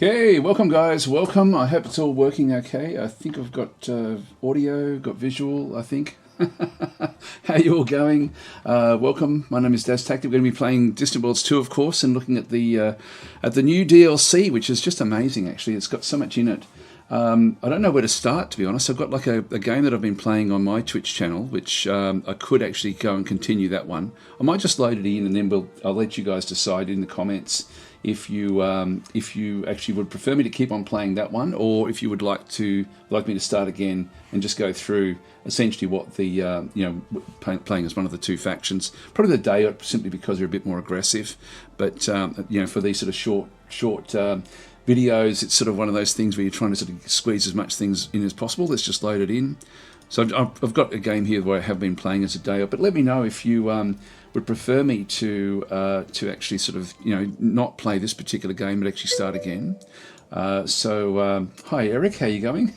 Okay, welcome guys, welcome. I hope it's all working okay. I think I've got audio, got visual, I think. How you all going? Welcome, my name is Daz Tactic. We're going to be playing Distant Worlds 2, of course, and looking at the new DLC, which is just amazing actually. It's got so much in it. I don't know where to start, to be honest. I've got like a game that I've been playing on my Twitch channel, which I could actually go and continue that one. I might just load it in and then I'll let you guys decide in the comments if you actually would prefer me to keep on playing that one, or if you would like me to start again and just go through essentially what the playing as one of the two factions. Probably the Dhayut, simply because they're a bit more aggressive, but for these sort of short videos, it's sort of one of those things where you're trying to sort of squeeze as much things in as possible. Let's just load it in. So I've got a game here where I have been playing as a Dhayut, but let me know if you would prefer me to actually sort of not play this particular game but actually start again. Hi Eric, how you going?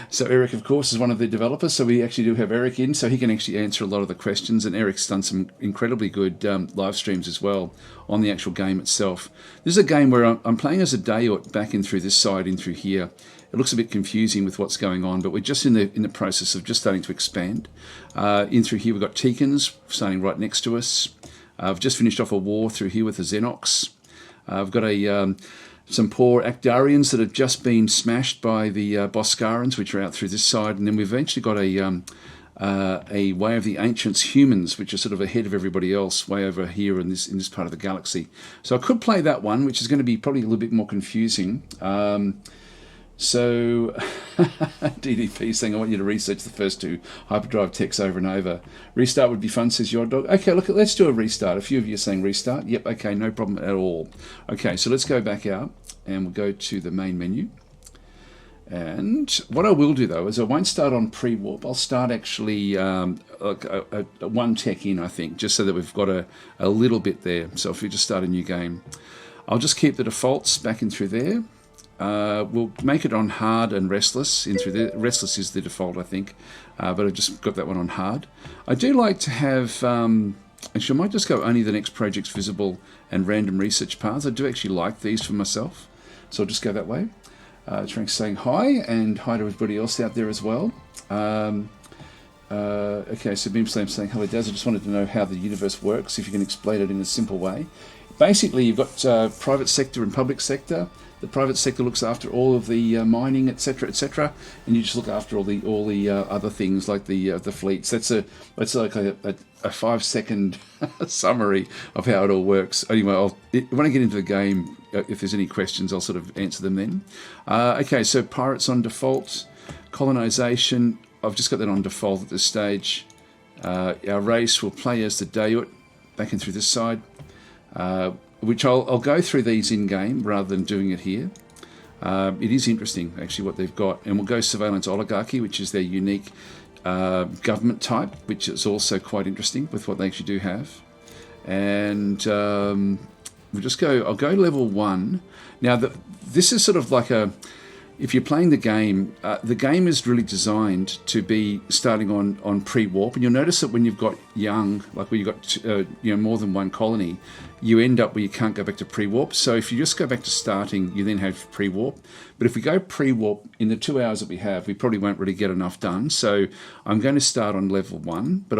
So Eric, of course, is one of the developers, so we actually do have Eric in, so he can actually answer a lot of the questions, and Eric's done some incredibly good live streams as well on the actual game itself. This is a game where I'm playing as a Dhayut back in through this side, in through here. It looks a bit confusing with what's going on, but we're just in the process of just starting to expand. In through here we've got Teekans starting right next to us. I've just finished off a war through here with the Xenox. I've got some poor Akdarians that have just been smashed by the Boskarans, which are out through this side, and then we've eventually got a Way of the Ancients humans, which are sort of ahead of everybody else, way over here in this part of the galaxy. So I could play that one, which is going to be probably a little bit more confusing. So DDP saying, I want you to research the first two hyperdrive techs over and over. Restart would be fun, says your dog. Okay, look, let's do a restart. A few of you are saying restart. Yep, okay, no problem at all. Okay, so let's go back out and we'll go to the main menu. And what I will do though is I won't start on pre-warp. I'll start actually one tech in, I think, just so that we've got a little bit there. So if we just start a new game, I'll just keep the defaults back in through there. We'll make it on hard and restless. In through there. Restless is the default, I think, but I've just got that one on hard. I do like to have, actually I might just go only the next projects visible and random research paths. I do actually like these for myself, so I'll just go that way. Trank's saying hi, and hi to everybody else out there as well. Okay, so Beam Slam saying, hello Daz, I just wanted to know how the universe works, if you can explain it in a simple way. Basically, you've got private sector and public sector. The private sector looks after all of the mining, etc., and you just look after all the other things like the fleets. That's like a 5-second summary of how it all works. Anyway, when I get into the game, if there's any questions, I'll sort of answer them then. Okay, so pirates on default, colonization. I've just got that on default at this stage. Our race will play as the Dhayut, back in through this side. Which I'll go through these in-game rather than doing it here. It is interesting, actually, what they've got. And we'll go Surveillance Oligarchy, which is their unique government type, which is also quite interesting with what they actually do have. And I'll go level 1. Now, this is sort of like if you're playing the game is really designed to be starting on pre-warp, and you'll notice that when you've got young, like where you've got more than one colony, you end up where you can't go back to pre-warp. So if you just go back to starting, you then have pre-warp. But if we go pre-warp in the 2 hours that we have, we probably won't really get enough done. So I'm going to start on level 1, but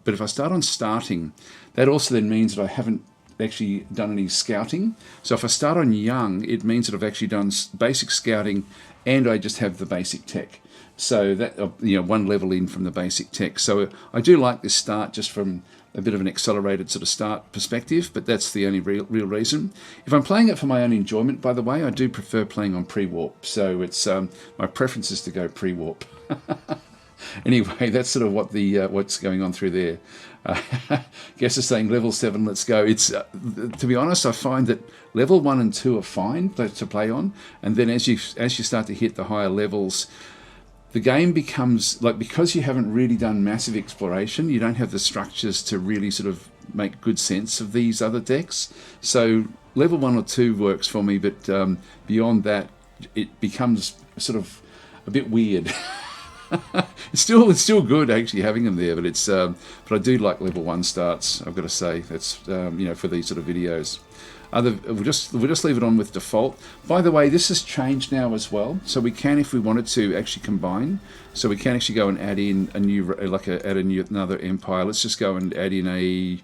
but if I start on starting, that also then means that I haven't actually done any scouting. So if I start on young, it means that I've actually done basic scouting and I just have the basic tech. So that one level in from the basic tech. So I do like this start just from a bit of an accelerated sort of start perspective, but that's the only real reason. If I'm playing it for my own enjoyment, by the way, I do prefer playing on pre-warp. So it's my preference is to go pre-warp. Anyway, that's sort of what's going on through there. Guess is saying level 7, let's go. It's to be honest, I find that level 1 and 2 are fine to play on, and then as you start to hit the higher levels, the game becomes like, because you haven't really done massive exploration, you don't have the structures to really sort of make good sense of these other decks. So level 1 or 2 works for me, but beyond that, it becomes sort of a bit weird. It's still good actually having them there, but I do like level 1 starts. I've got to say that's for these sort of videos. We'll just leave it on with default. By the way, this has changed now as well, so we can, if we wanted to, actually combine. So we can actually go and add in a new, another empire. Let's just go and add in a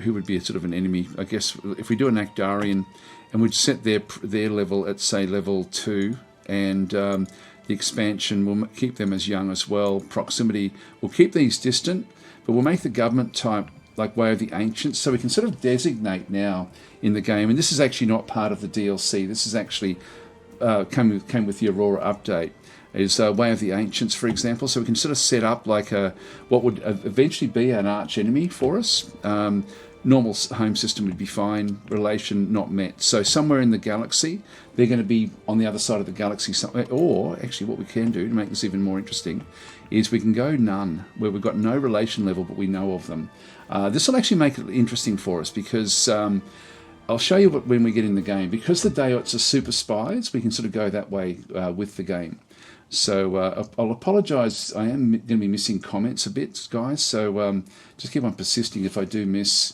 who would be a sort of an enemy. I guess if we do an Actarian, and we'd set their level at say level 2, and the expansion will keep them as young as well. Proximity, we'll keep these distant, but we'll make the government type like Way of the Ancients, so we can sort of designate now in the game, and this is actually not part of the DLC, this is actually came with the Aurora update, is Way of the Ancients, for example, so we can sort of set up like what would eventually be an arch enemy for us. Normal home system would be fine, relation not met, so somewhere in the galaxy, they're going to be on the other side of the galaxy somewhere. Or actually what we can do to make this even more interesting is we can go none, where we've got no relation level but we know of them. This will actually make it interesting for us, because I'll show you when we get in the game. Because the Dhayuts are super spies, we can sort of go that way with the game. So I'll apologise, I am going to be missing comments a bit, guys, so just keep on persisting if I do miss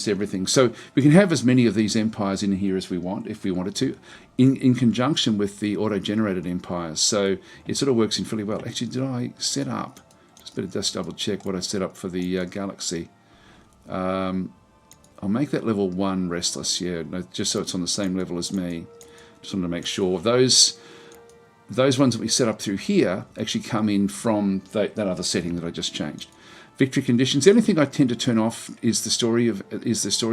everything. So we can have as many of these empires in here as we want, if we wanted to, in conjunction with the auto-generated empires. So it sort of works in fairly well. Actually, did I set up? Better just double check what I set up for the galaxy. I'll make that level 1 restless, yeah, just so it's on the same level as me. Just wanted to make sure those ones that we set up through here actually come in from that other setting that I just changed. Victory conditions. The only thing I tend to turn off is the story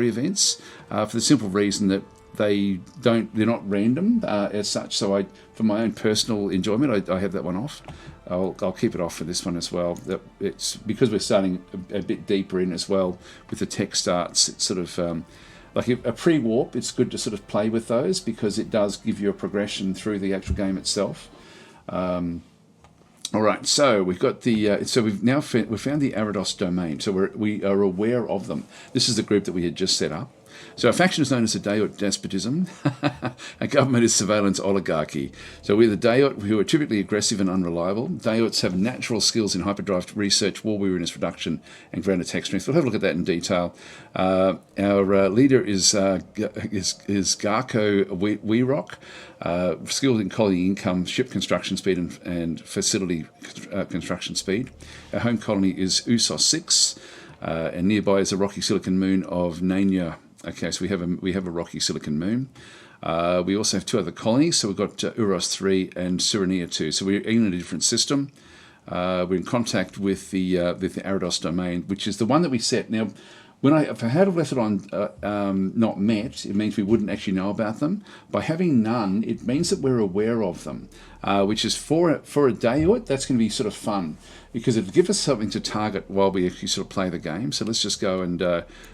events, for the simple reason that they're not random as such. So for my own personal enjoyment, I have that one off. I'll keep it off for this one as well. It's because we're starting a bit deeper in as well with the tech starts. It's sort of like a pre-warp. It's good to sort of play with those because it does give you a progression through the actual game itself. All right, so we've got the we've found the Arados domain. So we are aware of them. This is the group that we had just set up. So our faction is known as the Dhayut despotism. Our government is surveillance oligarchy. So we're the Dhayut, who are typically aggressive and unreliable. Dhayuts have natural skills in hyperdrive research, war weariness reduction, and ground attack strength. We'll have a look at that in detail. Our leader is Garko Weerock, skilled in colony income, ship construction speed, and facility construction speed. Our home colony is Usos 6, and nearby is the rocky silicon moon of Nanya. Okay, so we have a rocky silicon moon. We also have 2 other colonies, so we've got Uros 3 and Surania 2. So we're in a different system. We're in contact with the Arados domain, which is the one that we set. Now, if I had left it on not met, it means we wouldn't actually know about them. By having none, it means that we're aware of them, which is for a Dhayut, that's going to be sort of fun, because it'll give us something to target while we actually sort of play the game. So let's just go and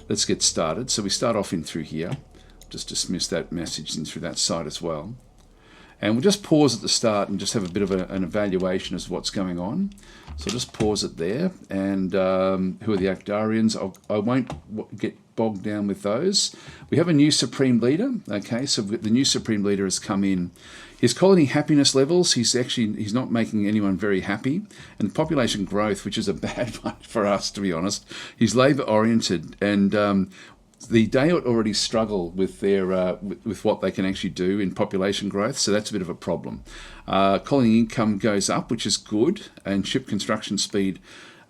let's get started. So we start off in through here. Just dismiss that message in through that side as well. And we'll just pause at the start and just have a bit of an evaluation as to what's going on. So I'll just pause it there. And who are the Actarians? I won't get bogged down with those. We have a new Supreme Leader. Okay, so the new Supreme Leader has come in. His colony happiness levels, he's not making anyone very happy. And population growth, which is a bad one for us, to be honest. He's labour-oriented, and the Dhayut already struggle with their with what they can actually do in population growth, so that's a bit of a problem. Colony income goes up, which is good, and ship construction speed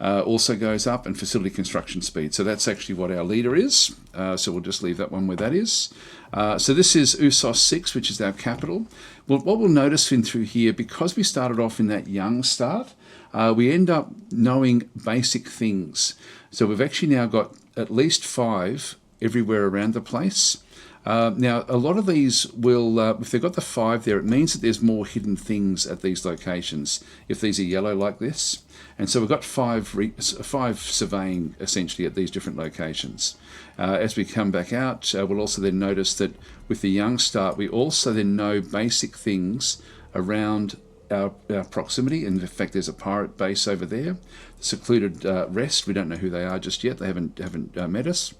also goes up, and facility construction speed. So that's actually what our leader is. So we'll just leave that one where that is. So this is Usos 6, which is our capital. Well, what we'll notice in through here, because we started off in that young start, we end up knowing basic things. So we've actually now got at least 5 everywhere around the place. Now, a lot of these will, if they've got the 5 there, it means that there's more hidden things at these locations, if these are yellow like this. And so we've got 5 surveying, essentially, at these different locations. As we come back out, we'll also then notice that with the young start, we also then know basic things around our proximity. And in fact, there's a pirate base over there. The secluded rest, we don't know who they are just yet. They haven't met us.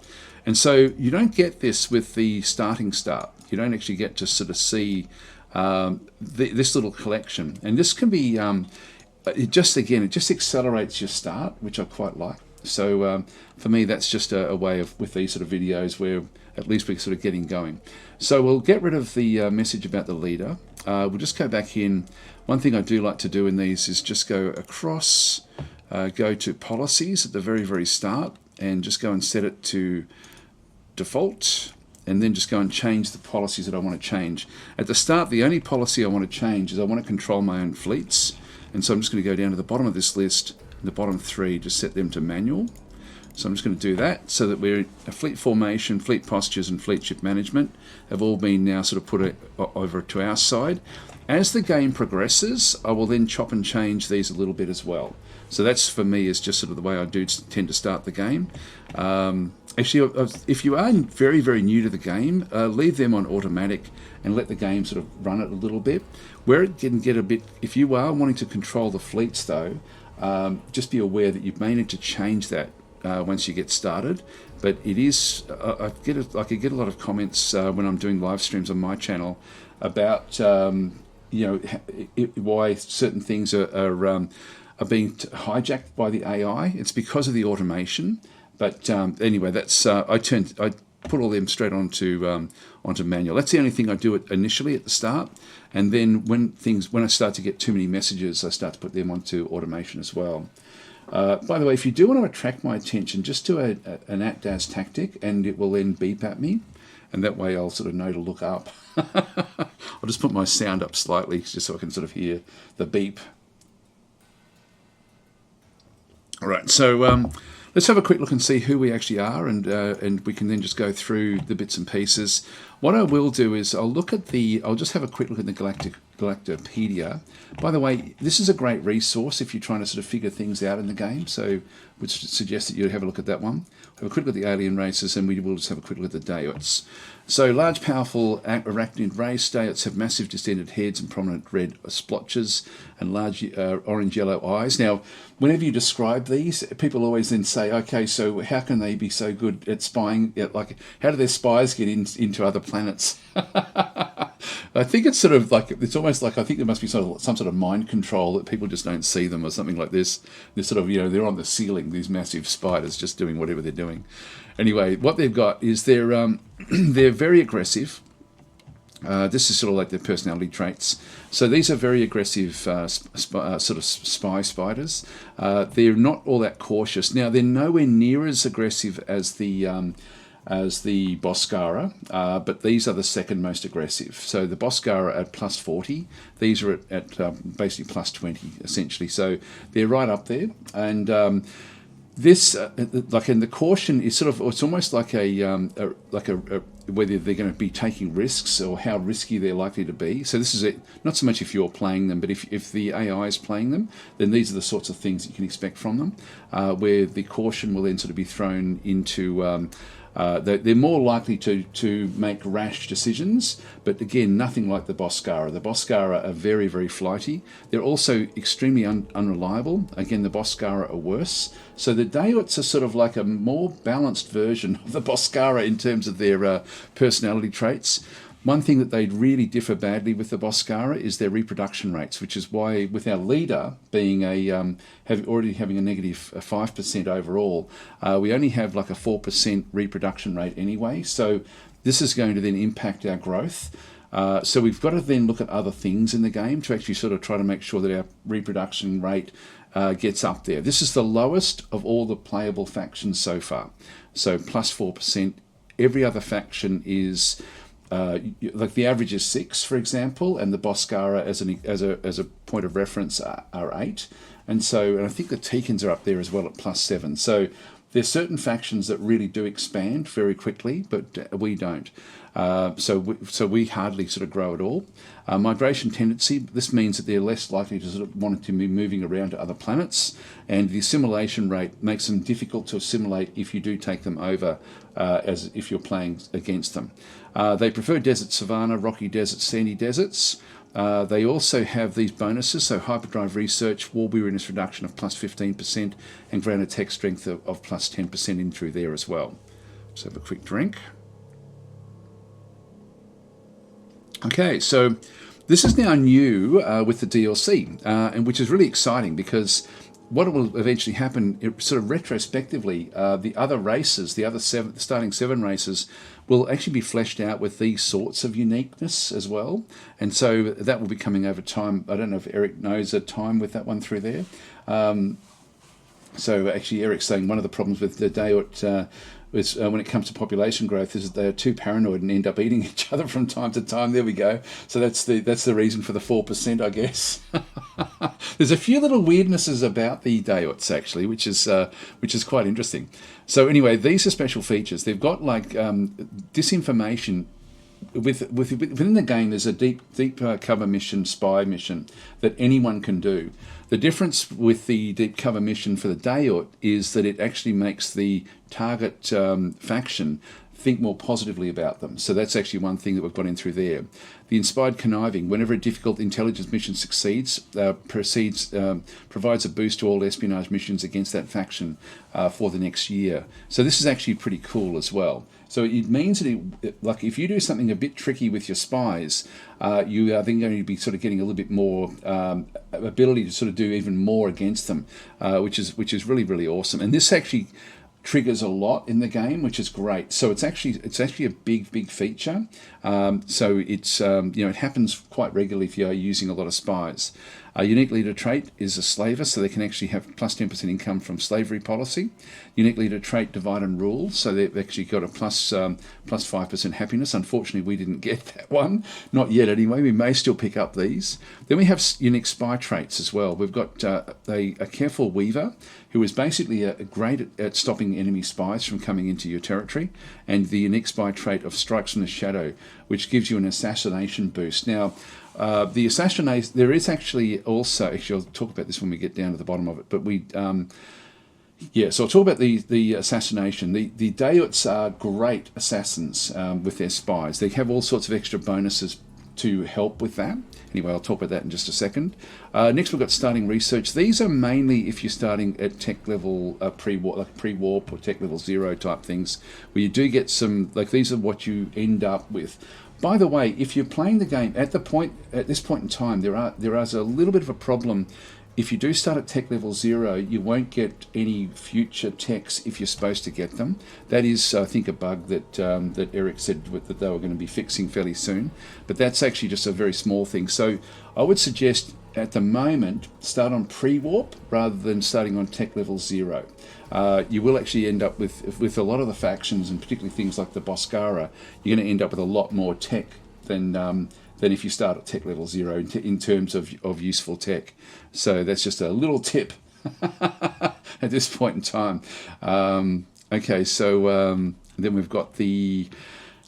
And so you don't get this with the starting start. You don't actually get to sort of see this little collection. And this can be, it just accelerates your start, which I quite like. So for me, that's just a way of, with these sort of videos, where at least we're sort of getting going. So we'll get rid of the message about the leader. We'll just go back in. One thing I do like to do in these is just go across, go to policies at the very, very start, and just go and set it to default, and then just go and change the policies that I want to change. At the start, the only policy I want to change is I want to control my own fleets. And so I'm just going to go down to the bottom of this list, the bottom 3, just set them to manual. So I'm just going to do that so that we're a fleet formation, fleet postures, and fleet ship management have all been now sort of put over to our side. As the game progresses, I will then chop and change these a little bit as well. So that's, for me, is just sort of the way I do tend to start the game. Actually, if you are very, very new to the game, leave them on automatic and let the game sort of run it a little bit. Where it can get a bit, if you are wanting to control the fleets though, just be aware that you may need to change that once you get started. But it is, I get a lot of comments when I'm doing live streams on my channel about why certain things are being hijacked by the AI. It's because of the automation. But anyway, that's I put all them straight onto manual. That's the only thing I do it initially at the start, and then when I start to get too many messages, I start to put them onto automation as well. By the way, if you do want to attract my attention, just do an @DAS tactic, and it will then beep at me, and that way I'll sort of know to look up. I'll just put my sound up slightly just so I can sort of hear the beep. All right, so let's have a quick look and see who we actually are, and we can then just go through the bits and pieces. What I will do is I'll just have a quick look at the Galactopedia. By the way, this is a great resource if you're trying to sort of figure things out in the game, so would suggest that you have a look at that one. Have a quick look at the alien races, and we will just have a quick look at the Dhayuts. So, large, powerful arachnid race. Dhayuts have massive distended heads and prominent red splotches and large orange-yellow eyes. Now, whenever you describe these, people always then say, okay, so how can they be so good at spying? Like, how do their spies get into other planets? I think it's sort of like, it's almost like, I think there must be some sort of mind control that people just don't see them or something like this. They're sort of, they're on the ceiling, these massive spiders just doing whatever they're doing. Anyway, what they've got is they're very aggressive. This is sort of like their personality traits. So these are very aggressive sort of spy spiders. They're not all that cautious. Now, they're nowhere near as aggressive as the Boscara, but these are the second most aggressive. So the Boscara at plus 40, these are at basically plus 20, essentially. So they're right up there. And this, like in the caution, is sort of, it's almost like whether they're going to be taking risks or how risky they're likely to be. So this is it. Not so much if you're playing them, but if the AI is playing them, then these are the sorts of things that you can expect from them, where the caution will then sort of be thrown into. They're more likely to make rash decisions, but again, nothing like the Boscara. The Boscara are very, very flighty. They're also extremely unreliable. Again, the Boscara are worse. So the Dhayuts are sort of like a more balanced version of the Boscara in terms of their personality traits. One thing that they really differ badly with the Boscara is their reproduction rates, which is why, with our leader being already having a negative 5% overall, we only have like a 4% reproduction rate anyway. So this is going to then impact our growth. So we've got to then look at other things in the game to actually sort of try to make sure that our reproduction rate gets up there. This is the lowest of all the playable factions so far. So plus 4%. Every other faction is. Like the average is 6, for example, and the Boscara as a point of reference are 8, and I think the Tikans are up there as well at plus 7. So there's certain factions that really do expand very quickly, but we don't. So we hardly sort of grow at all. Migration tendency, this means that they're less likely to sort of want to be moving around to other planets, and the assimilation rate makes them difficult to assimilate if you do take them over, as if you're playing against them. They prefer desert savanna, rocky desert, sandy deserts. They also have these bonuses, so hyperdrive research, war weariness reduction of plus 15%, and ground attack strength of plus 10% in through there as well. Let's have a quick drink. Okay, so this is now new with the DLC, and which is really exciting because what will eventually happen, sort of retrospectively, the other races, the starting 7 races, will actually be fleshed out with these sorts of uniqueness as well. And so that will be coming over time. I don't know if Eric knows a time with that one through there. So actually, Eric's saying one of the problems with the Dhayut was when it comes to population growth is that they're too paranoid and end up eating each other from time to time. There we go. So that's the reason for the 4%, I guess. There's a few little weirdnesses about the Dhayuts actually, which is quite interesting. So anyway, these are special features. They've got like disinformation. Within the game, there's a deep cover mission, spy mission that anyone can do. The difference with the deep cover mission for the Dhayut is that it actually makes the target faction think more positively about them. So that's actually one thing that we've got in through there. The inspired conniving, whenever a difficult intelligence mission succeeds, provides a boost to all espionage missions against that faction for the next year. So this is actually pretty cool as well. So it means that, like, if you do something a bit tricky with your spies, you are then going to be sort of getting a little bit more ability to sort of do even more against them, which is really, really awesome. And this actually triggers a lot in the game, which is great. So it's actually a big feature. So it's it happens quite regularly if you are using a lot of spies. A unique leader trait is a slaver, so they can actually have plus 10% income from slavery policy. Unique leader trait, divide and rule, so they've actually got a plus 5% happiness. Unfortunately, we didn't get that one, not yet anyway. We may still pick up these. Then we have unique spy traits as well. We've got a careful weaver, who is basically great at stopping enemy spies from coming into your territory, and the unique spy trait of strikes from the shadow, which gives you an assassination boost. Now, the assassination, there is actually also, I'll talk about this when we get down to the bottom of it, but so I'll talk about the assassination. The Dhayuts are great assassins with their spies. They have all sorts of extra bonuses to help with that. Anyway, I'll talk about that in just a second. Next, we've got starting research. These are mainly if you're starting at tech level pre-warp or tech level 0 type things, where you do get some, like these are what you end up with. By the way, if you're playing the game at this point in time, there is a little bit of a problem. If you do start at tech level 0, you won't get any future techs if you're supposed to get them. That is, I think, a bug that Eric said that they were going to be fixing fairly soon. But that's actually just a very small thing. So I would suggest at the moment start on pre-warp rather than starting on tech level 0. You will actually end up with a lot of the factions, and particularly things like the Boscara, you're going to end up with a lot more tech than if you start at tech level 0 in terms of useful tech. So that's just a little tip at this point in time. Okay, so then we've got the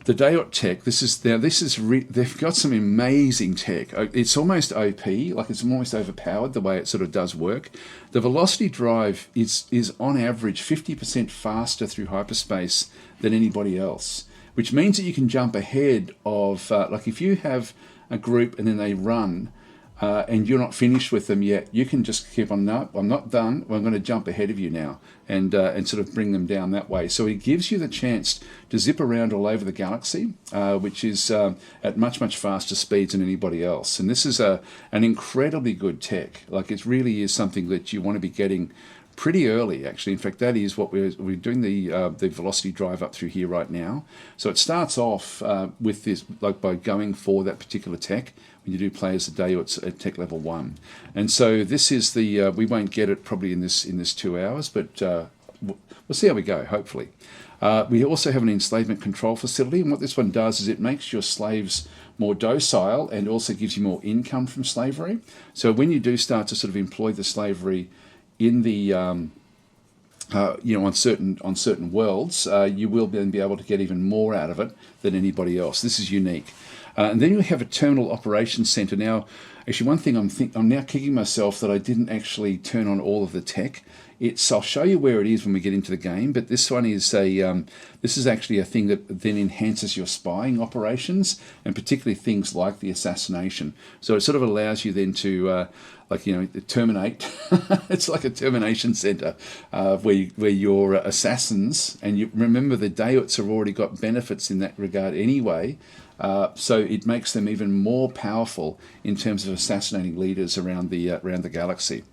Dhayut tech. They've got some amazing tech. It's almost OP, like it's almost overpowered the way it sort of does work. The velocity drive is on average 50% faster through hyperspace than anybody else, which means that you can jump ahead of, like if you have a group and then they run and you're not finished with them yet, you can just keep on, no, I'm not done, I'm going to jump ahead of you now and sort of bring them down that way. So it gives you the chance to zip around all over the galaxy, which is at much faster speeds than anybody else. And this is an incredibly good tech. Like it really is something that you want to be getting pretty early, actually. In fact, that is what we're doing the velocity drive up through here right now. So it starts off with this, like by going for that particular tech. When you do play as the Dhayuts at tech level 1, and so this is the we won't get it probably in this 2 hours, but we'll see how we go. Hopefully, we also have an enslavement control facility, and what this one does is it makes your slaves more docile and also gives you more income from slavery. So when you do start to sort of employ the slavery in the on certain worlds, you will then be able to get even more out of it than anybody else. This is unique. And then you have a terminal operations center. Now, actually, one thing I'm now kicking myself that I didn't actually turn on all of the tech. I'll show you where it is when we get into the game. But this one is this is actually a thing that then enhances your spying operations, and particularly things like the assassination. So it sort of allows you then to terminate. It's like a termination center where your assassins, and you remember the Dhayuts have already got benefits in that regard anyway. So it makes them even more powerful in terms of assassinating leaders around the galaxy.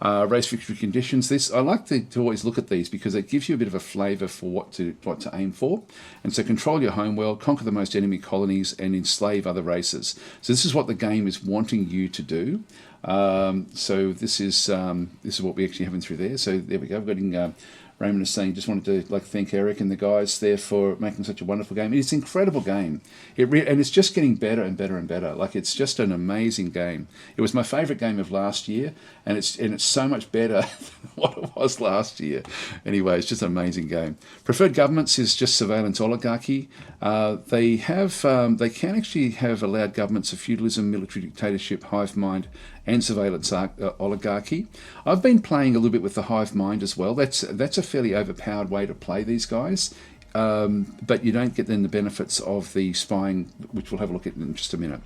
Race victory conditions. This I like to always look at these because it gives you a bit of a flavour for what to aim for. And so control your home world, conquer the most enemy colonies, and enslave other races. So this is what the game is wanting you to do. So this is what we actually have in through there. So there we go. We're getting Raymond is saying, just wanted to thank Eric and the guys there for making such a wonderful game. It's an incredible game. And it's just getting better and better and better. It's just an amazing game. It was my favourite game of last year, and it's so much better than what it was last year. Anyway, it's just an amazing game. Preferred governments is just surveillance oligarchy. They can actually have allowed governments of feudalism, military dictatorship, hive mind, and surveillance oligarchy. I've been playing a little bit with the hive mind as well. That's a fairly overpowered way to play these guys, but you don't get then the benefits of the spying, which we'll have a look at in just a minute.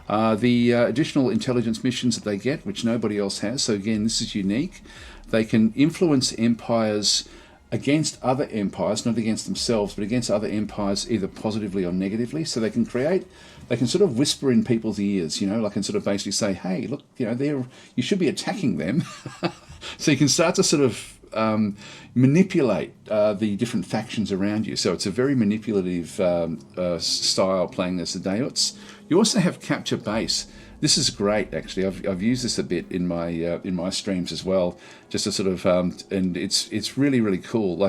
The additional intelligence missions that they get, which nobody else has. So again, this is unique. They can influence empires against other empires, not against themselves, but against other empires, either positively or negatively. So they can sort of whisper in people's ears, and sort of basically say, hey, look, you should be attacking them. So you can start to sort of manipulate the different factions around you. So it's a very manipulative style playing as the Dhayuts. You also have capture base. This is great, actually. I've used this a bit in my streams as well, just to sort of and it's really, really cool.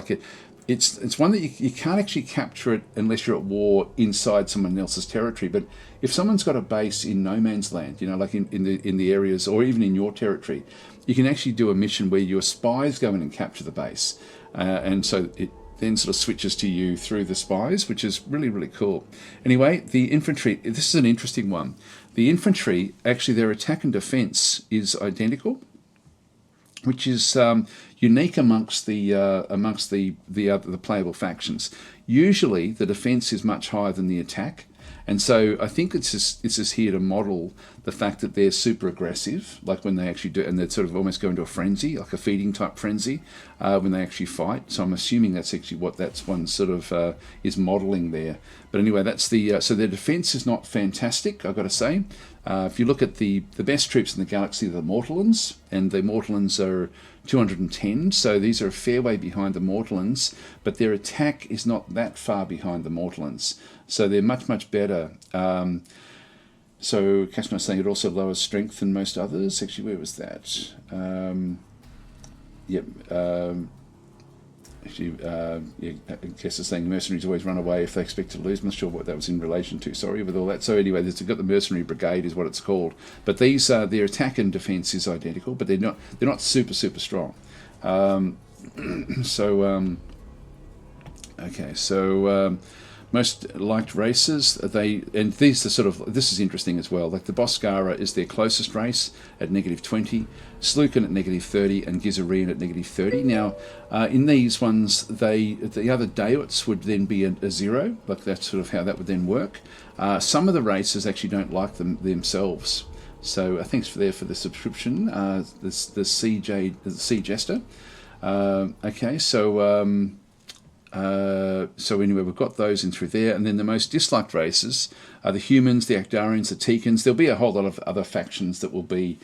It's one that you can't actually capture it unless you're at war inside someone else's territory. But if someone's got a base in no man's land, in the areas or even in your territory, you can actually do a mission where your spies go in and capture the base, and so it then sort of switches to you through the spies, which is really, really cool. Anyway, the infantry. This is an interesting one. The infantry, actually, their attack and defence is identical, which is unique amongst the playable factions. Usually, the defence is much higher than the attack, and so I think it's just here to model the fact that they're super aggressive, like when they actually do, and they sort of almost go into a frenzy, like a feeding type frenzy, when they actually fight. So I'm assuming that's actually what that's one sort of is modelling there. But anyway, that's so their defence is not fantastic, I've got to say. If you look at the best troops in the galaxy, the Mortallans, and the Mortallans are 210, so these are a fair way behind the Mortallans, but their attack is not that far behind the Mortallans, so they're much, much better. So Cashman was saying it also lowers strength than most others. Actually, where was that? Cass is saying mercenaries always run away if they expect to lose. I'm not sure what that was in relation to. Sorry with all that. So anyway, they've got the mercenary brigade is what it's called. But these their attack and defence is identical, but they're not super strong. Most liked races, this is interesting as well. Like the Boscara is their closest race at -20, Slukan at -30, and Gizarian at -30. Now, in these ones, the other Dhayuts would then be a 0. Like that's sort of how that would then work. Some of the races actually don't like them themselves. So thanks for the subscription. The Sea Jester. So anyway, we've got those in through there, and then the most disliked races are the humans, the Actarians, the Teekans. There'll be a whole lot of other factions that will be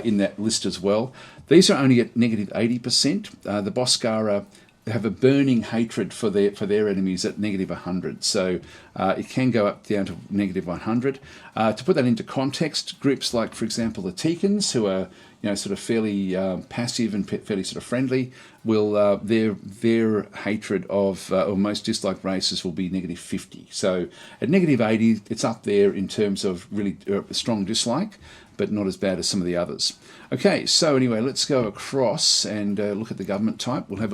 in that list as well. These are only at -80%. The Boscara have a burning hatred for their enemies at -100, so it can go up down to -100. To put that into context, groups like, for example, the Teekans, who are sort of fairly passive and fairly sort of friendly, will their hatred of or most disliked races will be -50. So at -80, it's up there in terms of really strong dislike, but not as bad as some of the others. Okay, so anyway, let's go across and look at the government type. I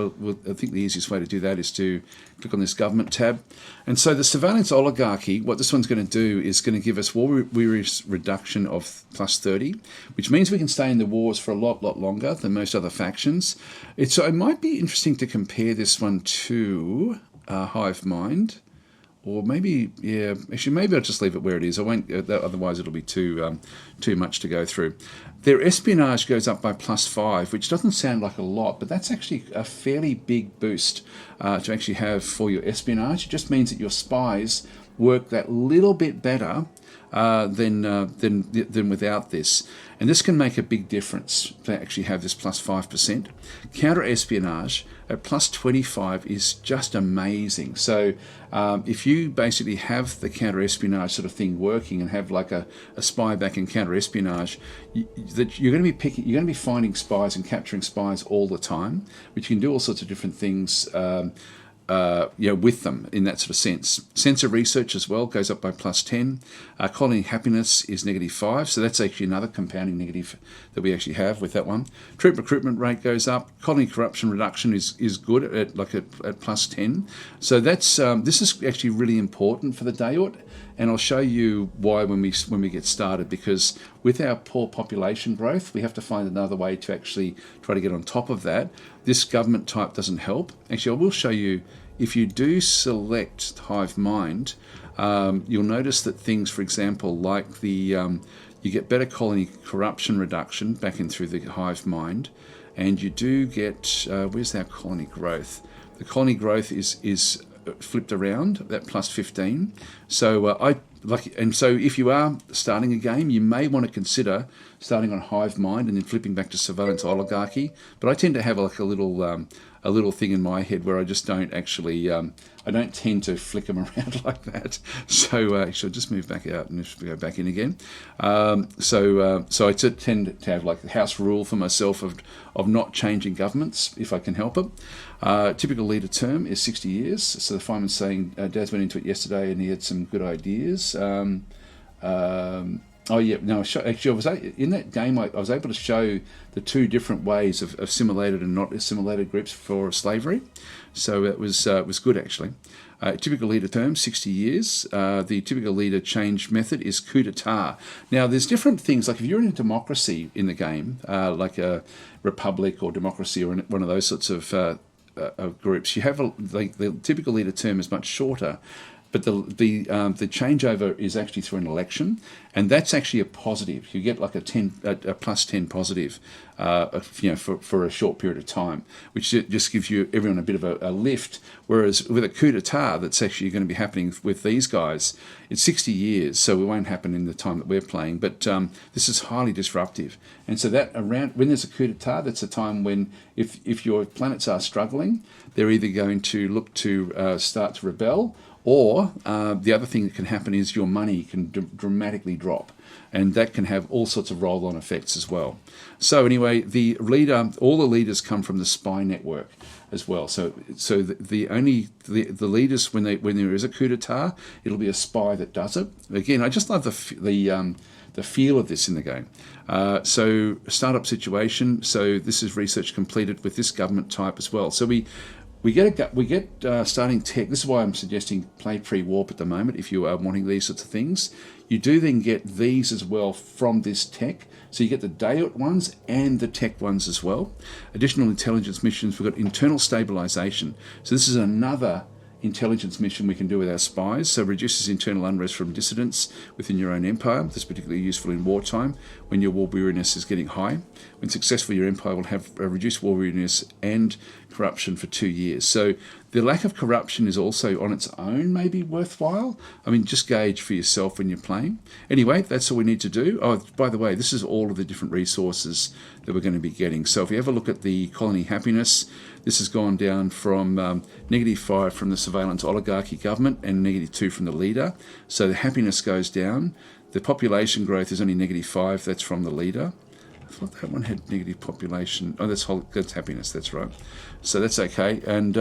think the easiest way to do that is to click on this government tab. And so the surveillance oligarchy, what this one's going to do is going to give us war weariness reduction of +30, which means we can stay in the wars for a lot longer than most other factions. It might be interesting to compare this one to Hive Mind. Or maybe, maybe I'll just leave it where it is. I won't. Otherwise, it'll be too much to go through. Their espionage goes up by +5, which doesn't sound like a lot, but that's actually a fairly big boost to actually have for your espionage. It just means that your spies work that little bit better than without this. And this can make a big difference to actually have this plus 5%. Counter-espionage at plus 25 is just amazing. So if you basically have the counter-espionage sort of thing working and have like a spy back in counter-espionage, you're going to be finding spies and capturing spies all the time, which you can do all sorts of different things with them in that sort of sense. Sensor research as well goes up by plus 10. Colony happiness is -5, so that's actually another compounding negative that we actually have with that one. Troop recruitment rate goes up. Colony corruption reduction is good at plus 10. So that's this is actually really important for the Dhayut, and I'll show you why when we get started, because with our poor population growth, we have to find another way to actually try to get on top of that. This government type doesn't help. Actually, I will show you, if you do select Hive Mind, you'll notice that things, for example, like you get better colony corruption reduction back in through the Hive Mind, and you do get, where's our colony growth? The colony growth is flipped around, that plus 15. So so if you are starting a game, you may want to consider starting on Hive Mind and then flipping back to surveillance oligarchy. But I tend to have like a little thing in my head where I just don't actually, I don't tend to flick them around like that. So actually, I'll just move back out and just go back in again. So I tend to have like the house rule for myself of not changing governments if I can help it. Typical leader term is 60 years. So the fireman's saying, Daz went into it yesterday and he had some good ideas. In that game I was able to show the two different ways of assimilated and not assimilated groups for slavery. So it was good actually. Typical leader term, 60 years. The typical leader change method is coup d'etat. Now, there's different things, like if you're in a democracy in the game, like a republic or democracy or one of those sorts of groups, you have the typical leader term is much shorter, but the changeover is actually through an election, and that's actually a positive. You get like a plus 10 positive, for a short period of time, which just gives everyone a bit of a lift. Whereas with a coup d'etat that's actually going to be happening with these guys, it's 60 years, so it won't happen in the time that we're playing. But this is highly disruptive, and so that around when there's a coup d'etat, that's a time when if your planets are struggling, they're either going to look to start to rebel. Or the other thing that can happen is your money can dramatically drop, and that can have all sorts of roll-on effects as well. So anyway, all the leaders come from the spy network as well. So the leaders, when there is a coup d'etat, it'll be a spy that does it. Again, I just love the feel of this in the game. So startup situation. So this is research completed with this government type as well. So we get starting tech. This is why I'm suggesting play pre-warp at the moment if you are wanting these sorts of things. You do then get these as well from this tech. So you get the Dhayut ones and the tech ones as well. Additional intelligence missions, we've got internal stabilization. So this is another intelligence mission we can do with our spies. So reduces internal unrest from dissidents within your own empire. This is particularly useful in wartime when your war weariness is getting high. When successful, your empire will have a reduced war weariness and corruption for 2 years. So the lack of corruption is also on its own maybe worthwhile. I mean, just gauge for yourself when you're playing. Anyway, that's all we need to do. Oh, by the way, this is all of the different resources that we're going to be getting. So if you ever look at the colony happiness, this has gone down from -5 from the surveillance oligarchy government and -2 from the leader. So the happiness goes down. The population growth is only -5. That's from the leader. I thought that one had negative population. Oh, that's happiness. That's right. So that's okay. And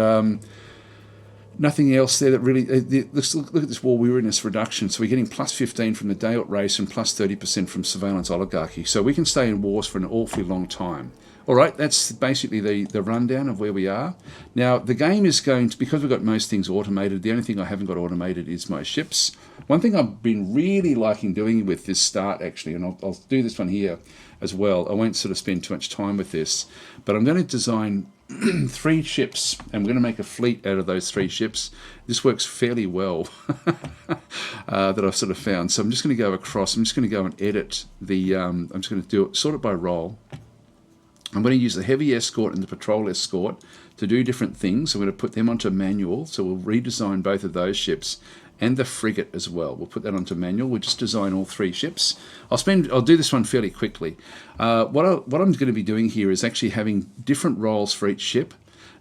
nothing else there that really. Let's look at this war weariness reduction. So we're getting plus 15 from the Dhayut race and plus 30% from surveillance oligarchy. So we can stay in wars for an awfully long time. All right, that's basically the rundown of where we are. Now, the game is going to, because we've got most things automated, the only thing I haven't got automated is my ships. One thing I've been really liking doing with this start, actually, and I'll do this one here as well. I won't sort of spend too much time with this, but I'm going to design 3 ships, and we're going to make a fleet out of those 3 ships. This works fairly well that I've sort of found. So I'm just going to go across. I'm just going to go and edit the, I'm just going to do it, sort it by role. I'm going to use the heavy escort and the patrol escort to do different things. I'm going to put them onto manual, so we'll redesign both of those ships and the frigate as well. We'll put that onto manual. We'll just design all 3 ships. I'll do this one fairly quickly. What I'm going to be doing here is actually having different roles for each ship.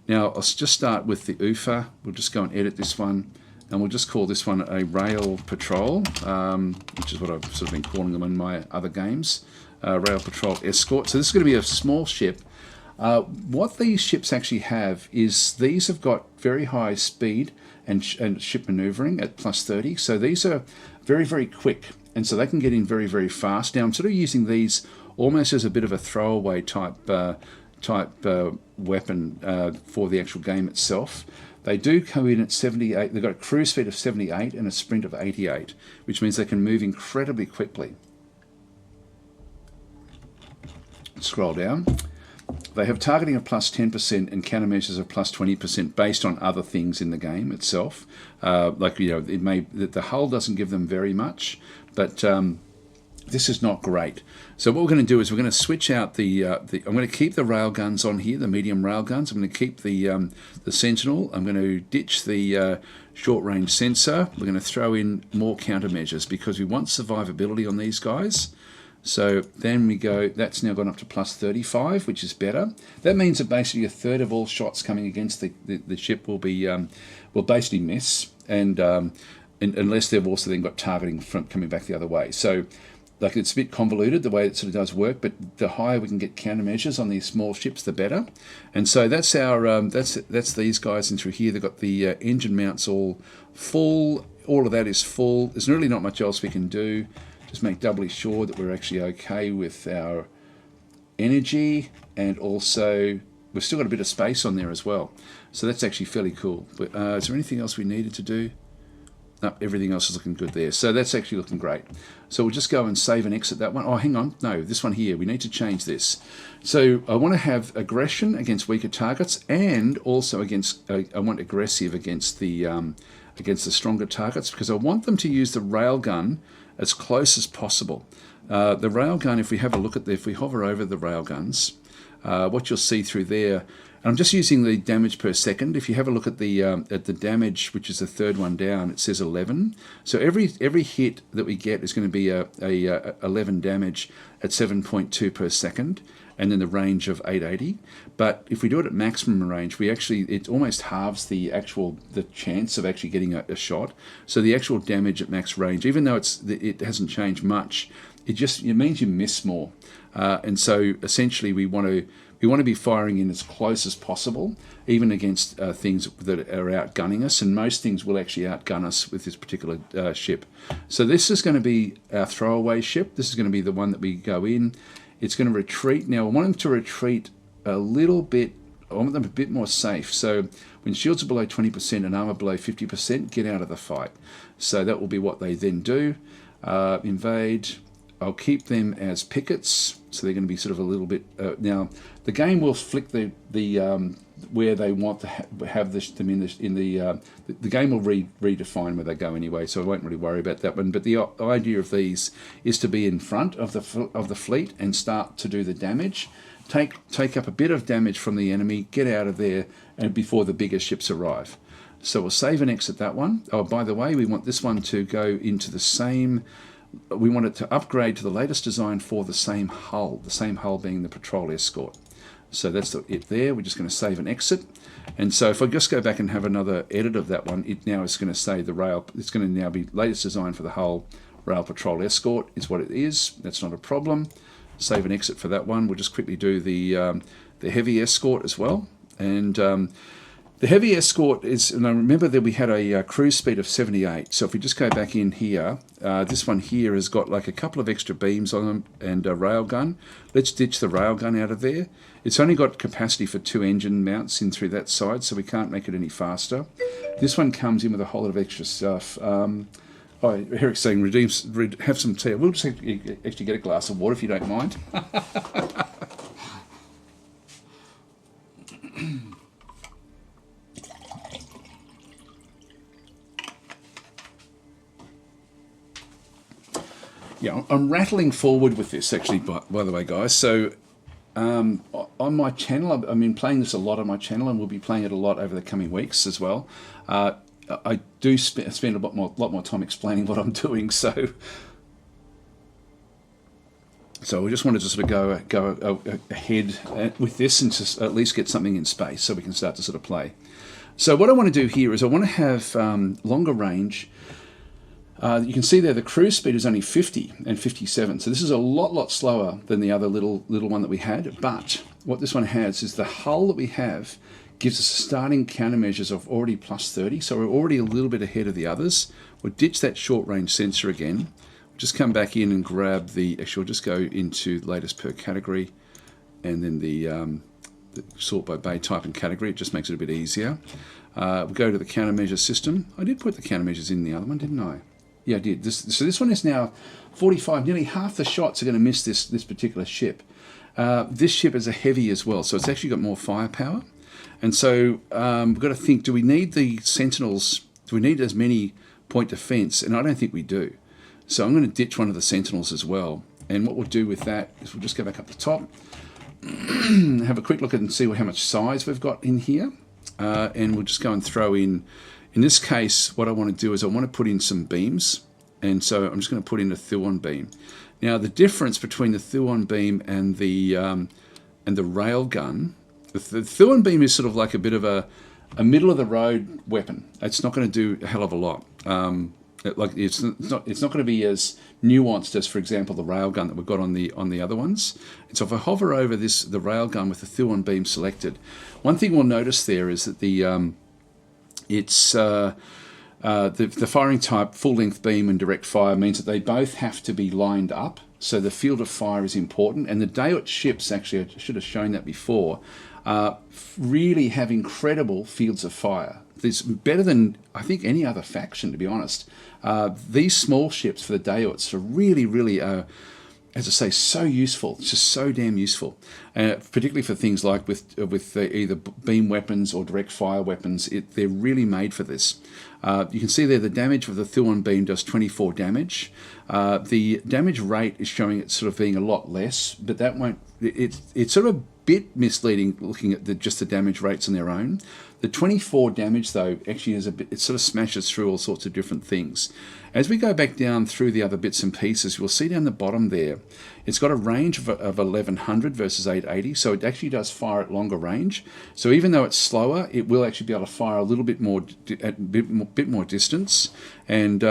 Now, I'll just start with the UFA. We'll just go and edit this one, and we'll just call this one a rail patrol, which is what I've sort of been calling them in my other games. Rail patrol escort. So this is going to be a small ship. What these ships actually have is these have got very high speed and ship maneuvering at +30. So these are very, very quick, and so they can get in very, very fast. Now I'm sort of using these almost as a bit of a throwaway type weapon for the actual game itself. They do come in at 78. They've got a cruise speed of 78 and a sprint of 88, which means they can move incredibly quickly. Scroll down. They have targeting of +10% and countermeasures of +20% based on other things in the game itself. Like, you know, it may the hull doesn't give them very much, but this is not great. So what we're going to do is we're going to switch out I'm going to keep the rail guns on here, the medium rail guns. I'm going to keep the Sentinel. I'm going to ditch the short range sensor. We're going to throw in more countermeasures because we want survivability on these guys. So then we go, that's now gone up to +35, which is better. That means that basically a third of all shots coming against the ship will be will basically miss, and unless they've also then got targeting from coming back the other way. So like, it's a bit convoluted the way it sort of does work, but the higher we can get countermeasures on these small ships, the better. And so that's our that's these guys in through here. They've got the engine mounts all full. All of that is full. There's really not much else we can do. Just make doubly sure that we're actually okay with our energy, and also we've still got a bit of space on there as well. So that's actually fairly cool. But is there anything else we needed to do? No, everything else is looking good there. So that's actually looking great. So we'll just go and save and exit that one. Oh, hang on. No, this one here. We need to change this. So I want to have aggression against weaker targets, and also against, I want aggressive against the stronger targets, because I want them to use the railgun as close as possible. The railgun, if we have a look at if we hover over the railguns, what you'll see through there, and I'm just using the damage per second. If you have a look at the damage, which is the third one down, it says 11. So every hit that we get is going to be a 11 damage at 7.2 per second, and then the range of 880. But if we do it at maximum range, it almost halves the chance of actually getting a shot. So the actual damage at max range, even though it hasn't changed much, it means you miss more. And so essentially we want to be firing in as close as possible, even against things that are outgunning us, and most things will actually outgun us with this particular ship. So this is going to be our throwaway ship. This is going to be the one that we go in. It's going to retreat. Now I want them to retreat a little bit. I want them a bit more safe. So when shields are below 20% and armor below 50%, get out of the fight. So that will be what they then do. Invade. I'll keep them as pickets, so they're going to be sort of a little bit. Now, the game will flick the where they want to have them in the game will redefine where they go anyway. So I won't really worry about that one. But the idea of these is to be in front of the fleet and start to do the damage, take up a bit of damage from the enemy, get out of there, and before the bigger ships arrive. So we'll save and exit that one. Oh, by the way, we want this one to go into the same. We want it to upgrade to the latest design for the same hull being the patrol escort. So that's it there. We're just going to save and exit. And so if I just go back and have another edit of that one, it now is going to say the rail, it's going to now be latest design for the hull rail patrol escort is what it is. That's not a problem. Save and exit for that one. We'll just quickly do the heavy escort as well. And the heavy escort is, and I remember that we had a cruise speed of 78. So if we just go back in here, this one here has got like a couple of extra beams on them and a railgun. Let's ditch the railgun out of there. It's only got capacity for 2 engine mounts in through that side, so we can't make it any faster. This one comes in with a whole lot of extra stuff. Eric's saying, have some tea. We'll just actually get a glass of water if you don't mind. Yeah, I'm rattling forward with this actually, by the way, guys. So on my channel, I've been playing this a lot on my channel, and we'll be playing it a lot over the coming weeks as well. I do spend a lot more time explaining what I'm doing. So we just wanted to sort of go ahead with this and just at least get something in space so we can start to sort of play. So what I want to do here is I want to have longer range. You can see there the cruise speed is only 50 and 57. So this is a lot slower than the other little one that we had. But what this one has is the hull that we have gives us starting countermeasures of already plus 30. So we're already a little bit ahead of the others. We'll ditch that short range sensor again. Just come back in and grab actually we'll just go into latest per category and then the sort by bay type and category. It just makes it a bit easier. We'll go to the countermeasure system. I did put the countermeasures in the other one, didn't I? Yeah, I did. So this one is now 45. Nearly half the shots are going to miss this particular ship. This ship is a heavy as well, so it's actually got more firepower. And so we've got to think, do we need the Sentinels? Do we need as many point defense? And I don't think we do. So I'm going to ditch one of the Sentinels as well. And what we'll do with that is we'll just go back up the top, have a quick look and see how much size we've got in here. And we'll just go and throw in this case, what I want to do is I want to put in some beams. And so I'm just going to put in a Thuon beam. Now, the difference between the Thuon beam and the rail gun, the Thuon beam is sort of like a bit of a middle-of-the-road weapon. It's not going to do a hell of a lot. It's not going to be as nuanced as, for example, the railgun that we've got on the other ones. And so if I hover over the railgun with the Thuon beam selected, one thing we'll notice there is that the firing type, full-length beam and direct fire, means that they both have to be lined up. So the field of fire is important. And the Dhayut ships, actually, I should have shown that before, really have incredible fields of fire. It's better than, I think, any other faction, to be honest. These small ships for the Dhayuts are really, as I say, so useful. It's just so damn useful, particularly for things like with either beam weapons or direct fire weapons. They're really made for this. You can see there the damage of the Thuon beam does 24 damage. The damage rate is showing it sort of being a lot less, but that won't. It's sort of a bit misleading looking at just the damage rates on their own. The 24 damage, though, actually is it sort of smashes through all sorts of different things. As we go back down through the other bits and pieces, you'll see down the bottom there, it's got a range of 1100 versus 880, so it actually does fire at longer range. So even though it's slower, it will actually be able to fire a little bit more at a bit more distance. And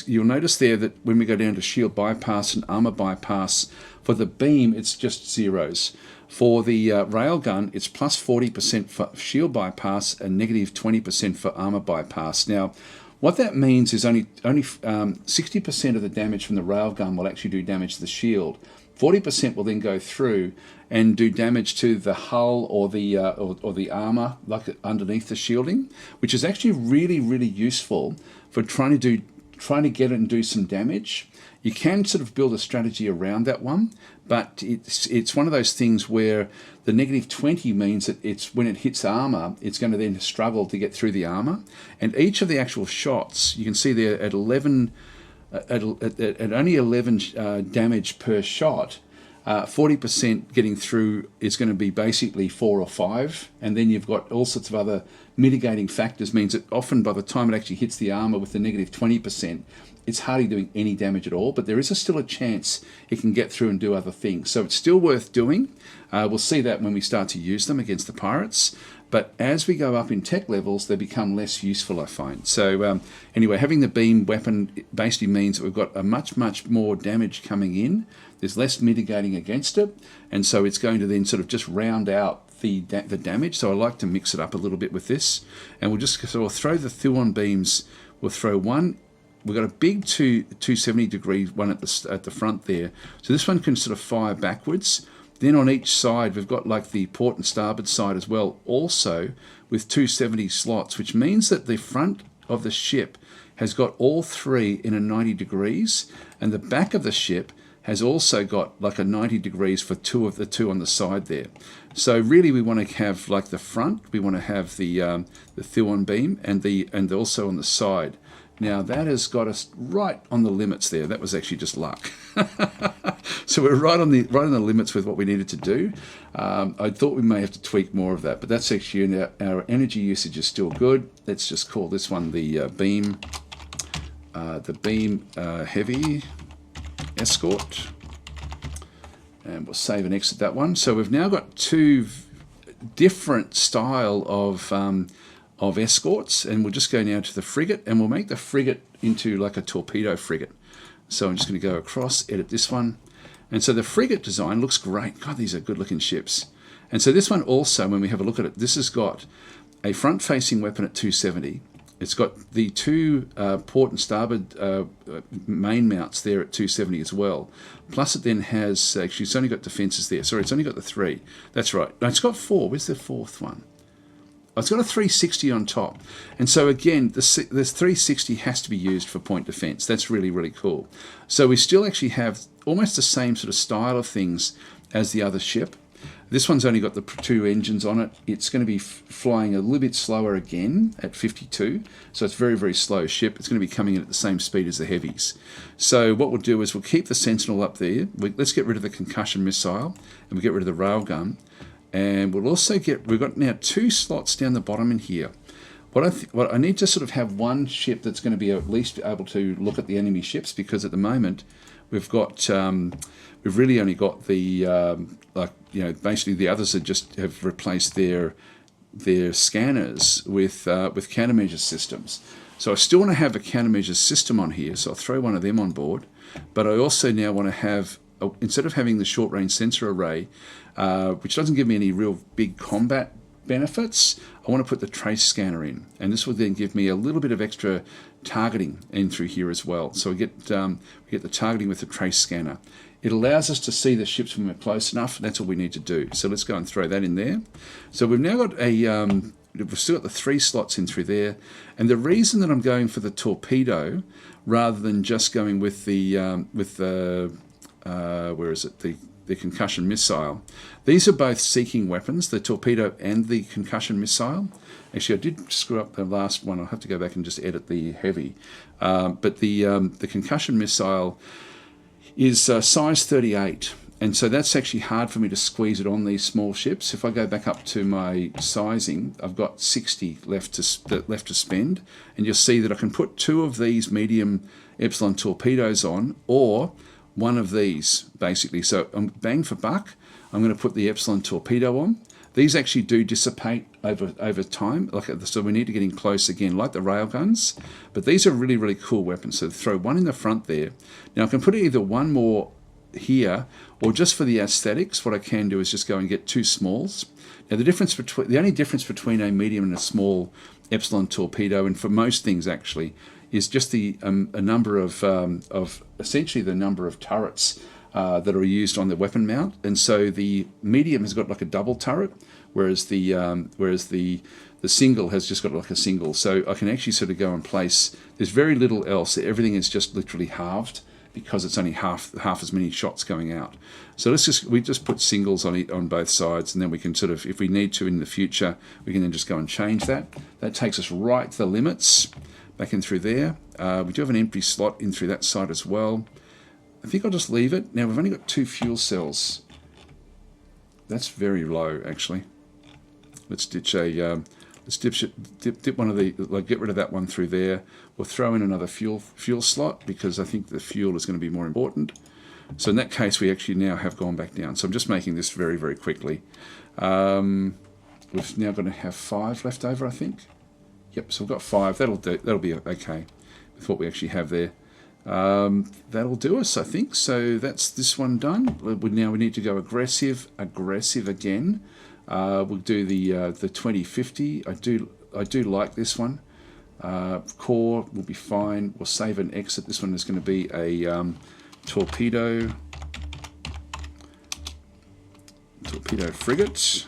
you'll notice there that when we go down to shield bypass and armor bypass, for the beam, it's just zeros. For the railgun, it's plus 40% for shield bypass and negative 20% for armor bypass. Now, what that means is only 60% of the damage from the railgun will actually do damage to the shield. 40% will then go through and do damage to the hull or the armor, like underneath the shielding, which is actually really useful for trying to get it and do some damage. You can sort of build a strategy around that one, but it's one of those things where the negative 20 means that when it hits armor, it's going to then struggle to get through the armor. And each of the actual shots, you can see there at 11, at only 11 damage per shot, 40% getting through is going to be basically 4 or 5, and then you've got all sorts of other mitigating factors. Means that often by the time it actually hits the armor with the negative 20%, it's hardly doing any damage at all, but there is still a chance it can get through and do other things. So it's still worth doing. We'll see that when we start to use them against the pirates. But as we go up in tech levels, they become less useful, I find. So anyway, having the beam weapon basically means that we've got a much more damage coming in. There's less mitigating against it. And so it's going to then sort of just round out the damage. So I like to mix it up a little bit with this. And we'll throw the Thuon beams. We'll throw one. We've got a big 270 degree one at the front there. So this one can sort of fire backwards. Then on each side, we've got like the port and starboard side as well, also with 270 slots, which means that the front of the ship has got all three in a 90 degrees, and the back of the ship has also got like a 90 degrees for two of the two on the side there. So really we want to have like the front, we want to have the Thuon beam and also on the side. Now that has got us right on the limits there. That was actually just luck. So we're right on the limits with what we needed to do. I thought we may have to tweak more of that, but that's actually our energy usage is still good. Let's just call this one the beam heavy escort, and we'll save and exit that one. So we've now got two different style of escorts, and we'll just go now to the frigate, and we'll make the frigate into like a torpedo frigate. So I'm just going to go across, edit this one. And so the frigate design looks great. God, these are good looking ships. And so this one also, when we have a look at it, this has got a front facing weapon at 270. It's got the two port and starboard main mounts there at 270 as well. Plus it then has, actually it's only got defences there. Sorry, it's only got the 3. That's right. No, it's got 4. Where's the 4th one? Oh, it's got a 360 on top. And so again, this 360 has to be used for point defense. That's really, really cool. So we still actually have almost the same sort of style of things as the other ship. This one's only got the 2 engines on it. It's going to be flying a little bit slower again at 52. So it's a very, very slow ship. It's going to be coming in at the same speed as the heavies. So what we'll do is we'll keep the Sentinel up there. Let's get rid of the concussion missile, and we'll get rid of the railgun. And we'll also we've got now 2 slots down the bottom in here. What I need to sort of have one ship that's going to be at least able to look at the enemy ships, because at the moment we've got we've really only got the basically the others have replaced their scanners with countermeasure systems. So I still want to have a countermeasure system on here, so I'll throw one of them on board. But I also now want to have, instead of having the short range sensor array, which doesn't give me any real big combat benefits, I want to put the trace scanner in, and this will then give me a little bit of extra targeting in through here as well. So we get the targeting with the trace scanner. It allows us to see the ships when we're close enough. That's all we need to do. So let's go and throw that in there. So we've now got we've still got the 3 slots in through there, and the reason that I'm going for the torpedo rather than just going with the where is it, the concussion missile. These are both seeking weapons, the torpedo and the concussion missile. Actually, I did screw up the last one. I'll have to go back and just edit the heavy. But the concussion missile is size 38. And so that's actually hard for me to squeeze it on these small ships. If I go back up to my sizing, I've got 60 left to spend. And you'll see that I can put 2 of these medium Epsilon torpedoes on, or one of these, basically. So I'm bang for buck. I'm going to put the Epsilon torpedo on. These actually do dissipate over time. So we need to get in close again, like the railguns. But these are really, really cool weapons. So throw one in the front there. Now I can put either one more here, or just for the aesthetics, what I can do is just go and get 2 smalls. Now the only difference between a medium and a small Epsilon torpedo, and for most things actually, is just the a number of essentially the number of turrets that are used on the weapon mount. And so the medium has got like a double turret, whereas the single has just got like a single. So I can actually sort of go and place. There's very little else. Everything is just literally halved, because it's only half as many shots going out. So we just put singles on both sides, and then we can sort of, if we need to in the future, we can then just go and change that. That takes us right to the limits, back in through there. We do have an empty slot in through that side as well. I think I'll just leave it. Now we've only got 2 fuel cells. That's very low, actually. Let's ditch let's dip one of the, get rid of that one through there. We'll throw in another fuel slot, because I think the fuel is going to be more important. So in that case, we actually now have gone back down. So I'm just making this very, very quickly. We've now going to have 5 left over, I think. Yep, so we've got 5. That'll be okay with what we actually have there. That'll do us, I think. So that's this one done. Now we need to go aggressive again. We'll do the 2050. I do like this one. Core will be fine. We'll save and exit. This one is going to be a torpedo frigate.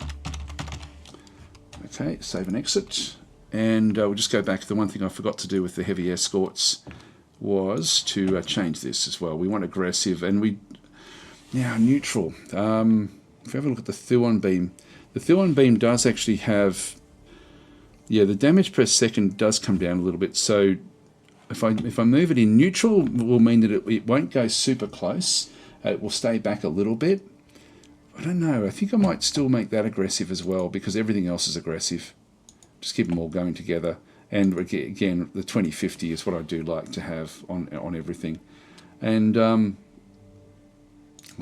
Okay, save and exit. And we'll just go back. The one thing I forgot to do with the heavy escorts was to change this as well. We want aggressive, and now neutral. If we have a look at the Thuon beam, the Thuon beam does actually have, the damage per second does come down a little bit. So if I move it in neutral, will mean that it won't go super close. It will stay back a little bit. I don't know. I think I might still make that aggressive as well because everything else is aggressive. Just keep them all going together. And again, the 2050 is what I do like to have on everything. And I'll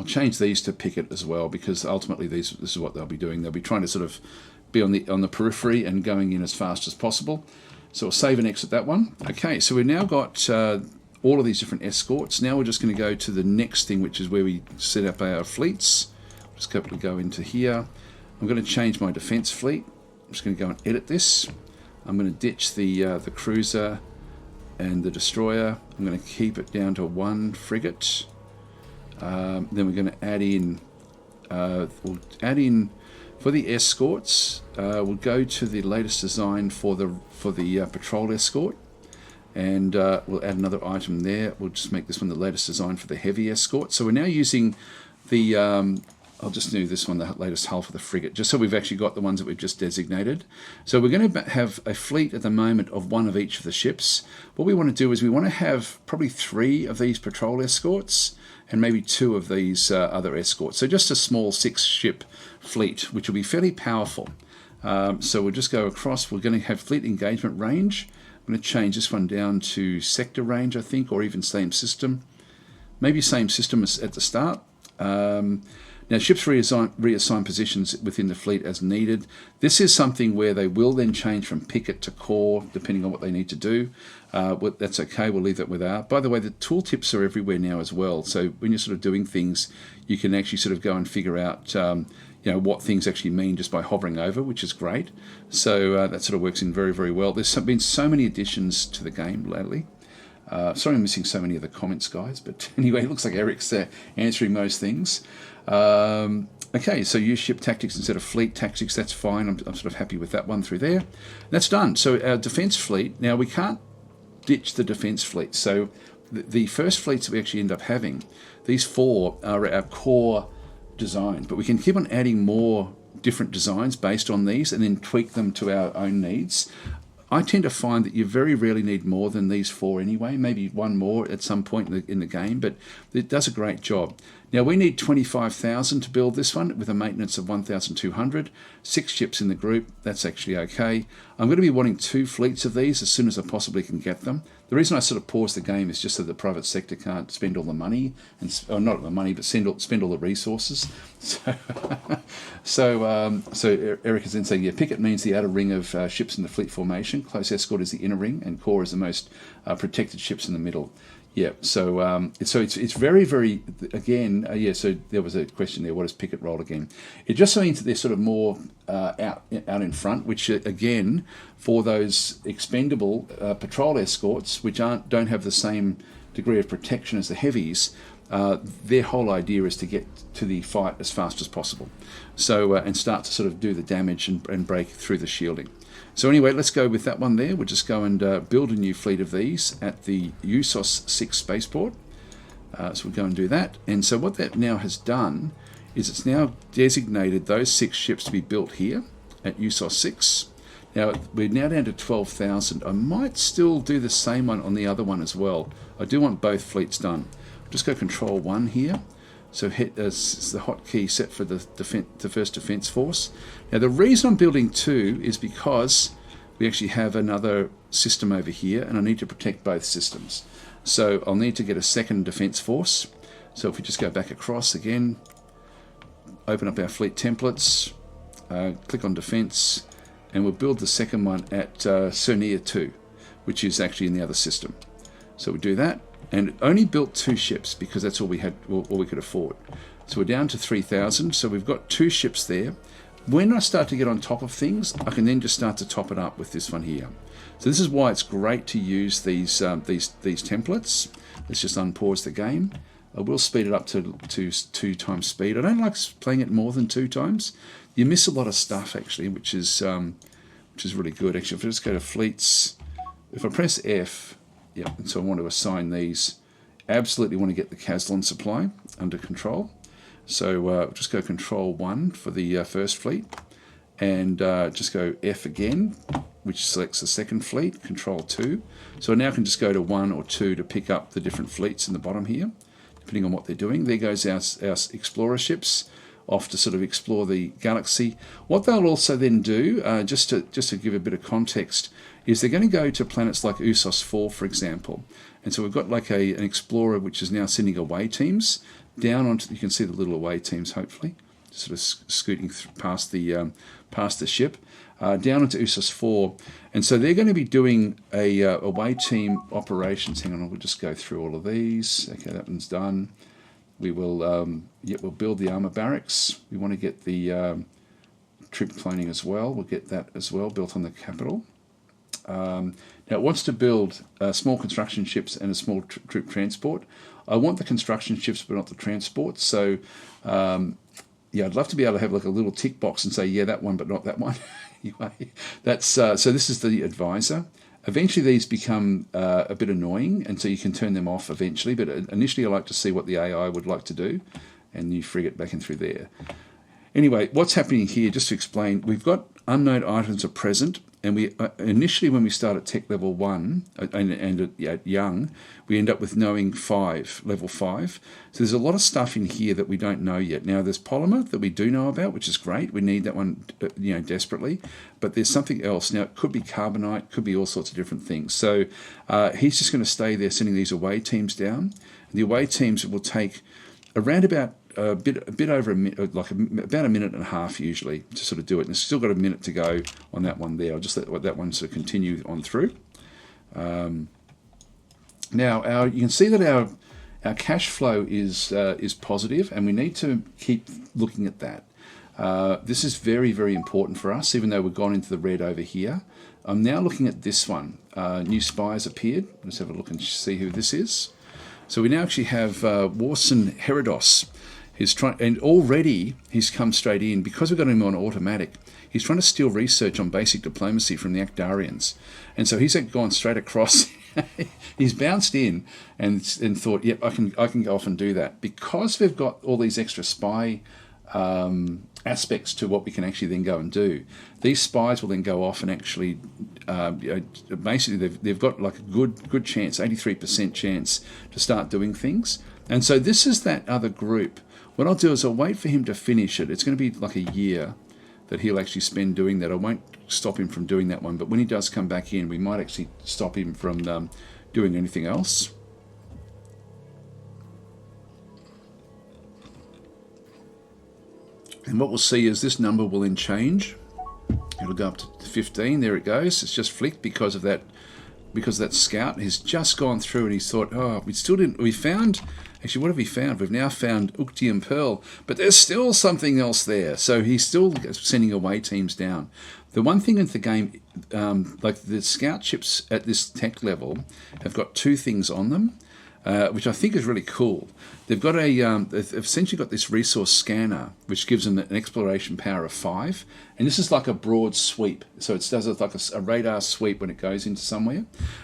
change these to picket as well because ultimately this is what they'll be doing. They'll be trying to sort of be on the periphery and going in as fast as possible. So we'll save and exit that one. Okay, so we've now got all of these different escorts. Now we're just going to go to the next thing, which is where we set up our fleets. Just go into here. I'm going to change my defense fleet. I'm just going to go and edit this. I'm going to ditch the cruiser and the destroyer. I'm going to keep it down to 1 frigate. Then we're going to add in. We'll add in for the escorts. We'll go to the latest design for the patrol escort, and we'll add another item there. We'll just make this one the latest design for the heavy escort. So we're now using the. I'll just do this one, the latest hull for the frigate, just so we've actually got the ones that we've just designated. So we're going to have a fleet at the moment of 1 of each of the ships. What we want to do is we want to have probably 3 of these patrol escorts and maybe 2 of these other escorts. So just a small 6-ship fleet, which will be fairly powerful. So we'll just go across. We're going to have fleet engagement range. I'm going to change this one down to sector range, I think, or even same system. Maybe same system as at the start. Now, ships reassign positions within the fleet as needed. This is something where they will then change from picket to core, depending on what they need to do. That's okay, we'll leave that without. By the way, the tooltips are everywhere now as well. So when you're sort of doing things, you can actually sort of go and figure out what things actually mean just by hovering over, which is great. So that sort of works in very, very well. There's been so many additions to the game lately. Sorry I'm missing so many of the comments, guys. But anyway, it looks like Eric's answering most things. Okay, so use ship tactics instead of fleet tactics. That's fine. I'm sort of happy with that one through there. That's done. So our defense fleet, now we can't ditch the defense fleet. So the first fleets that we actually end up having, these 4 are our core design, but we can keep on adding more different designs based on these and then tweak them to our own needs. I tend to find that you very rarely need more than these 4 anyway, maybe 1 more at some point in the game, but it does a great job. Now we need 25,000 to build this one with a maintenance of 1,200. 6 ships in the group, that's actually okay. I'm going to be wanting 2 fleets of these as soon as I possibly can get them. The reason I sort of pause the game is just that the private sector can't spend all the money, or not all the money, but spend all the resources. So Eric is then saying, yeah, picket means the outer ring of ships in the fleet formation. Close escort is the inner ring, and core is the most protected ships in the middle. Yeah, so it's very, very, again, so there was a question there, what is picket role again? It just means that they're sort of more out in front, which again, for those expendable patrol escorts, which don't have the same degree of protection as the heavies, their whole idea is to get to the fight as fast as possible. So, and start to sort of do the damage and break through the shielding. So anyway, let's go with that one there. We'll just go and build a new fleet of these at the USOS 6 spaceport. So we'll go and do that. And so what that now has done is it's now designated those 6 ships to be built here at USOS 6. Now, we're now down to 12,000. I might still do the same one on the other one as well. I do want both fleets done. Just go Control 1 here. So hit the hotkey set for the first defense force. Now the reason I'm building 2 is because we actually have another system over here and I need to protect both systems. So I'll need to get a second defense force. So if we just go back across again, open up our fleet templates, click on defense, and we'll build the second one at Cernia 2, which is actually in the other system. So we do that. And it only built 2 ships because that's all we had, all we could afford. So we're down to 3,000. So we've got 2 ships there. When I start to get on top of things, I can then just start to top it up with this one here. So this is why it's great to use these templates. Let's just unpause the game. I will speed it up to 2 times speed. I don't like playing it more than 2 times. You miss a lot of stuff actually, which is really good. Actually, if I just go to fleets, if I press F. Yeah, and so I want to assign these. Absolutely want to get the Caslon supply under control. So just go Control 1 for the first fleet, and just go F again, which selects the second fleet, Control 2. So I now can just go to 1 or 2 to pick up the different fleets in the bottom here, depending on what they're doing. There goes our explorer ships off to sort of explore the galaxy. What they'll also then do, just to give a bit of context, is they're going to go to planets like Usos 4, for example. And so we've got like an explorer which is now sending away teams down onto, you can see the little away teams hopefully, sort of scooting past the ship, down into Usos 4. And so they're going to be doing a away team operations. Hang on, we'll just go through all of these. Okay, that one's done. We will we'll build the armor barracks. We want to get the troop cloning as well. We'll get that as well, built on the capital. Now it wants to build small construction ships and a small troop transport. I want the construction ships but not the transport. So yeah, I'd love to be able to have like a little tick box and say, yeah, that one but not that one. Anyway, that's so this is the advisor. Eventually these become a bit annoying, and so you can turn them off eventually, but initially I like to see what the AI would like to do, and you frigate back in through there. Anyway, what's happening here, just to explain, we've got unknown items are present, and we initially when we start at tech level 1 and at young, we end up with knowing level 5. So there's a lot of stuff in here that we don't know yet. Now there's polymer that we do know about, which is great. We need that one, desperately. But there's something else. Now it could be carbonite, could be all sorts of different things. So he's just going to stay there, sending these away teams down. And the away teams will take around about a bit over a minute, like about a minute and a half usually to sort of do it. And it's still got a minute to go on that one there. I'll just let that one sort of continue on through. Now you can see that our cash flow is positive, and we need to keep looking at that. This is very, very important for us, even though we've gone into the red over here. I'm now looking at this one. New spies appeared. Let's have a look and see who this is. So we now actually have Warson Herodos. And already he's come straight in, because we've got him on automatic. He's trying to steal research on basic diplomacy from the Akdarians, and so he's gone straight across. He's bounced in and thought, yep, I can go off and do that, because we've got all these extra spy aspects to what we can actually then go and do. These spies will then go off and actually, basically they've got like a good chance, 83% chance to start doing things. And so this is that other group. What I'll do is I'll wait for him to finish it. It's going to be like a year that he'll actually spend doing that. I won't stop him from doing that one, but when he does come back in, we might actually stop him from doing anything else. And what we'll see is this number will then change. It'll go up to 15. There it goes. It's just flicked because of that scout. He's just gone through and he's thought, oh, we found, actually, what have we found? We've now found Uctium Pearl, but there's still something else there. So he's still sending away teams down. The one thing in the game, like the scout ships at this tech level have got 2 things on them, which I think is really cool. They've got they've essentially got this resource scanner, which gives them an exploration power of 5, and this is like a broad sweep. So it does like a radar sweep when it goes into somewhere.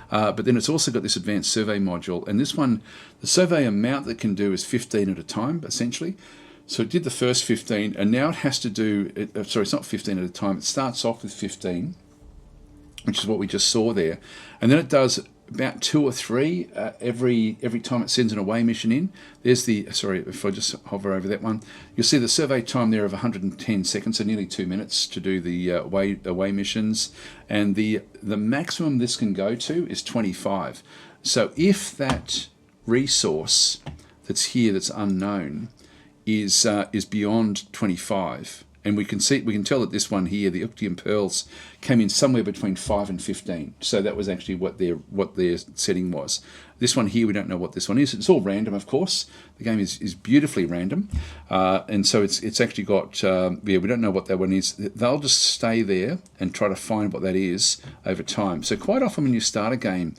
But then it's also got this advanced survey module, and this one, the survey amount that it can do is 15 at a time, essentially. So it did the first 15, and now it has to do. It's not 15 at a time. It starts off with 15, which is what we just saw there, and then it does about 2 or 3 every time it sends an away mission in. There's if I just hover over that one, you'll see the survey time there of 110 seconds, so nearly 2 minutes to do the away missions. And the maximum this can go to is 25. So if that resource that's here that's unknown is beyond 25, and we can tell that this one here, the Uctium Pearls, came in somewhere between 5 and 15. So that was actually what their setting was. This one here, we don't know what this one is. It's all random, of course. The game is beautifully random, and so it's actually got we don't know what that one is. They'll just stay there and try to find what that is over time. So quite often when you start a game,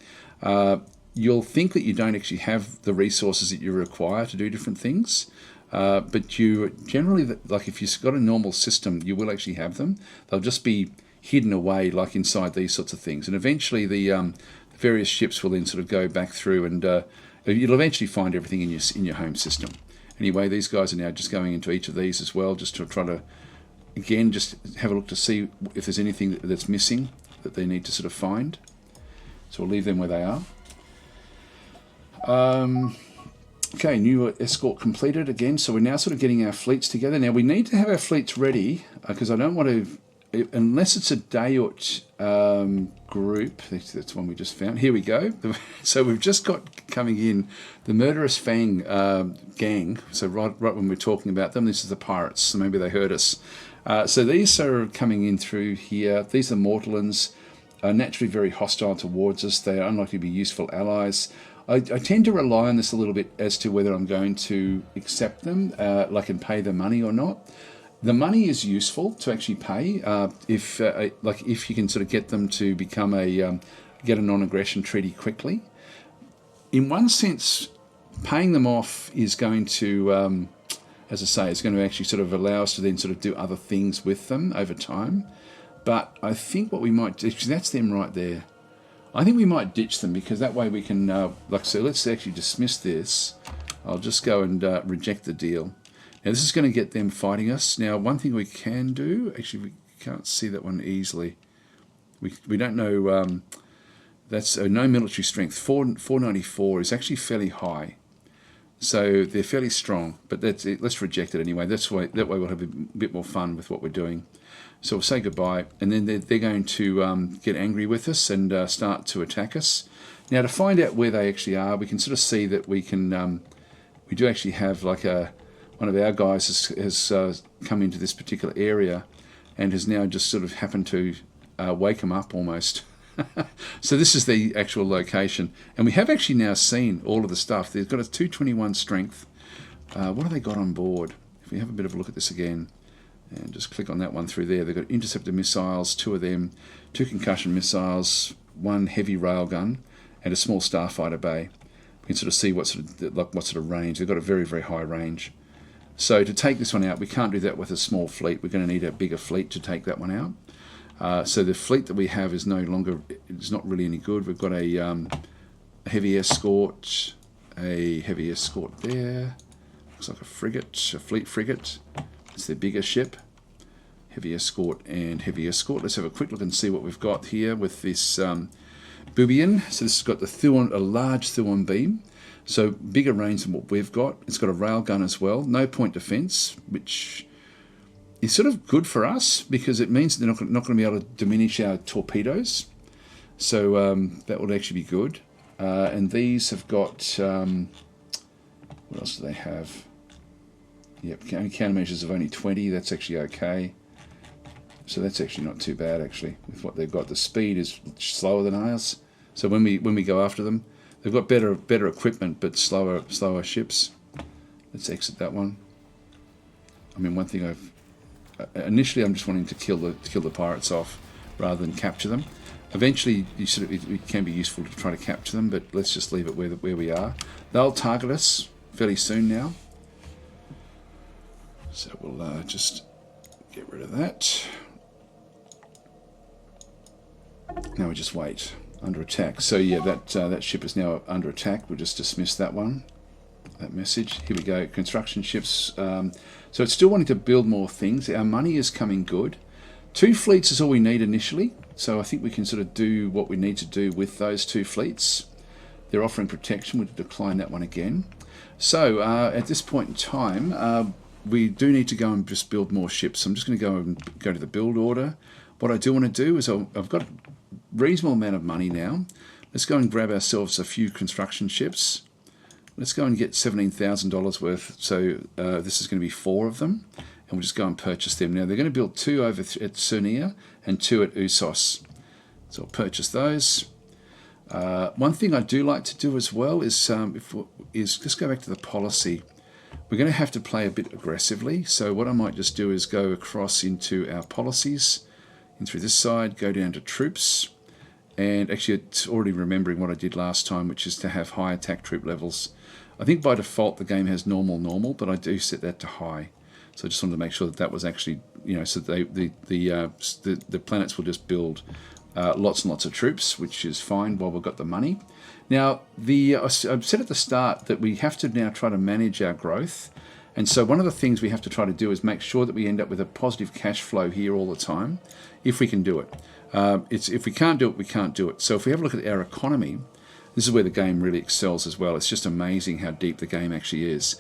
you'll think that you don't actually have the resources that you require to do different things. But you generally, like if you've got a normal system, you will actually have them. They'll just be hidden away, like inside these sorts of things. And eventually the various ships will then sort of go back through, and you'll eventually find everything in your home system. Anyway, these guys are now just going into each of these as well, just to try to, again, just have a look to see if there's anything that's missing. that they need to sort of find. So we'll leave them where they are. Okay, new escort completed again. So we're now sort of getting our fleets together. Now we need to have our fleets ready because I don't want to, unless it's a Dhayut group. That's one we just found. Here we go. So we've just got coming in the Murderous Fang gang. So right when we're talking about them, this is the pirates. So maybe they heard us. So these are coming in through here. These are Mortallans, naturally very hostile towards us. They are unlikely to be useful allies. I tend to rely on this a little bit as to whether I'm going to accept them, like and pay the money or not. The money is useful to actually pay if you can sort of get them to become get a non-aggression treaty quickly. In one sense, paying them off is going to, as I say, it's going to actually sort of allow us to then sort of do other things with them over time. But I think what we might do, that's them right there. I think we might ditch them because that way we can, so let's actually dismiss this. I'll just go and reject the deal. Now this is going to get them fighting us. Now one thing we can do, actually we can't see that one easily. We don't know, that's no military strength. 494 is actually fairly high. So they're fairly strong, but that's it. Let's reject it anyway. That way we'll have a bit more fun with what we're doing. So we'll say goodbye, and then they're going to get angry with us and start to attack us. Now, to find out where they actually are, we can sort of see that we can. We do actually have like one of our guys has come into this particular area, and has now just sort of happened to wake them up almost. So this is the actual location, and we have actually now seen all of the stuff. They've got a 221 strength. What have they got on board? If we have a bit of a look at this again. And just click on that one through there. They've got interceptor missiles, 2 of them, 2 concussion missiles, 1 heavy railgun, and a small starfighter bay. We can sort of see what sort of range. They've got a very, very high range. So to take this one out, we can't do that with a small fleet. We're going to need a bigger fleet to take that one out. So the fleet that we have is no longer, it's not really any good. We've got a heavy escort there. Looks like a frigate, a fleet frigate. It's their bigger ship, heavy escort and heavy escort. Let's have a quick look and see what we've got here with this Bubian. So this has got the a large Thuon beam, so bigger range than what we've got. It's got a railgun as well, no point defense, which is sort of good for us because it means they're not going to be able to diminish our torpedoes. So that would actually be good. And these have got, what else do they have? Yep, countermeasures of only 20, that's actually okay. So that's actually not too bad actually with what they've got. The speed is slower than ours. So when we go after them, they've got better equipment but slower ships. Let's exit that one. I mean, one thing initially I'm just wanting to kill the pirates off rather than capture them. Eventually it can be useful to try to capture them, but let's just leave it where we are. They'll target us fairly soon now. So we'll just get rid of that. Now we just wait. Under attack. So yeah, that ship is now under attack. We'll just dismiss that one. That message. Here we go. Construction ships. So it's still wanting to build more things. Our money is coming good. 2 fleets is all we need initially. So I think we can sort of do what we need to do with those 2 fleets. They're offering protection. We'll decline that one again. So at this point in time, we do need to go and just build more ships. So I'm just going to go to the build order. What I do want to do is I've got a reasonable amount of money now. Let's go and grab ourselves a few construction ships. Let's go and get $17,000 worth. So this is going to be 4 of them. And we'll just go and purchase them. Now they're going to build 2 over at Cernia and 2 at Usos. So I'll purchase those. One thing I do like to do as well is just go back to the policy. We're going to have to play a bit aggressively. So what I might just do is go across into our policies, in through this side, go down to troops. And actually it's already remembering what I did last time, which is to have high attack troop levels. I think by default the game has normal, but I do set that to high. So I just wanted to make sure that was actually, so the planets will just build lots and lots of troops, which is fine while we've got the money. Now, I've said at the start that we have to now try to manage our growth. And so one of the things we have to try to do is make sure that we end up with a positive cash flow here all the time, if we can do it. It's if we can't do it, we can't do it. So if we have a look at our economy, this is where the game really excels as well. It's just amazing how deep the game actually is.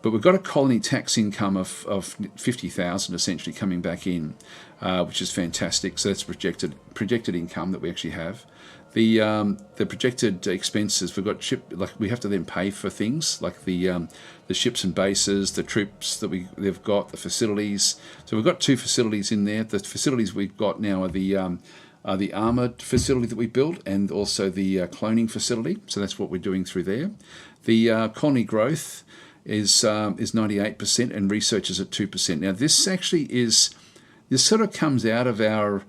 But we've got a colony tax income of 50,000 essentially coming back in, which is fantastic. So that's projected income that we actually have. The projected expenses, we've got we have to then pay for things like the ships and bases, the troops that they've got, the facilities. So we've got 2 facilities in there. The facilities we've got now are the armoured facility that we built and also the cloning facility. So that's what we're doing through there. The colony growth is 98% and research is at 2%. Now this sort of comes out of our.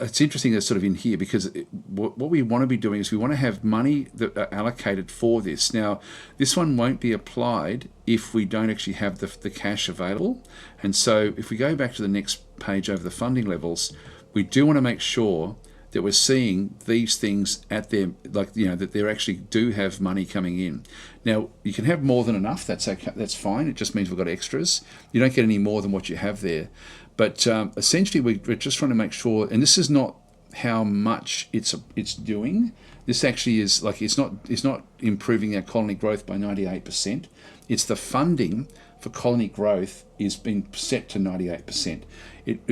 It's interesting that's sort of in here because what we want to be doing is we want to have money that are allocated for this. Now, this one won't be applied if we don't actually have the cash available. And so if we go back to the next page over the funding levels, we do want to make sure that we're seeing these things at their, that they actually do have money coming in. Now, you can have more than enough. That's okay. That's fine. It just means we've got extras. You don't get any more than what you have there. But essentially, we're just trying to make sure, and this is not how much it's doing. This actually is it's not improving our colony growth by 98%. It's the funding for colony growth is being set to 98%.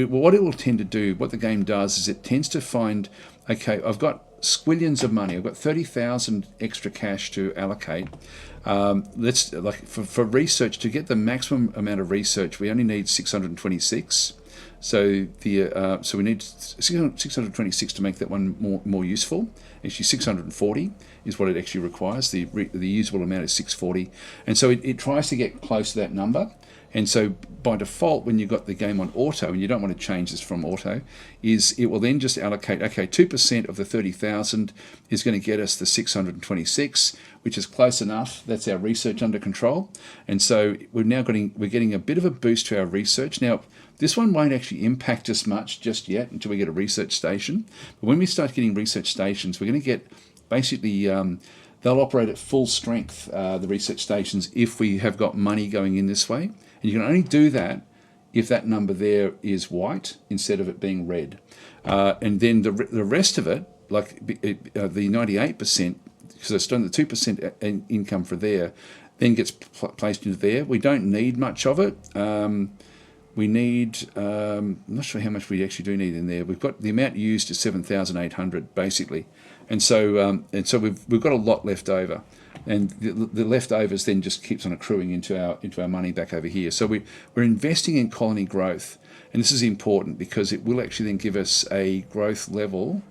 What it will tend to do, what the game does, is it tends to find, okay, I've got squillions of money. I've got 30,000 extra cash to allocate. For research, to get the maximum amount of research, we only need 626. So we need 626 to make that one more useful. Actually, 640 is what it actually requires. The usable amount is 640, and so it tries to get close to that number. And so by default, when you've got the game on auto, and you don't want to change this from auto, it will then just allocate, 2% of the 30,000 is going to get us the 626, which is close enough. That's our research under control. And so we're getting a bit of a boost to our research. Now, this one won't actually impact us much just yet until we get a research station. But when we start getting research stations, we're going to get basically... they'll operate at full strength, the research stations, if we have got money going in this way. And you can only do that if that number there is white instead of it being red. And then the rest of it, the 98%, because it's done the 2% income for there, then gets placed into there. We don't need much of it. We need, I'm not sure how much we actually do need in there. We've got the amount used is 7,800 basically. And so we've got a lot left over, and the leftovers then just keeps on accruing into our money back over here. So we're investing in colony growth, and this is important because it will actually then give us a growth level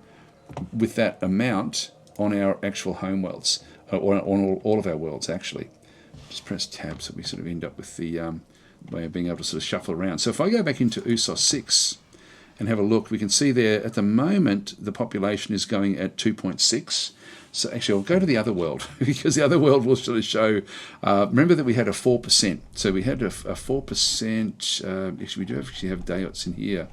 with that amount on our actual home worlds, or on all of our worlds actually. Just press tab so we sort of end up with the way of being able to sort of shuffle around. So if I go back into USOS 6 and have a look, we can see there at the moment the population is going at 2.6. So actually I'll go to the other world because the other world will sort of show, remember that we had a 4%. So we had a 4%, actually we do actually have Dhayuts in here.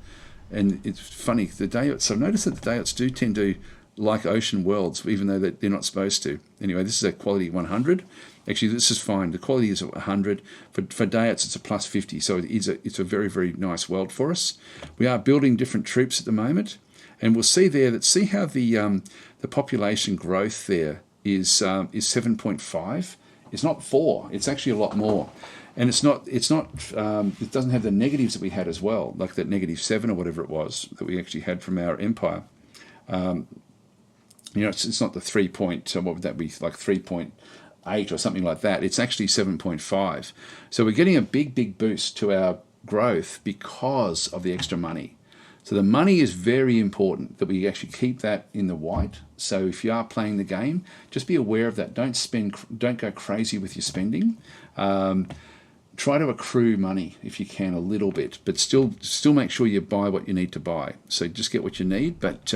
And it's funny, the Dhayuts, so notice that the Dhayuts do tend to like ocean worlds, even though they're not supposed to. Anyway, this is a quality 100. Actually, this is fine. The quality is 100. For Dhayuts, it's a plus 50. So it's a very, very nice world for us. We are building different troops at the moment. And we'll see there see how the population growth there is 7.5. It's not 4. It's actually a lot more. And it doesn't have the negatives that we had as well, like that -7 or whatever it was that we actually had from our empire. It's not the 3 point, what would that be, like 3.8 or something like that. It's actually 7.5. So we're getting a big, big boost to our growth because of the extra money. So the money is very important that we actually keep that in the white. So if you are playing the game, just be aware of that. Don't go crazy with your spending. Try to accrue money if you can a little bit, but still make sure you buy what you need to buy. So just get what you need, but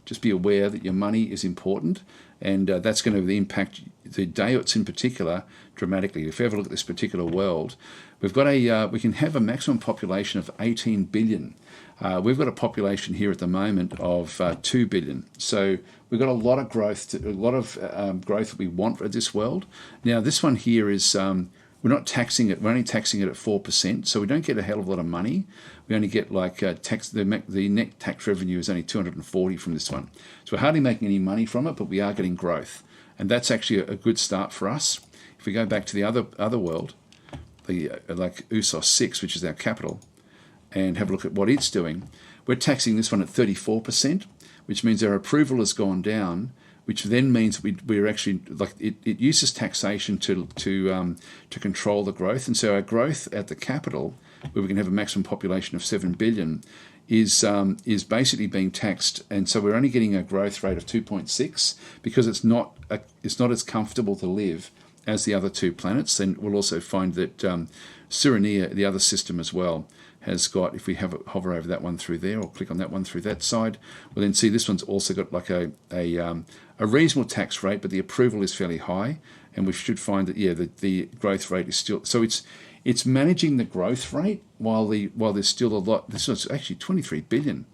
just be aware that your money is important, and that's going to impact the Dhayuts in particular dramatically. If you ever look at this particular world, we can have a maximum population of 18 billion. We've got a population here at the moment of 2 billion. So we've got a lot of growth, growth that we want for this world. Now this one here is. we're not taxing it. We're only taxing it at 4%, so we don't get a hell of a lot of money. We only get like the net tax revenue is only 240 from this one. So we're hardly making any money from it, but we are getting growth, and that's actually a good start for us. If we go back to the other world, the like USOS 6, which is our capital, and have a look at what it's doing, we're taxing this one at 34%, which means our approval has gone down, which then means we're actually like it uses taxation to control the growth, and so our growth at the capital, where we can have a maximum population of 7 billion, is basically being taxed, and so we're only getting a growth rate of 2.6 because it's not as comfortable to live as the other two planets. And we'll also find that Cyrenea, the other system as well, has got, if we hover over that one through there or click on that one through that side, we'll then see this one's also got like a reasonable tax rate, but the approval is fairly high, and we should find that the growth rate is still, so it's managing the growth rate while there's still a lot. This is actually 23 billion.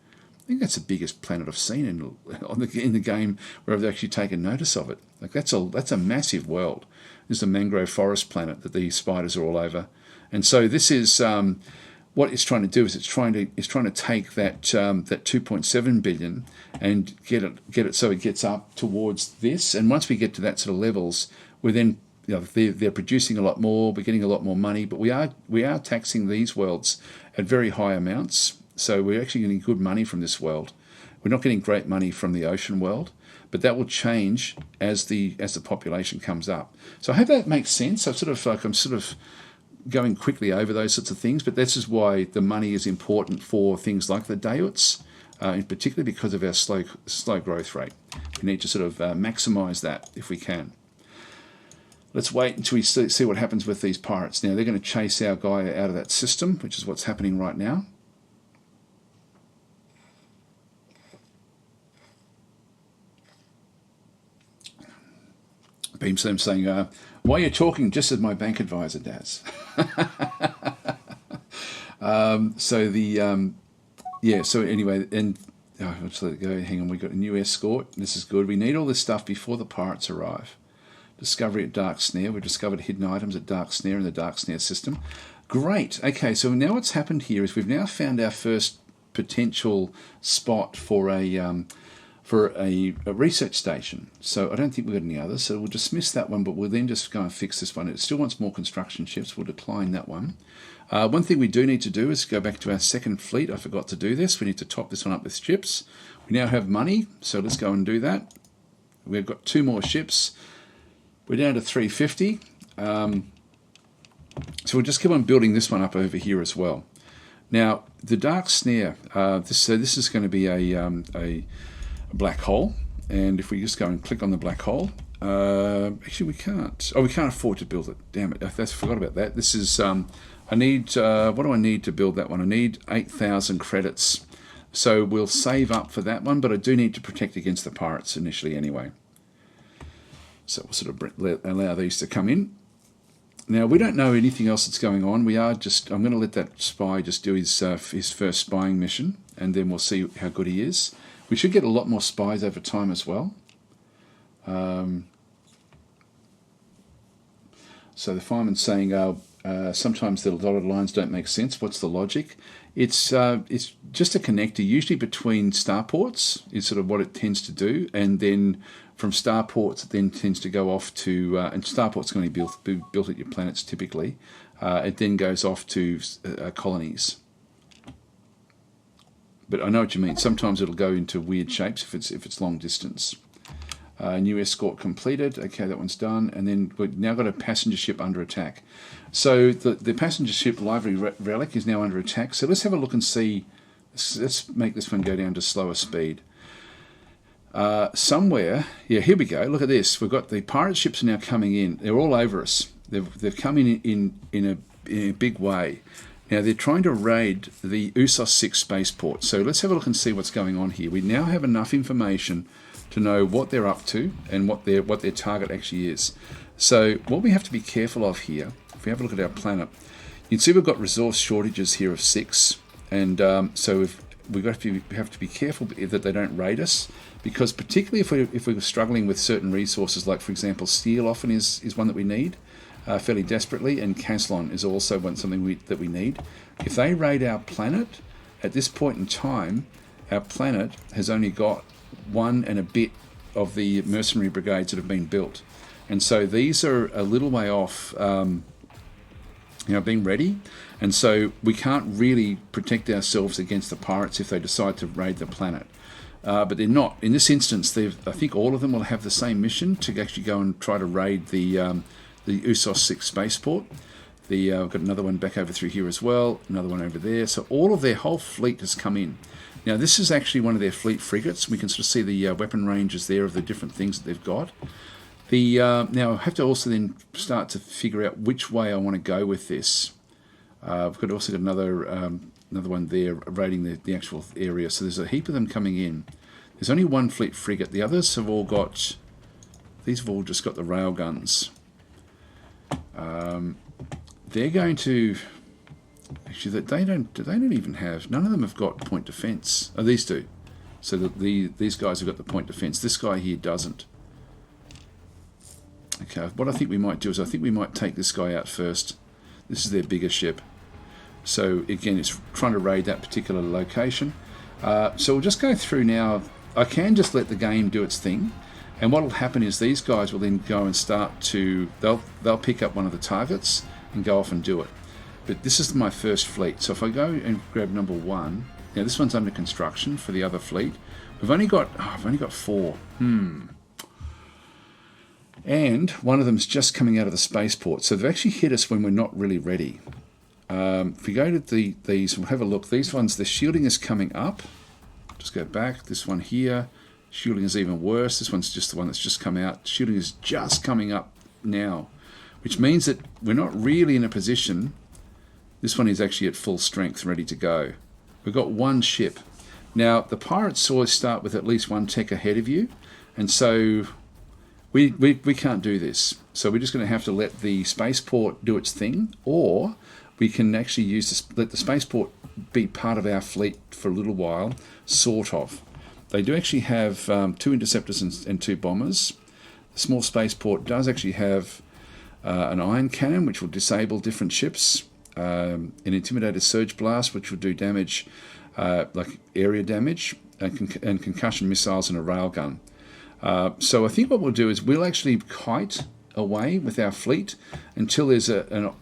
I think that's the biggest planet I've seen in the game where I've actually taken notice of it. Like that's a massive world. This is a mangrove forest planet that the spiders are all over, and so this is what it's trying to do is it's trying to take that 2.7 billion and get it so it gets up towards this. And once we get to that sort of levels, we're then they're producing a lot more. We're getting a lot more money, but we are taxing these worlds at very high amounts. So we're actually getting good money from this world. We're not getting great money from the ocean world, but that will change as the population comes up. So I hope that makes sense. I'm sort of going quickly over those sorts of things, but this is why the money is important for things like the Dhayuts, in particular because of our slow growth rate. We need to sort of maximise that if we can. Let's wait until we see what happens with these pirates. Now they're going to chase our guy out of that system, which is what's happening right now. Beamslam saying, why are you talking just as my bank advisor does? So anyway, and let's let it go. Hang on, we got a new escort. This is good. We need all this stuff before the pirates arrive. Discovery at Dark Snare. We've discovered hidden items at Dark Snare in the Dark Snare system. Great. Okay, so now what's happened here is we've now found our first potential spot for a research station. So I don't think we've got any others, so we'll dismiss that one, but we'll then just go and fix this one. It still wants more construction ships. We'll decline that one. One thing we do need to do is go back to our second fleet. I forgot to do this. We need to top this one up with ships. We now have money, so let's go and do that. We've got 2 more ships. We're down to 350. So we'll just keep on building this one up over here as well. Now, the Dark Snare, this is going to be a black hole, and if we just go and click on the black hole, actually we can't. Oh, we can't afford to build it. Damn it! I forgot about that. This is I need. What do I need to build that one? I need 8,000 credits. So we'll save up for that one, but I do need to protect against the pirates initially anyway. So we'll sort of allow these to come in. Now we don't know anything else that's going on. I'm going to let that spy just do his first spying mission, and then we'll see how good he is. We should get a lot more spies over time as well. So the fireman's saying sometimes the dotted lines don't make sense. What's the logic? It's just a connector, usually between starports is sort of what it tends to do, and then from starports it then tends to go off to, and starports going to be built at your planets typically. It then goes off to colonies. But I know what you mean. Sometimes it'll go into weird shapes if it's long distance. New escort completed. Okay, that one's done. And then we've now got a passenger ship under attack. So the passenger ship Library Relic is now under attack. So let's have a look and see. Let's make this one go down to slower speed. Somewhere, yeah, here we go. Look at this. We've got the pirate ships are now coming in. They're all over us. They've come in a big way. Now they're trying to raid the USOS 6 spaceport. So let's have a look and see what's going on here. We now have enough information to know what they're up to and what their target actually is. So what we have to be careful of here, if we have a look at our planet, you can see we've got resource shortages here of 6, and so we have to be careful that they don't raid us, because particularly if we're struggling with certain resources, like for example steel often is one that we need. fairly desperately, and Caslon is also something that we need. If they raid our planet, at this point in time, our planet has only got 1 and a bit of the mercenary brigades that have been built. And so these are a little way off being ready. And so we can't really protect ourselves against the pirates if they decide to raid the planet. But they're not. In this instance, I think all of them will have the same mission to actually go and try to raid the USOS 6 spaceport. I've got another one back over through here as well, another one over there. So all of their whole fleet has come in. Now this is actually one of their fleet frigates. We can sort of see the weapon ranges there of the different things that they've got. Now I have to also then start to figure out which way I want to go with this. I've also got another one there raiding the actual area. So there's a heap of them coming in. There's only one fleet frigate. The others have all got, these have all just got the rail guns. They're going to, actually they don't even have, none of them have got point defense. Oh, these do. So these guys have got the point defense. This guy here doesn't. Okay, what I think we might do is I think we might take this guy out first. This is their bigger ship. So again, it's trying to raid that particular location. So we'll just go through now. I can just let the game do its thing. And what will happen is these guys will then go and start to, they'll pick up one of the targets and go off and do it. But this is my first fleet. So if I go and grab number 1, now this one's under construction for the other fleet. I've only got 4. And one of them's just coming out of the spaceport. So they've actually hit us when we're not really ready. If we go to these, we'll have a look. These ones, the shielding is coming up. Just go back. This one here, shielding is even worse. This one's just the one that's just come out. Shielding is just coming up now, which means that we're not really in a position. This one is actually at full strength, ready to go. We've got one ship. Now, the pirates always start with at least one tech ahead of you, and so we can't do this. So we're just going to have to let the spaceport do its thing, or we can actually let the spaceport be part of our fleet for a little while, sort of. They do actually have 2 interceptors and 2 bombers. The small spaceport does actually have an ion cannon, which will disable different ships, an intimidated surge blast, which will do damage, like area damage, and concussion missiles, and a railgun. So I think what we'll do is we'll actually kite away with our fleet until there's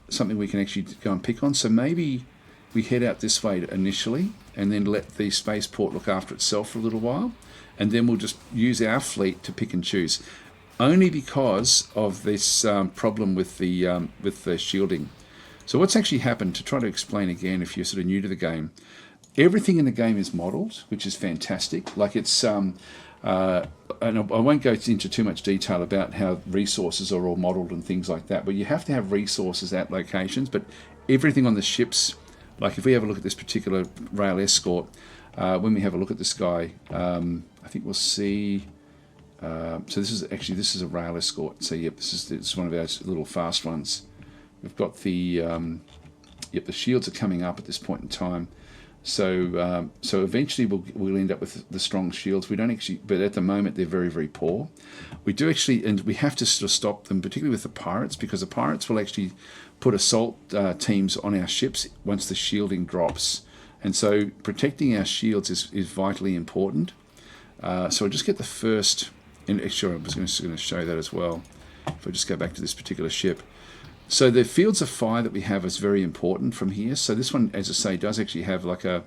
something we can actually go and pick on. So maybe we head out this way initially and then let the spaceport look after itself for a little while, and then we'll just use our fleet to pick and choose, only because of this problem with the shielding. So what's actually happened, to try to explain again if you're sort of new to the game, everything in the game is modelled, which is fantastic. Like it's and I won't go into too much detail about how resources are all modelled and things like that, but you have to have resources at locations. But everything on the ships, like if we have a look at this particular rail escort, when we have a look at this guy, I think we'll see. So this is a rail escort. So yep, this is one of our little fast ones. We've got the shields are coming up at this point in time. So eventually we'll end up with the strong shields. We don't actually, but at the moment they're very, very poor. We do actually, and we have to sort of stop them, particularly with the pirates, because the pirates will actually put assault teams on our ships once the shielding drops. And so protecting our shields is vitally important. So I'll just get the first, and actually I was going to show that as well. If I just go back to this particular ship. So the fields of fire that we have is very important from here. So this one, as I say, does actually have like an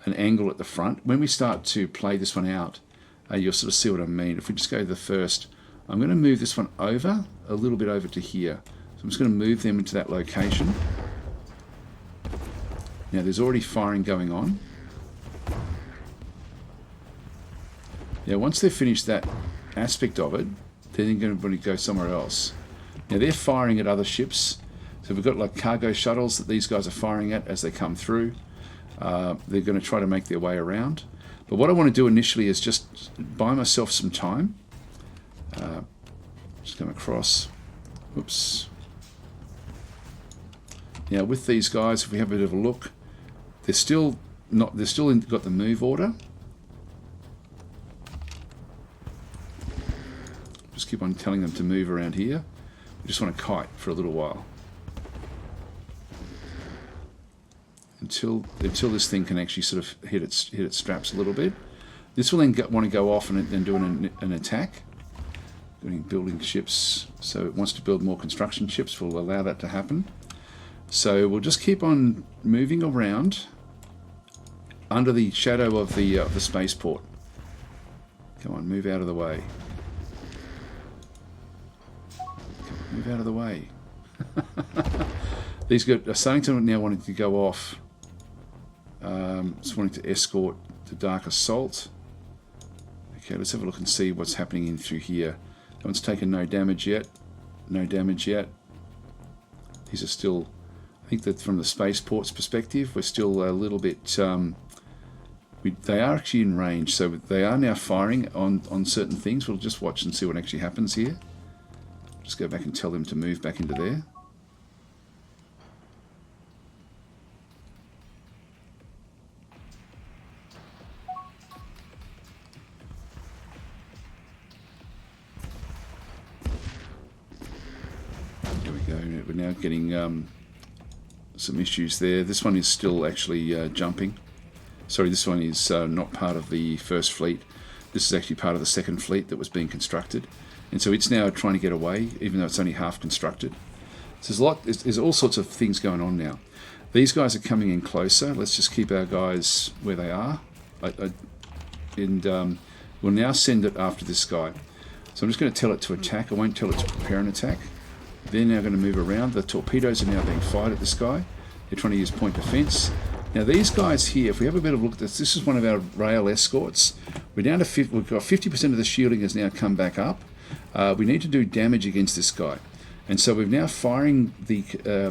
angle at the front. When we start to play this one out, you'll sort of see what I mean. If we just go to the first, I'm going to move this one over, a little bit over to here. So I'm just going to move them into that location. Now there's already firing going on. Now once they've finished that aspect of it, they're going to go somewhere else. Now they're firing at other ships. So we've got like cargo shuttles that these guys are firing at as they come through. They're going to try to make their way around. But what I want to do initially is just buy myself some time. Just come across. Whoops. Now with these guys, if we have a bit of a look, they're still got the move order. Just keep on telling them to move around here. We just want to kite for a little while. Until this thing can actually sort of hit its straps a little bit. This will then want to go off and do an attack. Building ships, so it wants to build more construction ships. We'll allow that to happen. So we'll just keep on moving around under the shadow of the spaceport. Come on, move out of the way. Move out of the way. These guys are starting to now wanting to go off. Just wanting to escort the Dark Assault. Okay, let's have a look and see what's happening in through here. That one's taken no damage yet. No damage yet. These are still, I think that from the spaceport's perspective, we're still a little bit, they are actually in range, so they are now firing on certain things. We'll just watch and see what actually happens here. Just go back and tell them to move back into there. We're now getting some issues there. This one is still actually jumping. Sorry, this one is not part of the first fleet. This is actually part of the second fleet that was being constructed. And so it's now trying to get away, even though it's only half constructed. So there's all sorts of things going on now. These guys are coming in closer. Let's just keep our guys where they are. And we'll now send it after this guy. So I'm just going to tell it to attack. I won't tell it to prepare an attack. They're now going to move around. The torpedoes are now being fired at this guy. They're trying to use point defense. Now these guys here, if we have a better look at this is one of our rail escorts. We're down to we've got 50% of the shielding has now come back up. We need to do damage against this guy. And so we're now firing the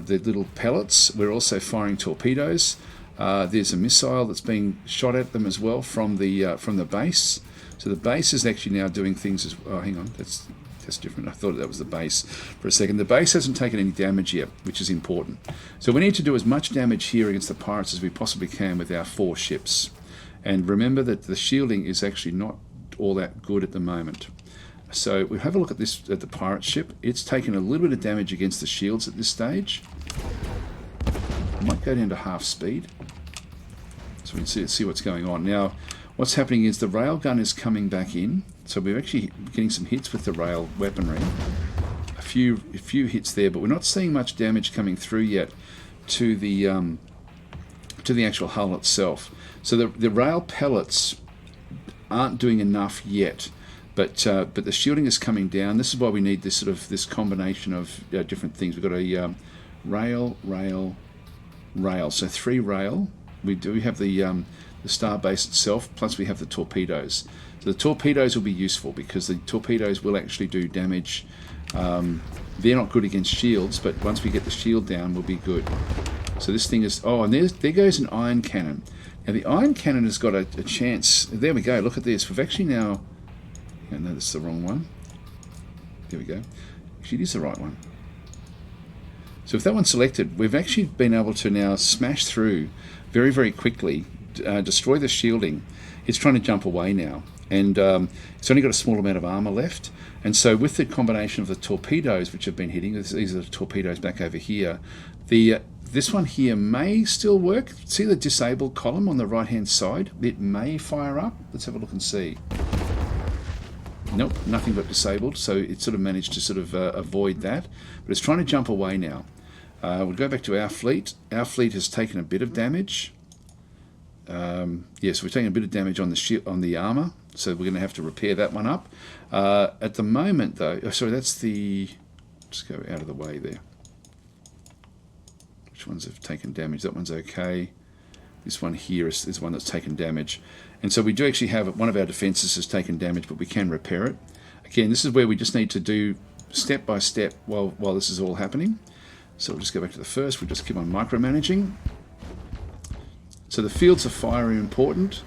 little pellets. We're also firing torpedoes. There's a missile that's being shot at them as well from the base. So the base is actually now doing things as oh hang on, that's different. I thought that was the base for a second. The base hasn't taken any damage yet, which is important. So we need to do as much damage here against the pirates as we possibly can with our 4 ships. And remember that the shielding is actually not all that good at the moment. So we have a look at this at the pirate ship. It's taken a little bit of damage against the shields at this stage. I might go down to half speed so we can see what's going on. Now, what's happening is the railgun is coming back in. So we're actually getting some hits with the rail weaponry. A few hits there, but we're not seeing much damage coming through yet to the actual hull itself. So the rail pellets aren't doing enough yet, but the shielding is coming down. This is why we need this combination of different things. We've got a rail. So 3 rail. We have the star base itself, plus we have the torpedoes. So the torpedoes will be useful because the torpedoes will actually do damage. They're not good against shields, but once we get the shield down, we'll be good. So this thing is... Oh, and there goes an iron cannon. Now the iron cannon has got a chance... There we go, look at this. We've actually now... Oh, no, that's the wrong one. There we go. Actually, it is the right one. So if that one's selected, we've actually been able to now smash through very, very quickly, destroy the shielding. It's trying to jump away now. And it's only got a small amount of armor left. And so with the combination of the torpedoes which have been hitting, these are the torpedoes back over here, this one here may still work. See the disabled column on the right hand side? It may fire up. Let's have a look and see. Nope, nothing but disabled. So it sort of managed to sort of avoid that. But it's trying to jump away now. We'll go back to our fleet. Our fleet has taken a bit of damage. Yes, we're taking a bit of damage on the armor, so we're going to have to repair that one up. At the moment, though, oh, sorry, that's the... Just go out of the way there. Which ones have taken damage? That one's okay. This one here is one that's taken damage. And so we do actually have one of our defences has taken damage, but we can repair it. Again, this is where we just need to do step by step while this is all happening. So we'll just go back to the first. We'll just keep on micromanaging. So the fields of fire are important.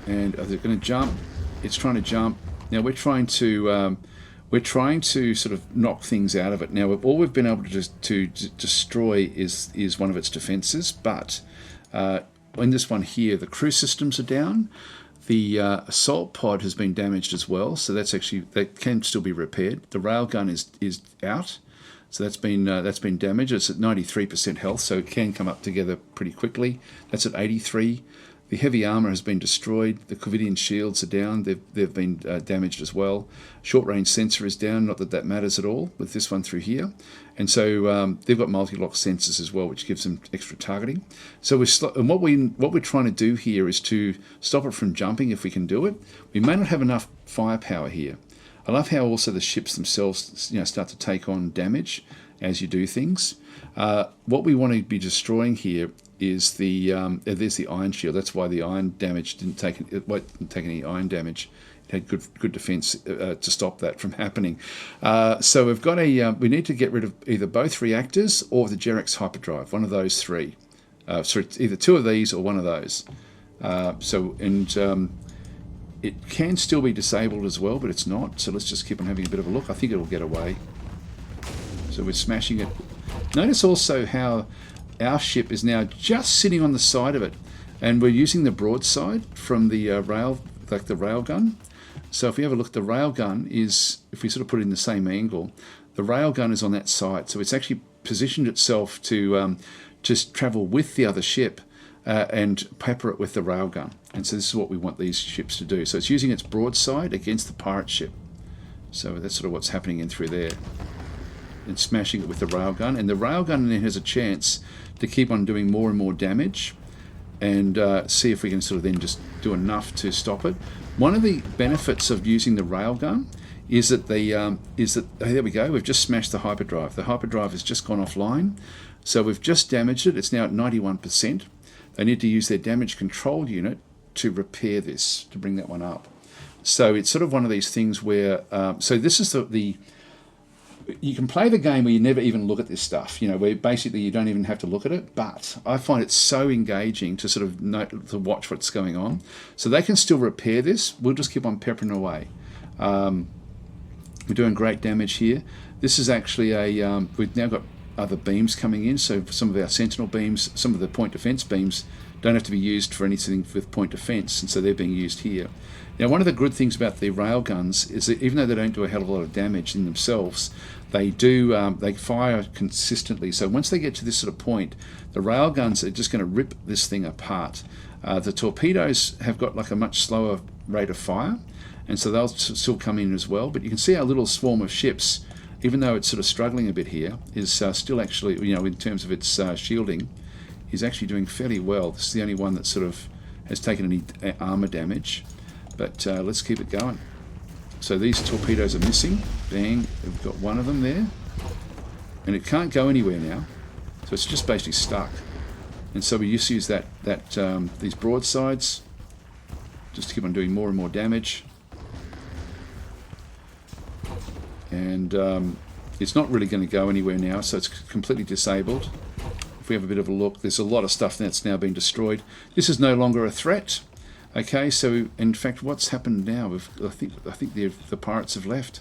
And are they going to jump? It's trying to jump. Now we're trying to sort of knock things out of it. Now all we've been able to destroy is one of its defences, but in this one here, the crew systems are down. The assault pod has been damaged as well, so that can still be repaired. The railgun is out, so that's been damaged. It's at 93% health, so it can come up together pretty quickly. That's at 83. The heavy armour has been destroyed. The Covidian shields are down. They've been damaged as well. Short range sensor is down. Not that that matters at all with this one through here. And so they've got multi-lock sensors as well, which gives them extra targeting. So what we're trying to do here is to stop it from jumping if we can do it. We may not have enough firepower here. I love how also the ships themselves, start to take on damage as you do things. What we want to be destroying here is there's the iron shield. That's why the iron damage didn't take any iron damage. It had good defense to stop that from happening. So we've got we need to get rid of either both reactors or the Jerex hyperdrive, one of those three. So it's either two of these or one of those. It can still be disabled as well, but it's not. So let's just keep on having a bit of a look. I think it'll get away. So we're smashing it. Notice also how our ship is now just sitting on the side of it, and we're using the broadside from the railgun. So if we have a look, the railgun is, if we sort of put it in the same angle, the railgun is on that side. So it's actually positioned itself to just travel with the other ship and pepper it with the railgun. And so this is what we want these ships to do. So it's using its broadside against the pirate ship. So that's sort of what's happening in through there. And smashing it with the railgun. And the railgun then has a chance to keep on doing more and more damage, and see if we can sort of then just do enough to stop it. One of the benefits of using the railgun is that there we go, we've just smashed the hyperdrive. The hyperdrive has just gone offline, so we've just damaged it. It's now at 91%. They need to use their damage control unit to repair this, to bring that one up. So it's sort of one of these things where so this is the you can play the game where you never even look at this stuff, where basically you don't even have to look at it, but I find it so engaging to sort of to watch what's going on. So they can still repair this. We'll just keep on peppering away. We're doing great damage here. This is actually we've now got other beams coming in, so some of our sentinel beams, some of the point defense beams don't have to be used for anything with point defense, and so they're being used here. Now, one of the good things about the railguns is that even though they don't do a hell of a lot of damage in themselves, they fire consistently. So once they get to this sort of point, the railguns are just going to rip this thing apart. The torpedoes have got like a much slower rate of fire, and so they'll still come in as well. But you can see our little swarm of ships, even though it's sort of struggling a bit here, is still actually, in terms of its shielding, is actually doing fairly well. This is the only one that sort of has taken any armor damage. But let's keep it going. So these torpedoes are missing. Bang, we've got one of them there. And it can't go anywhere now. So it's just basically stuck. And so we used to use these broadsides just to keep on doing more and more damage. And it's not really going to go anywhere now, so it's completely disabled. If we have a bit of a look, there's a lot of stuff that's now been destroyed. This is no longer a threat. Okay, so in fact, what's happened now? I think the pirates have left.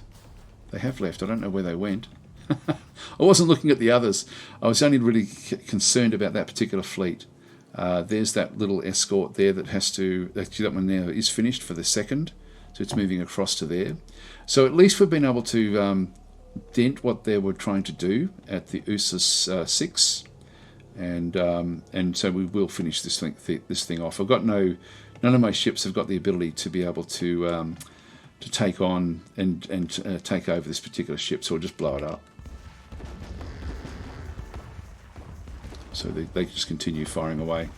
They have left. I don't know where they went. I wasn't looking at the others. I was only really concerned about that particular fleet. There's that little escort there that has to. Actually, that one now is finished for the second, so it's moving across to there. So at least we've been able to dent what they were trying to do at the USS 6, and so we will finish this thing off. I've got none of my ships have got the ability to be able to take on and take over this particular ship, so we'll just blow it up. So they just continue firing away.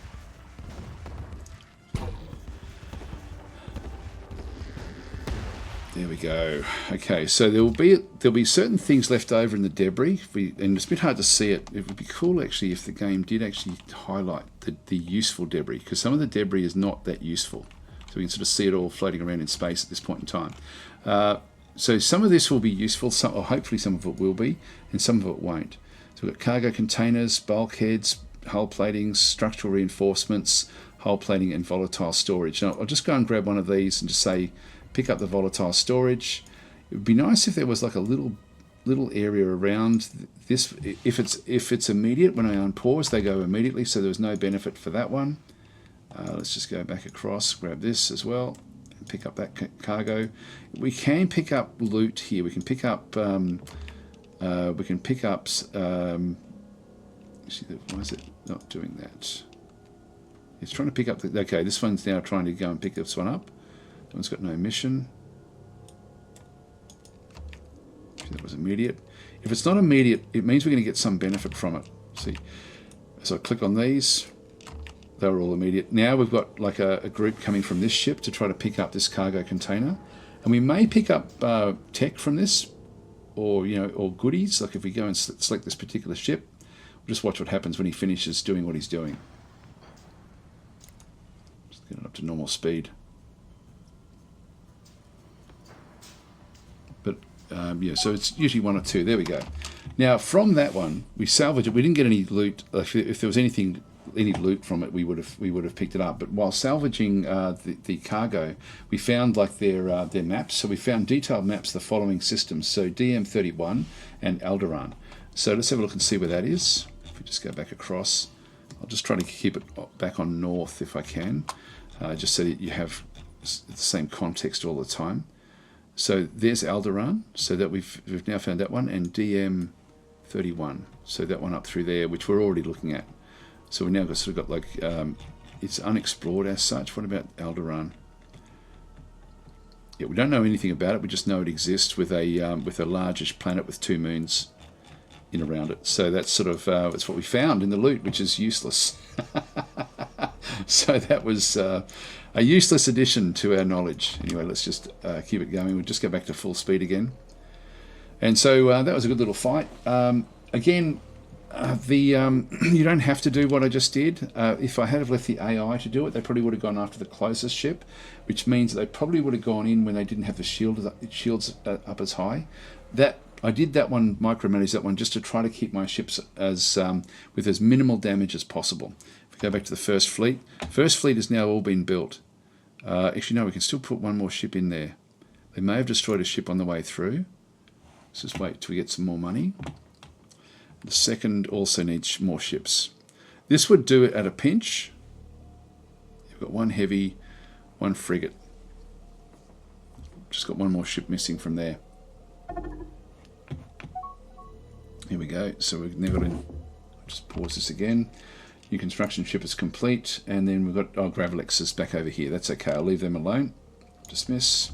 There we go. Okay, so there'll be certain things left over in the debris, and it's a bit hard to see it. It would be cool actually if the game did actually highlight the useful debris, because some of the debris is not that useful. So we can sort of see it all floating around in space at this point in time. So some of this will be useful, or hopefully some of it will be, and some of it won't. So we've got cargo containers, bulkheads, hull platings, structural reinforcements, hull plating, and volatile storage. Now I'll just go and grab one of these and just say, pick up the volatile storage. It would be nice if there was like a little area around this. If it's immediate, when I unpause, they go immediately, so there was no benefit for that one. Let's just go back across, grab this as well, and pick up that cargo. We can pick up loot here. We can pick up. Why is it not doing that? It's trying to pick up the. Okay, this one's now trying to go and pick this one up. That one's got no mission. That was immediate. If it's not immediate, it means we're going to get some benefit from it. See, so I click on these. They were all immediate. Now we've got like a group coming from this ship to try to pick up this cargo container, and we may pick up tech from this, or or goodies. Like if we go and select this particular ship, we'll just watch what happens when he finishes doing what he's doing. Just get it up to normal speed. But yeah, so it's usually one or two. There we go. Now from that one, we salvaged it. We didn't get any loot. If there was any loot from it, we would have picked it up. But while salvaging the cargo, we found like their maps. So we found detailed maps of the following systems. So DM31 and Alderaan. So let's have a look and see where that is. If we just go back across, I'll just try to keep it back on north if I can, just so that you have the same context all the time. So there's Alderaan. So that we've now found that one, and DM31. So that one up through there, which we're already looking at. So we now sort of got like it's unexplored as such. What about Alderaan? Yeah, we don't know anything about it. We just know it exists with a largish planet with 2 moons in around it. So that's sort of it's what we found in the loot, which is useless. So that was a useless addition to our knowledge. Anyway, let's just keep it going. We'll just go back to full speed again. And so that was a good little fight. Again. You don't have to do what I just did. If I had have left the AI to do it, they probably would have gone after the closest ship, which means they probably would have gone in when they didn't have the shields up as high. That I did that one, micromanage that one, just to try to keep my ships as with as minimal damage as possible. If we go back to the first fleet has now all been built. Actually, no, we can still put one more ship in there. They may have destroyed a ship on the way through. Let's just wait till we get some more money. The second also needs more ships. This would do it at a pinch. You've got one heavy, one frigate. Just got one more ship missing from there. Here we go. So we've now got to just pause this again. New construction ship is complete, and then we've got Gravelexes back over here. That's okay. I'll leave them alone. Dismiss.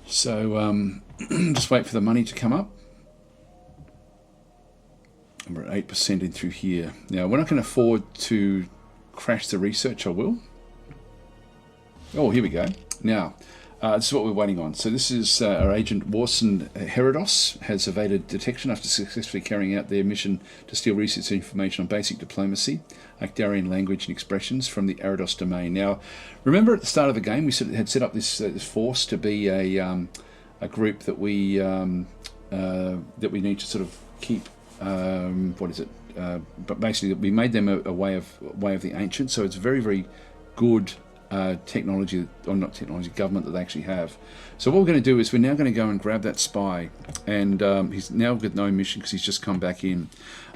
So just wait for the money to come up. We're at 8% in through here. Now, when I can afford to crash the research, I will. Oh, here we go. Now, this is what we're waiting on. So this is our agent Warson Herodos has evaded detection after successfully carrying out their mission to steal research information on basic diplomacy, Actarian language and expressions from the Arados domain. Now, remember at the start of the game, we had set up this force to be a group that we need to sort of keep. But basically, we made them a way of the ancient. So it's very, very good technology, or not technology, government that they actually have. So what we're going to do is we're now going to go and grab that spy, and he's now got no mission because he's just come back in.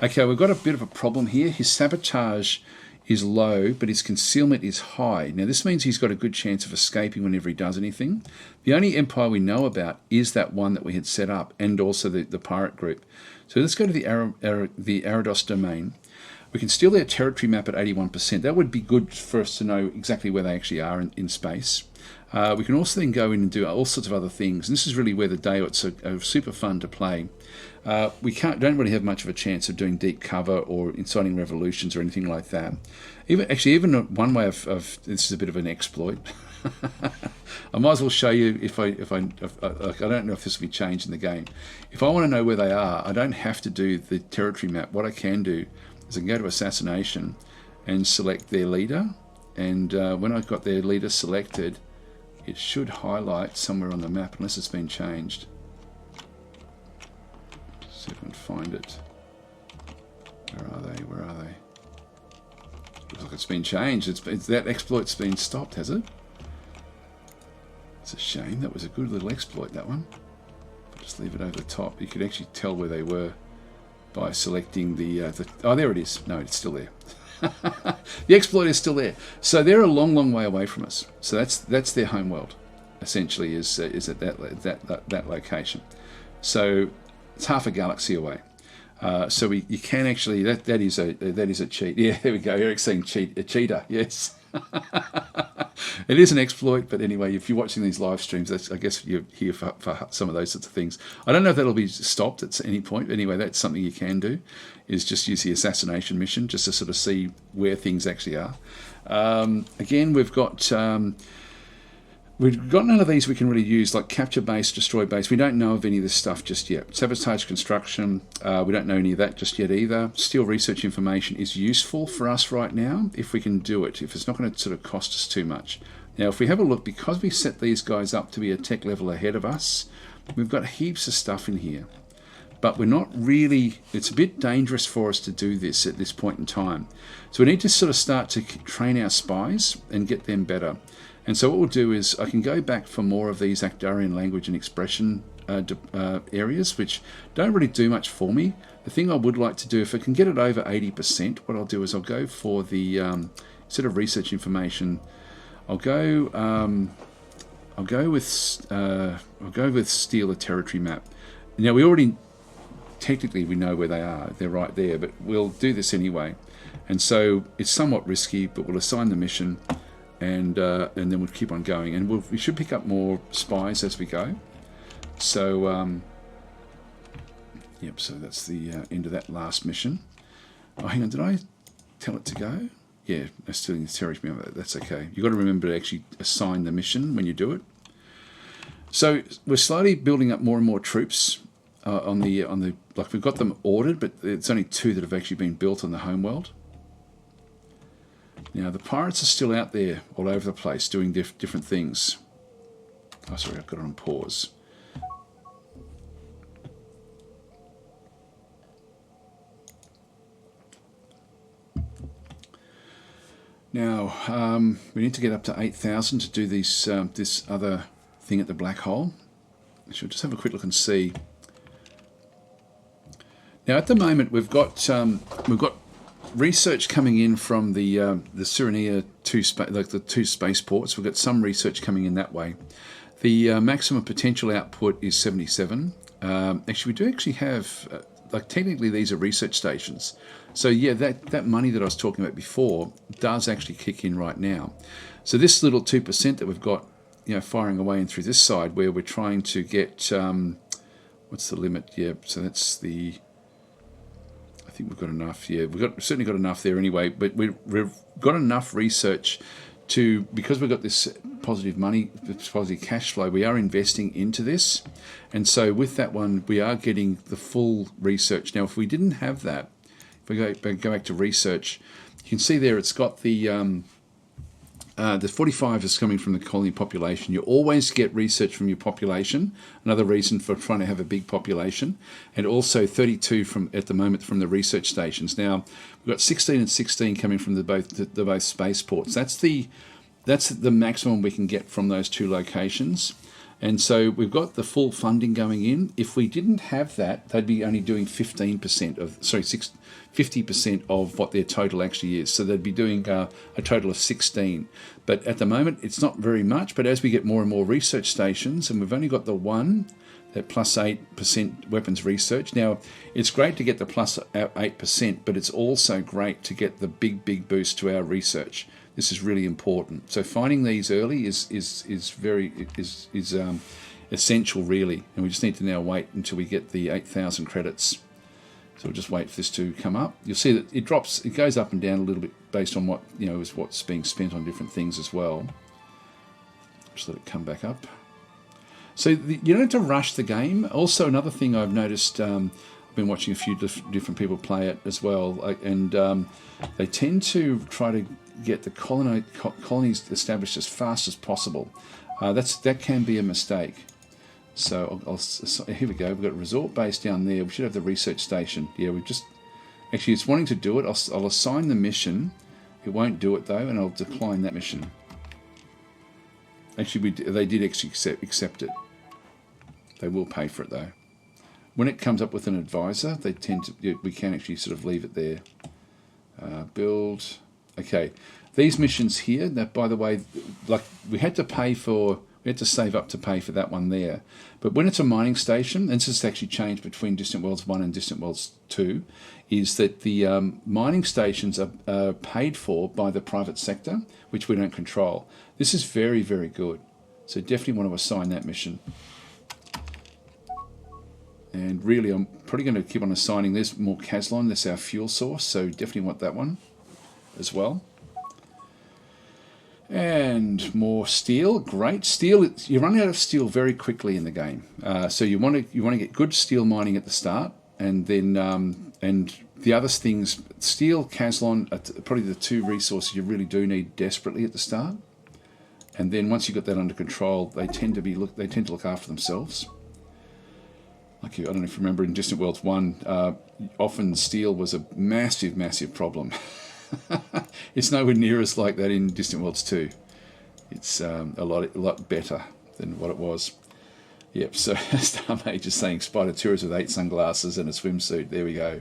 Okay, we've got a bit of a problem here. His sabotage is low, but his concealment is high. Now this means he's got a good chance of escaping whenever he does anything. The only empire we know about is that one that we had set up, and also the pirate group. So let's go to the Arados domain. We can steal their territory map at 81%. That would be good for us to know exactly where they actually are in space. We can also then go in and do all sorts of other things. And this is really where the Dhayuts are super fun to play. We don't really have much of a chance of doing deep cover or inciting revolutions or anything like that. Even one way of this is a bit of an exploit. I might as well show you I don't know if this will be changed in the game. If I want to know where they are, I don't have to do the territory map. What I can do is I can go to assassination and select their leader, and when I've got their leader selected, it should highlight somewhere on the map unless it's been changed. See if I can find it. Where are they? Looks like it's been changed. It's that exploit's been stopped, has it? It's a shame. That was a good little exploit, that one. Just leave it over the top. You could actually tell where they were by selecting the oh, there it is. No, it's still there. The exploit is still there. So they're a long, long way away from us. So that's their home world, essentially, is at that location. So it's half a galaxy away. So you can actually, that is a cheat. Yeah, there we go. Eric's saying a cheater. Yes. It is an exploit, but anyway, if you're watching these live streams, I guess you're here for some of those sorts of things. I don't know if that'll be stopped at any point. Anyway, that's something you can do, is just use the assassination mission just to sort of see where things actually are. Again, we've got none of these we can really use, like capture base, destroy base. We don't know of any of this stuff just yet. Sabotage construction, we don't know any of that just yet either. Steal research information is useful for us right now if we can do it, if it's not going to sort of cost us too much. Now, if we have a look, because we set these guys up to be a tech level ahead of us, we've got heaps of stuff in here. But we're not really, it's a bit dangerous for us to do this at this point in time. So we need to sort of start to train our spies and get them better. And so what we'll do is I can go back for more of these Actarian language and expression areas, which don't really do much for me. The thing I would like to do, if I can get it over 80%, what I'll do is I'll go for the instead of research information, I'll go with steal a territory map. Now technically we know where they are. They're right there, but we'll do this anyway. And so it's somewhat risky, but we'll assign the mission. And then we'll keep on going, and we should pick up more spies as we go. So, yep. So that's the end of that last mission. Oh, hang on. Did I tell it to go? Yeah, that's still in the territory. That's okay. You've got to remember to actually assign the mission when you do it. So we're slowly building up more and more troops on the like we've got them ordered, but it's only 2 that have actually been built on the homeworld. Now, the pirates are still out there all over the place doing different things. Oh, sorry, I've got it on pause. Now, we need to get up to 8,000 to do this other thing at the black hole. We'll just have a quick look and see. Now, at the moment, we've got research coming in from the Serenia the 2 spaceports. We've got some research coming in that way. The maximum potential output is 77. Actually, we do actually have, technically these are research stations. So yeah, that money that I was talking about before does actually kick in right now. So this little 2% that we've got, firing away in through this side, where we're trying to get, what's the limit? Yeah, so that's the... I think we've got enough. Yeah, we've certainly got enough there anyway. But we've got enough research because we've got this positive money, this positive cash flow. We are investing into this, and so with that one, we are getting the full research. Now, if we didn't have that, if we go back to research, you can see there it's got the 45 is coming from the colony population. You always get research from your population. Another reason for trying to have a big population. And also 32 at the moment from the research stations. Now, we've got 16 and 16 coming from the both spaceports. That's the maximum we can get from those 2 locations. And so we've got the full funding going in. If we didn't have that, they'd be only doing 50% of what their total actually is. So they'd be doing a total of 16. But at the moment, it's not very much. But as we get more and more research stations, and we've only got the one, that plus 8% weapons research. Now, it's great to get the plus 8%, but it's also great to get the big boost to our research. This is really important. So finding these early is essential, really. And we just need to now wait until we get the 8,000 credits. So we'll just wait for this to come up. You'll see that it goes up and down a little bit based on what's being spent on different things as well. Just let it come back up. So you don't have to rush the game. Also, another thing I've noticed, I've been watching a few different people play it as well, and they tend to try to get the colonies established as fast as possible. That can be a mistake. So here we go. We've got a resort base down there. We should have the research station. Yeah, actually it's wanting to do it. I'll assign the mission. It won't do it though, and I'll decline that mission. Actually, they did actually accept it. They will pay for it though. When it comes up with an advisor, we can actually sort of leave it there. Build. Okay, these missions here. Now, by the way, like we had to save up to pay for that one there. But when it's a mining station, and this has actually changed between Distant Worlds 1 and Distant Worlds 2, is that the mining stations are paid for by the private sector, which we don't control. This is very, very good. So definitely want to assign that mission. And really, I'm probably going to keep on assigning this more Caslon. That's our fuel source, so definitely want that one as well. And more steel. Great steel. You run out of steel very quickly in the game, so you want to get good steel mining at the start, and then and the other things, steel, Caslon, are probably the two resources you really do need desperately at the start. And then once you've got that under control, they tend to look after themselves. Like I don't know if you remember in Distant Worlds 1, often steel was a massive, massive problem. It's nowhere near as like that in Distant Worlds 2. It's a lot better than what it was. Yep, so Star Mage is saying Spider Tourist with 8 sunglasses and a swimsuit. There we go.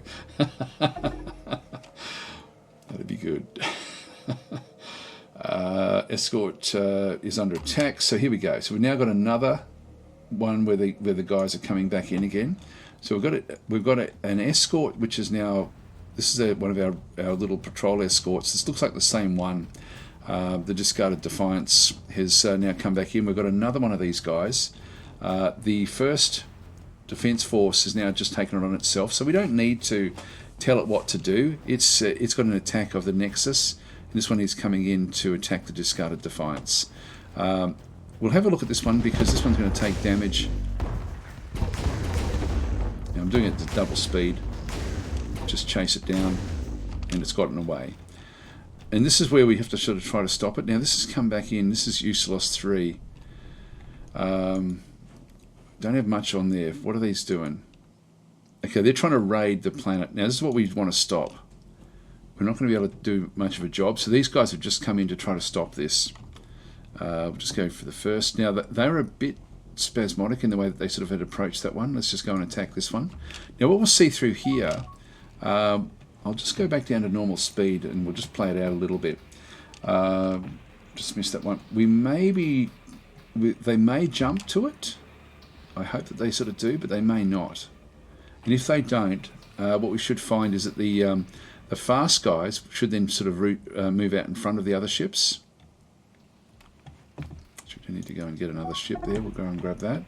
That'd be good. Escort is under attack. So here we go. So we've now got another one where the guys are coming back in again. So we've got an escort, which is now, this is one of our little patrol escorts. This looks like the same one. The discarded Defiance has now come back in. We've got another one of these guys. The first Defence Force has now just taken it on itself, so we don't need to tell it what to do. It's got an attack of the Nexus. And this one is coming in to attack the discarded Defiance. We'll have a look at this one because this one's going to take damage. Now I'm doing it at double speed. Just chase it down, and it's gotten away. And this is where we have to sort of try to stop it. Now this has come back in. This is Usilos 3. Don't have much on there. What are these doing? Okay, they're trying to raid the planet. Now this is what we want to stop. We're not going to be able to do much of a job. So these guys have just come in to try to stop this. We'll just go for the first. Now they were a bit spasmodic in the way that they sort of had approached that one. Let's just go and attack this one. Now what we'll see through here, I'll just go back down to normal speed and we'll just play it out a little bit. Just missed that one. They may jump to it. I hope that they sort of do, but they may not. And if they don't, what we should find is that the fast guys should then sort of move out in front of the other ships. Should we need to go and get another ship there? We'll go and grab that.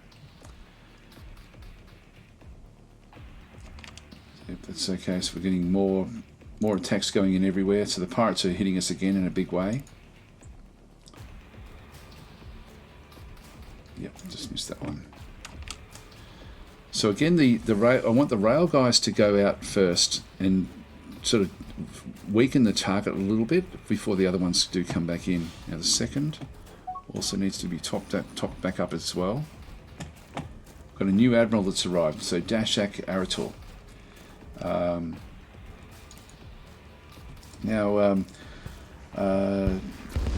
Yep, that's okay. So we're getting more attacks going in everywhere. So the pirates are hitting us again in a big way. Yep, just missed that one. So again, I want the rail guys to go out first and sort of weaken the target a little bit before the other ones do come back in. Now the second also needs to be topped back up as well. Got a new admiral that's arrived. So Dashak Arator.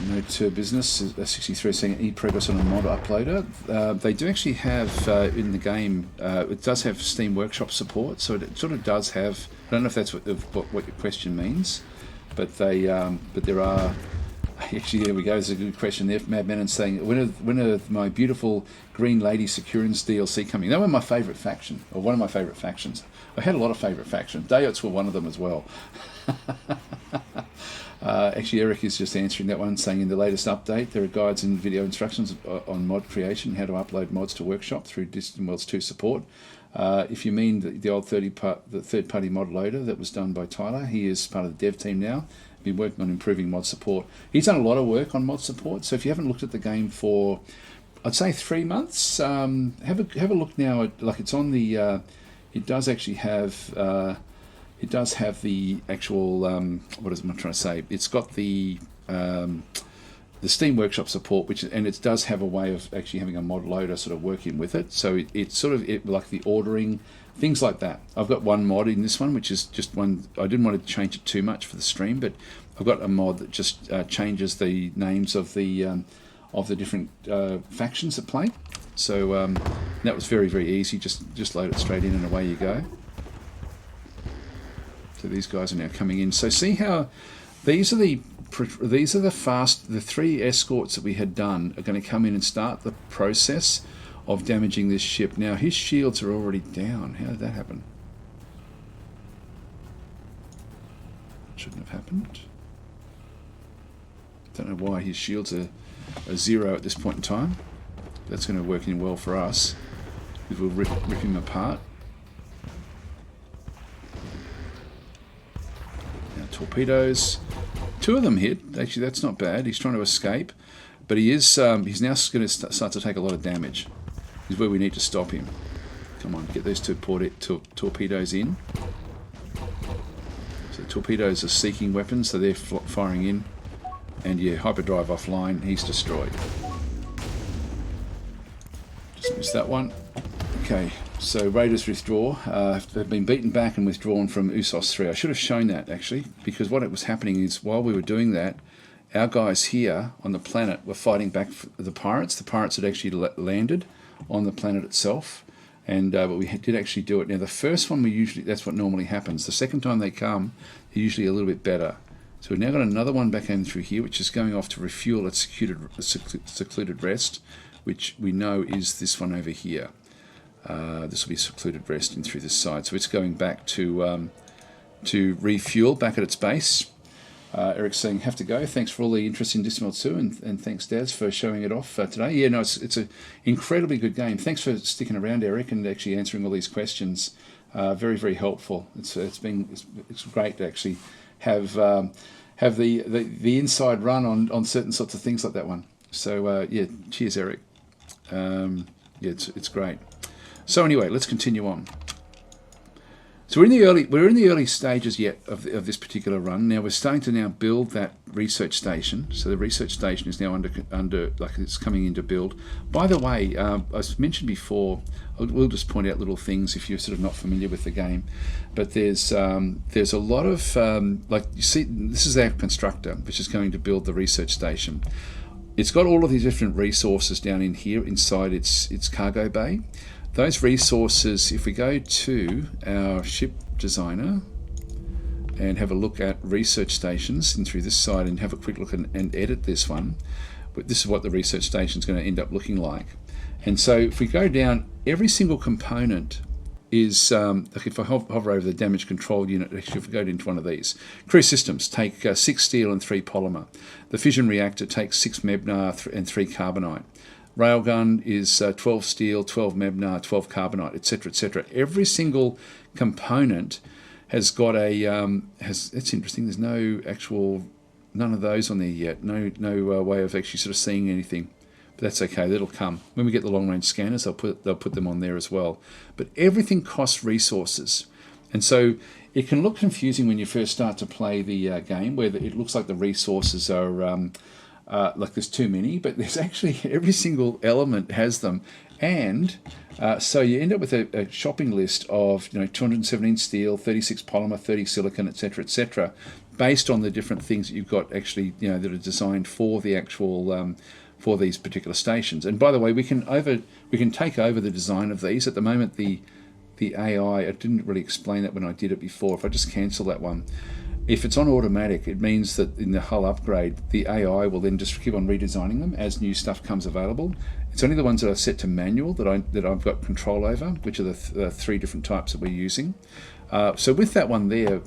Note to business, 63 saying e-progress on a mod uploader. They do actually have in the game, it does have Steam Workshop support, so it sort of does have, I don't know if that's what your question means, but there are, actually there we go, there's a good question there from Mad Men saying, when are my beautiful Green Lady Securins DLC coming? They were my favourite faction, or one of my favourite factions. I had a lot of favourite factions. Dhayuts were one of them as well. Actually, Eric is just answering that one, saying in the latest update, there are guides and video instructions on mod creation, how to upload mods to Workshop through Distant Worlds 2 support. If you mean the old third-party mod loader that was done by Tyler, he is part of the dev team now. Been working on improving mod support. He's done a lot of work on mod support, so if you haven't looked at the game for, I'd say 3 months, have a look now at, like it's on the, it does actually have... It does have the actual, what am I trying to say? It's got the Steam Workshop support, and it does have a way of actually having a mod loader sort of working with it. So it's sort of like the ordering, things like that. I've got one mod in this one, which is just one. I didn't want to change it too much for the stream, but I've got a mod that just changes the names of the different factions that play. So that was very, very easy. Just load it straight in and away you go. So these guys are now coming in. So see how these are the the 3 escorts that we had done are going to come in and start the process of damaging this ship. Now his shields are already down. How did that happen? Shouldn't have happened. Don't know why his shields are 0 at this point in time. That's going to work in well for us. We'll rip him apart. Now torpedoes. 2 of them hit. Actually, that's not bad. He's trying to escape, but he's now going to start to take a lot of damage. This is where we need to stop him. Come on, get those 2 torpedoes in. So torpedoes are seeking weapons, so they're firing in. And yeah, hyperdrive offline. He's destroyed. Just missed that one. Okay, so raiders withdraw. They've been beaten back and withdrawn from USOS 3. I should have shown that actually, because what was happening is while we were doing that, our guys here on the planet were fighting back for the pirates. The pirates had actually landed on the planet itself, and but we did actually do it. Now the first one that's what normally happens. The second time they come, they're usually a little bit better. So we've now got another one back in through here, which is going off to refuel at secluded rest, which we know is this one over here. This will be secluded rest in through this side. So it's going back to refuel back at its base. Eric's saying, have to go. Thanks for all the interest in Dismal 2, and thanks, Daz, for showing it off today. Yeah, no, it's an incredibly good game. Thanks for sticking around, Eric, and actually answering all these questions. Very, very helpful. It's great to actually have the inside run on certain sorts of things like that one. So yeah, cheers, Eric. Yeah, it's great. So anyway, let's continue on. So we're in the early stages yet of this particular run. Now we're starting to now build that research station. So the research station is now under like it's coming into build. By the way, as mentioned before, we'll just point out little things if you're sort of not familiar with the game. But there's a lot of like you see, this is our constructor, which is going to build the research station. It's got all of these different resources down in here inside its cargo bay. Those resources, if we go to our ship designer and have a look at research stations and through this side and have a quick look and edit this one, but this is what the research station is going to end up looking like. And so if we go down, every single component is, like if I hover over the damage control unit, actually if we go into one of these, crew systems take 6 steel and 3 polymer. The fission reactor takes 6 Mebnar and 3 carbonite. Railgun is 12 steel, 12 Mebnar, 12 carbonite, etc., etc. Every single component has got a it's interesting. There's none of those on there yet. No way of actually sort of seeing anything. But that's okay. That'll come when we get the long range scanners. They'll put them on there as well. But everything costs resources, and so it can look confusing when you first start to play the game, where it looks like the resources are. Like there's too many, but there's actually every single element has them, and so you end up with a shopping list of 217 steel, 36 polymer, 30 silicon, etc., etc., based on the different things that you've got actually that are designed for the actual for these particular stations. And by the way, we can take over the design of these. At the moment, the AI, I didn't really explain that when I did it before. If I just cancel that one. If it's on automatic, it means that in the hull upgrade, the AI will then just keep on redesigning them as new stuff comes available. It's only the ones that are set to manual that I've got control over, which are the 3 different types that we're using. So with that one there,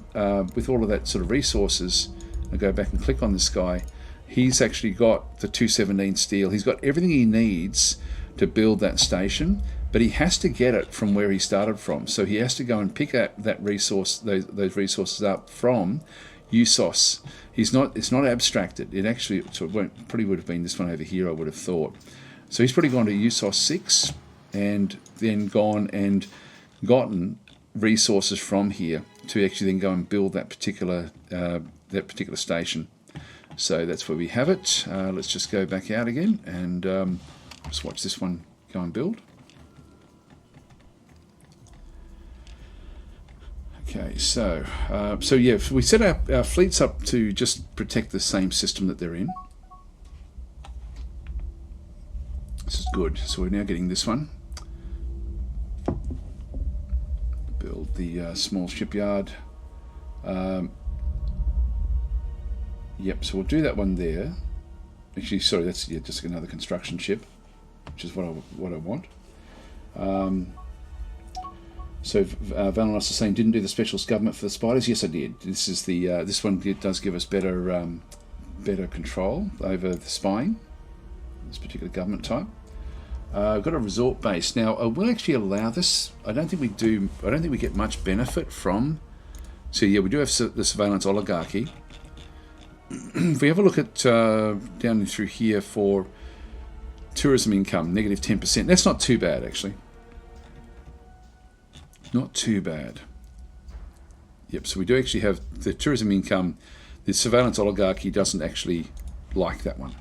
with all of that sort of resources, I go back and click on this guy. He's actually got the 217 steel. He's got everything he needs to build that station, but he has to get it from where he started from. So he has to go and pick up that resource, those resources up from USOS. It's not abstracted. It actually probably would have been this one over here, I would have thought. So he's probably gone to USOS 6 and then gone and gotten resources from here to actually then go and build that particular station. So that's where we have it. Let's just go back out again and just watch this one go and build. Okay, so yeah, we set our fleets up to just protect the same system that they're in. This is good. So we're now getting this one. Build the small shipyard. Yep, so we'll do that one there. Actually, sorry, that's just another construction ship, which is what I want. So Valanos is saying, didn't do the specialist government for the spiders. Yes, I did. This is the this one does give us better better control over the spying. This particular government type. I've got a resort base now. I will actually allow this. I don't think we do. I don't think we get much benefit from. So yeah, we do have the surveillance oligarchy. If we have a look at down through here for tourism income, negative 10%. That's not too bad, actually. Not too bad. Yep, so we do actually have the tourism income. The surveillance oligarchy doesn't actually like that one.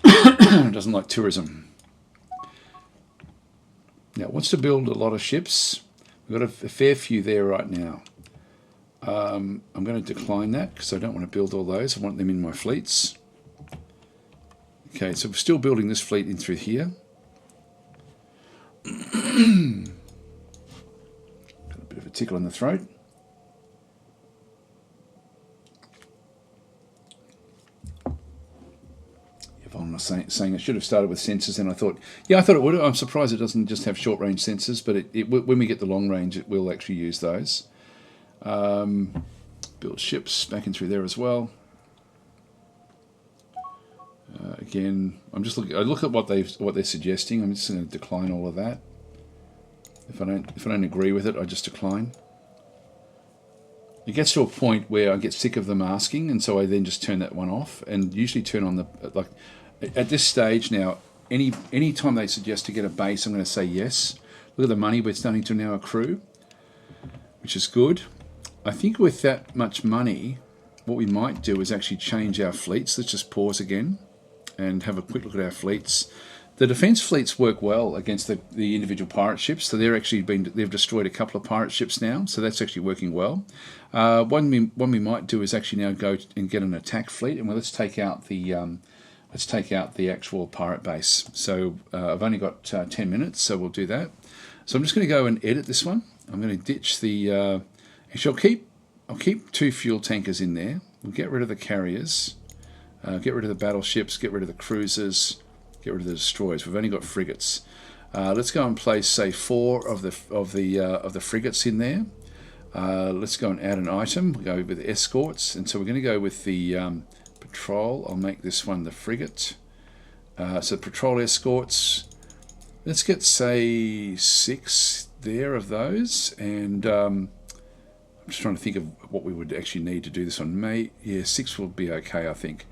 It doesn't like tourism. Now, it wants to build a lot of ships. We've got a fair few there right now. I'm going to decline that because I don't want to build all those. I want them in my fleets. Okay, so we're still building this fleet in through here. Got a bit of a tickle in the throat. I'm saying I should have started with sensors, and I thought it would. I'm surprised it doesn't just have short range sensors, but when we get the long range, it will actually use those. Build ships back in through there as well. Again, I'm just looking. I look at what they're suggesting. I'm just going to decline all of that. If I don't agree with it, I just decline. It gets to a point where I get sick of them asking, and so I then just turn that one off, and usually turn on the like. At this stage now, any time they suggest to get a base, I'm going to say yes. Look at the money we're starting to now accrue, which is good. I think with that much money, what we might do is actually change our fleets. Let's just pause again and have a quick look at our fleets. The defence fleets work well against the individual pirate ships, so they've destroyed a couple of pirate ships now, so that's actually working well. One we might do is actually now go and get an attack fleet, and let's take out the actual pirate base. So I've only got 10 minutes, so we'll do that. So I'm just going to go and edit this one. I'm going to ditch the. Actually, I'll keep 2 fuel tankers in there. We'll get rid of the carriers, get rid of the battleships, get rid of the cruisers. Get rid of the destroyers. We've only got frigates. Let's go and place, say, 4 of the frigates in there. Let's go and add an item. We'll go with escorts, and so we're going to go with the patrol. I'll make this one the frigate. So patrol escorts. Let's get, say, 6 there of those, and I'm just trying to think of what we would actually need to do this one. 6 will be okay, I think.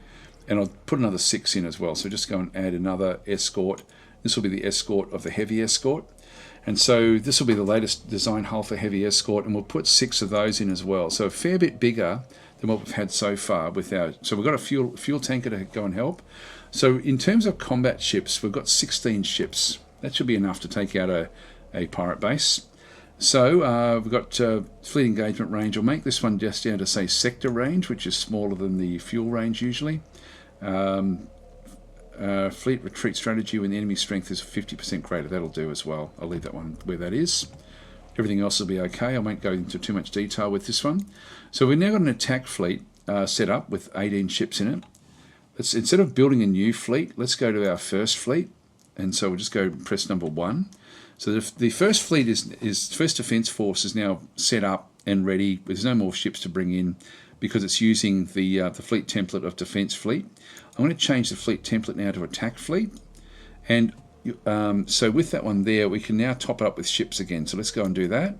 And I'll put another 6 in as well. So just go and add another escort. This will be the escort of the heavy escort. And so this will be the latest design hull for heavy escort. And we'll put 6 of those in as well. So a fair bit bigger than what we've had so far with our... So we've got a fuel tanker to go and help. So in terms of combat ships, we've got 16 ships. That should be enough to take out a pirate base. So we've got fleet engagement range. I'll make this one just down to, say, sector range, which is smaller than the fuel range usually. Fleet retreat strategy when the enemy strength is 50% greater. That'll do as well. I'll leave that one where that is. Everything else will be okay. I won't go into too much detail with this one. So we've now got an attack fleet set up with 18 ships in it. Instead of building a new fleet, let's go to our first fleet. And so we'll just go press number 1. So the first fleet first defence force is now set up and ready. There's no more ships to bring in, because it's using the fleet template of defence fleet. I'm going to change the fleet template now to attack fleet. And so with that one there, we can now top it up with ships again. So let's go and do that.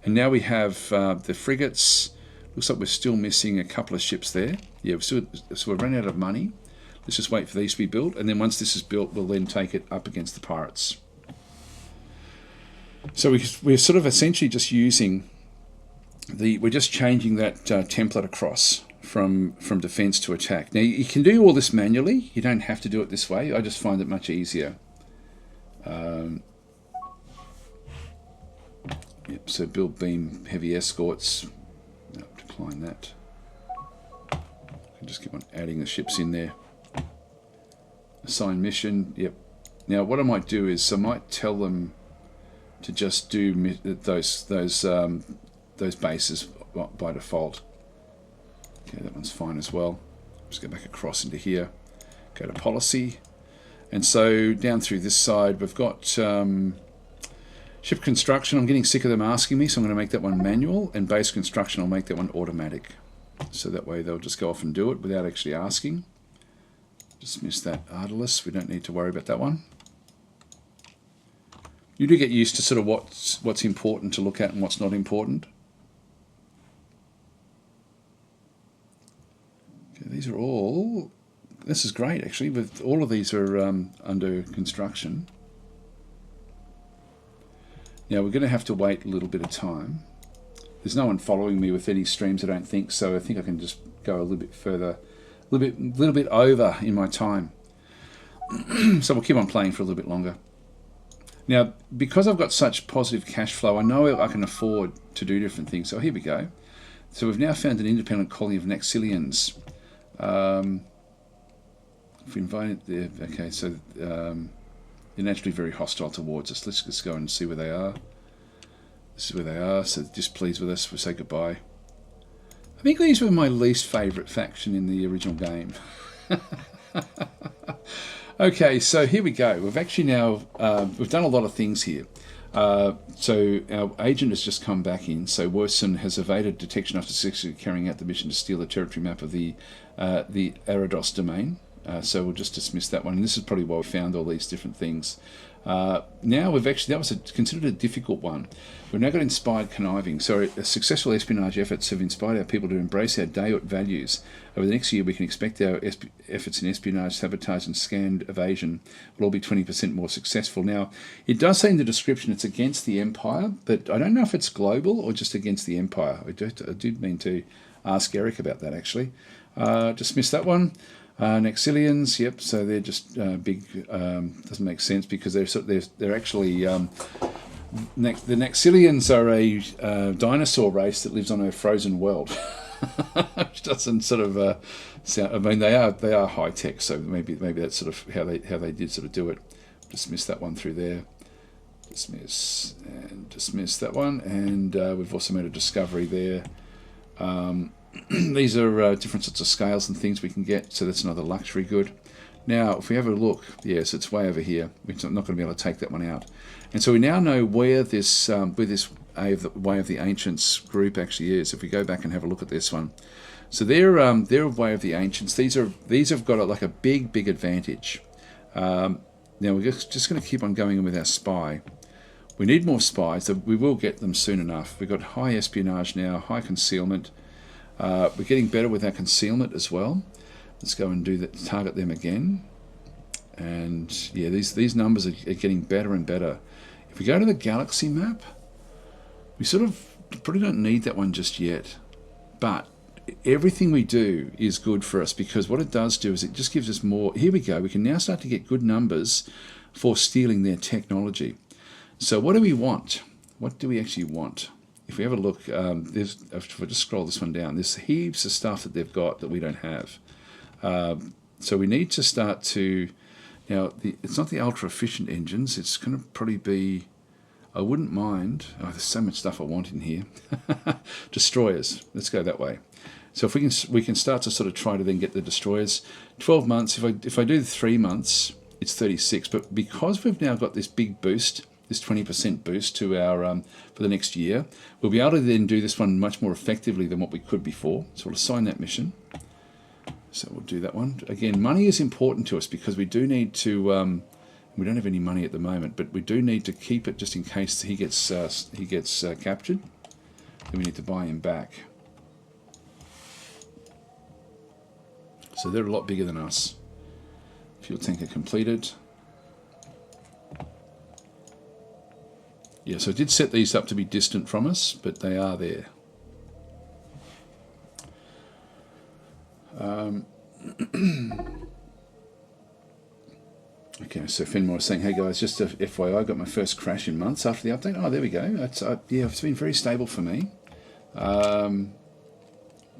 And now we have the frigates. Looks like we're still missing a couple of ships there. Yeah, so we're running out of money. Let's just wait for these to be built. And then once this is built, we'll then take it up against the pirates. So we're sort of essentially just using... we're just changing that template across from defense to attack. Now you can do all this manually. You don't have to do it this way. I just find it much easier. So build beam heavy escorts. No, decline that. I can just keep on adding the ships in there. Assign mission. Yep. Now what I might do is I might tell them to just do those bases by default. Okay, that one's fine as well. Just go back across into here, go to policy, and so down through this side we've got ship construction. I'm getting sick of them asking me, so I'm going to make that one manual, and base construction I'll make that one automatic, so that way they'll just go off and do it without actually asking. Dismiss that Artilus, we don't need to worry about that one. You do get used to sort of what's important to look at and what's not important. Okay, these are all, this is great actually, with all of these are under construction. Now we're going to have to wait a little bit of time. There's no one following me with any streams, I don't think, so I think I can just go a little bit further, a little bit over in my time. So we'll keep on playing for a little bit longer. Now, because I've got such positive cash flow, I know I can afford to do different things. So here we go. So we've now found an independent colony of Naxilians. If we invite it there, okay, so they're naturally very hostile towards us. Let's just go and see where they are. This is where they are, so displeased with us, we'll say goodbye. I think these were my least favourite faction in the original game. Okay, so here we go. We've actually now, we've done a lot of things here. So our agent has just come back in, so Worson has evaded detection after successfully carrying out the mission to steal the territory map of the Arados domain. So we'll just dismiss that one, and this is probably why we found all these different things. Now we've actually, that was considered a difficult one. We've now got inspired conniving. So successful espionage efforts have inspired our people to embrace our Dhayut values. Over the next year we can expect our efforts in espionage, sabotage and scanned evasion will all be 20% more successful. Now it does say in the description it's against the Empire, but I don't know if it's global or just against the Empire. I did mean to ask Eric about that actually. Dismiss that one. Naxilians, yep. So they're just big. Doesn't make sense because they're actually the Naxilians are a dinosaur race that lives on a frozen world, which doesn't sort of sound. I mean, they are high tech, so maybe that's sort of how they did sort of do it. Dismiss that one through there. Dismiss and dismiss that one, and we've also made a discovery there. These are different sorts of scales and things we can get, so that's another luxury good. Now, if we have a look, yes, it's way over here. We're not going to be able to take that one out. And so we now know where this Way of the Ancients group actually is. If we go back and have a look at this one, so they're Way of the Ancients. These have got like a big advantage. Now we're just going to keep on going in with our spy. We need more spies. We will get them soon enough. We've got high espionage now, high concealment. We're getting better with our concealment as well. Let's go and do that. Target them again, and yeah, these numbers are getting better and better. If we go to the galaxy map, we sort of probably don't need that one just yet, but everything we do is good for us because what it does do is it just gives us more. Here we go. We can now start to get good numbers for stealing their technology. So what do we want? What do we actually want? If we have a look, if I just scroll this one down, there's heaps of stuff that they've got that we don't have. So we need to start to, now it's not the ultra efficient engines, it's going to probably be, I wouldn't mind, there's so much stuff I want in here. Destroyers, let's go that way. So if we can start to sort of try to then get the destroyers. 12 months, if I do the 3 months, it's 36, but because we've now got this big boost, this 20% boost to our for the next year, we'll be able to then do this one much more effectively than what we could before. So we'll assign that mission. So we'll do that one. Again, money is important to us because we do need to, we don't have any money at the moment, but we do need to keep it just in case he gets captured. Then we need to buy him back. So they're a lot bigger than us. Fuel tanker completed. Yeah, so I did set these up to be distant from us, but they are there. Okay, so Fenmore is saying, hey guys, just a FYI, I got my first crash in months after the update. Oh, there we go. That's, yeah, it's been very stable for me.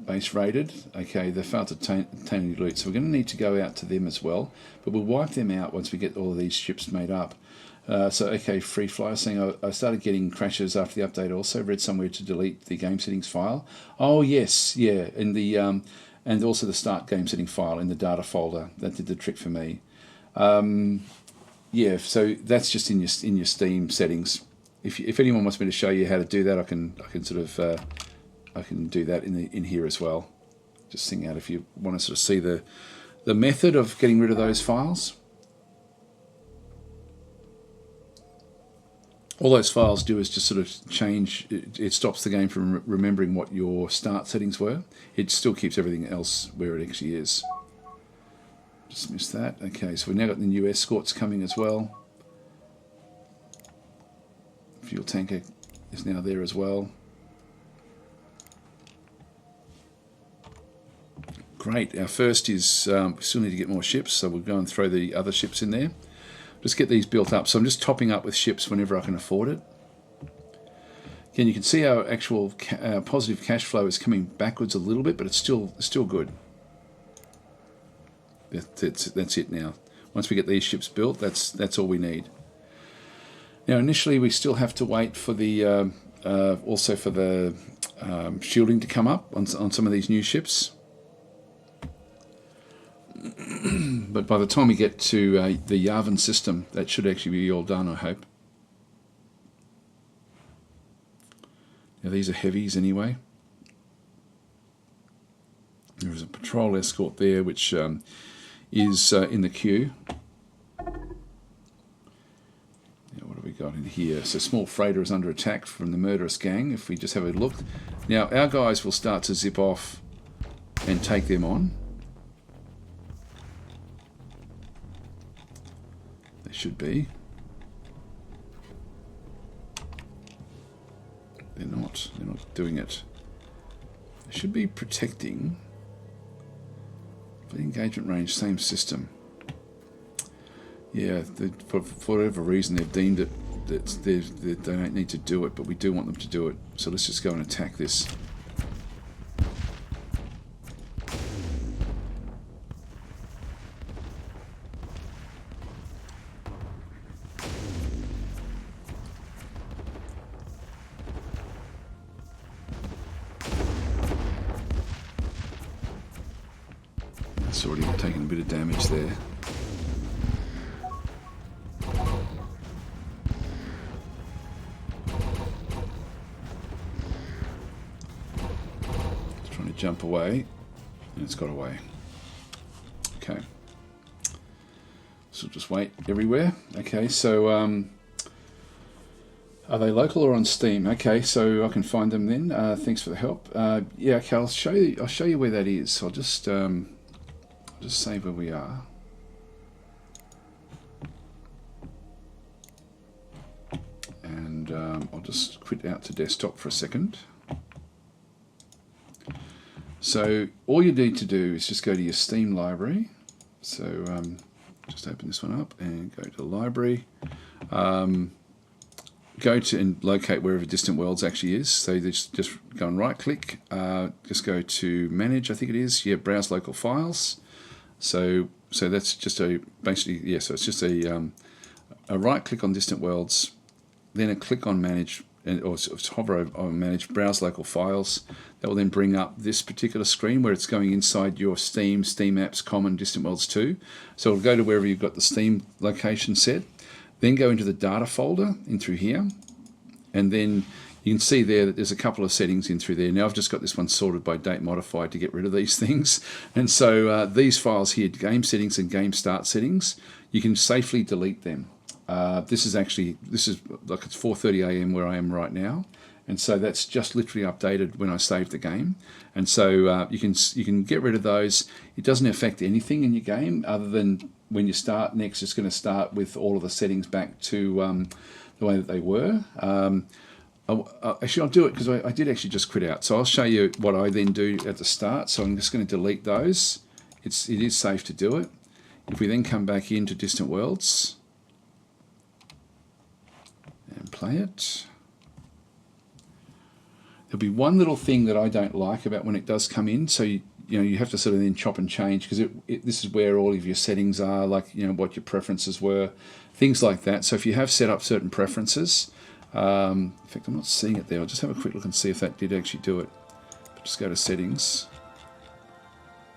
Base raided. Okay, they failed to obtain any loot, so we're going to need to go out to them as well. But we'll wipe them out once we get all of these ships made up. So okay, Free Flyer saying I started getting crashes after the update. Also read somewhere to delete the game settings file. Oh yes, yeah, in the and also the start game setting file in the data folder. That did the trick for me. Yeah, so that's just in your Steam settings. If anyone wants me to show you how to do that, I can sort of I can do that in here as well. Just sing out if you want to sort of see the method of getting rid of those files. All those files do is just sort of change, it stops the game from remembering what your start settings were. It still keeps everything else where it actually is. Just missed that. Okay, so we've now got the new escorts coming as well. Fuel tanker is now there as well. Great, our first is, we still need to get more ships, so we'll go and throw the other ships in there. Just get these built up. So I'm just topping up with ships whenever I can afford it. Again, you can see our actual positive cash flow is coming backwards a little bit, but it's still good. That's it now. Once we get these ships built, that's all we need. Now, initially, we still have to wait for the also for the shielding to come up on some of these new ships. But by the time we get to the Yavin system, that should actually be all done, I hope. Now these are heavies anyway. There is a patrol escort there, which is in the queue. Now what have we got in here? So small freighter is under attack from the murderous gang. If we just have a look. Now our guys will start to zip off and take them on. They should be. They're not doing it. They should be protecting. For the engagement range, same system. Yeah, for whatever reason they've deemed it that they don't need to do it, but we do want them to do it. So let's just go and attack this. It's already taken a bit of damage there. It's trying to jump away, and it's got away. Okay. So just wait everywhere. Okay, so are they local or on Steam? Okay, so I can find them then. Thanks for the help. Yeah, okay, I'll show you where that is. I'll just say where we are. And I'll just quit out to desktop for a second. So all you need to do is just go to your Steam library. So just open this one up and go to library. Go to and locate wherever Distant Worlds actually is. So just go and right click. Just go to manage, I think it is. Yeah, browse local files. So that's just basically, yeah, so it's just a right click on Distant Worlds, then a click on manage, or hover on manage, browse local files. That will then bring up this particular screen where it's going inside your Steam Apps, Common, Distant Worlds 2. So it'll go to wherever you've got the Steam location set, then go into the data folder in through here, and then you can see there that there's a couple of settings in through there. Now I've just got this one sorted by date modified to get rid of these things. And so these files here, game settings and game start settings, you can safely delete them. This is like it's 4:30 AM where I am right now. And so that's just literally updated when I saved the game. And so you can get rid of those. It doesn't affect anything in your game other than when you start next, it's going to start with all of the settings back to the way that they were. Actually, I'll do it because I did actually just quit out. So I'll show you what I then do at the start. So I'm just going to delete those. It is safe to do it. If we then come back into Distant Worlds and play it, there'll be one little thing that I don't like about when it does come in. So you have to sort of then chop and change, because this is where all of your settings are, like what your preferences were, things like that. So if you have set up certain preferences, in fact I'm not seeing it there. I'll just have a quick look and see if that did actually do it. Just go to settings,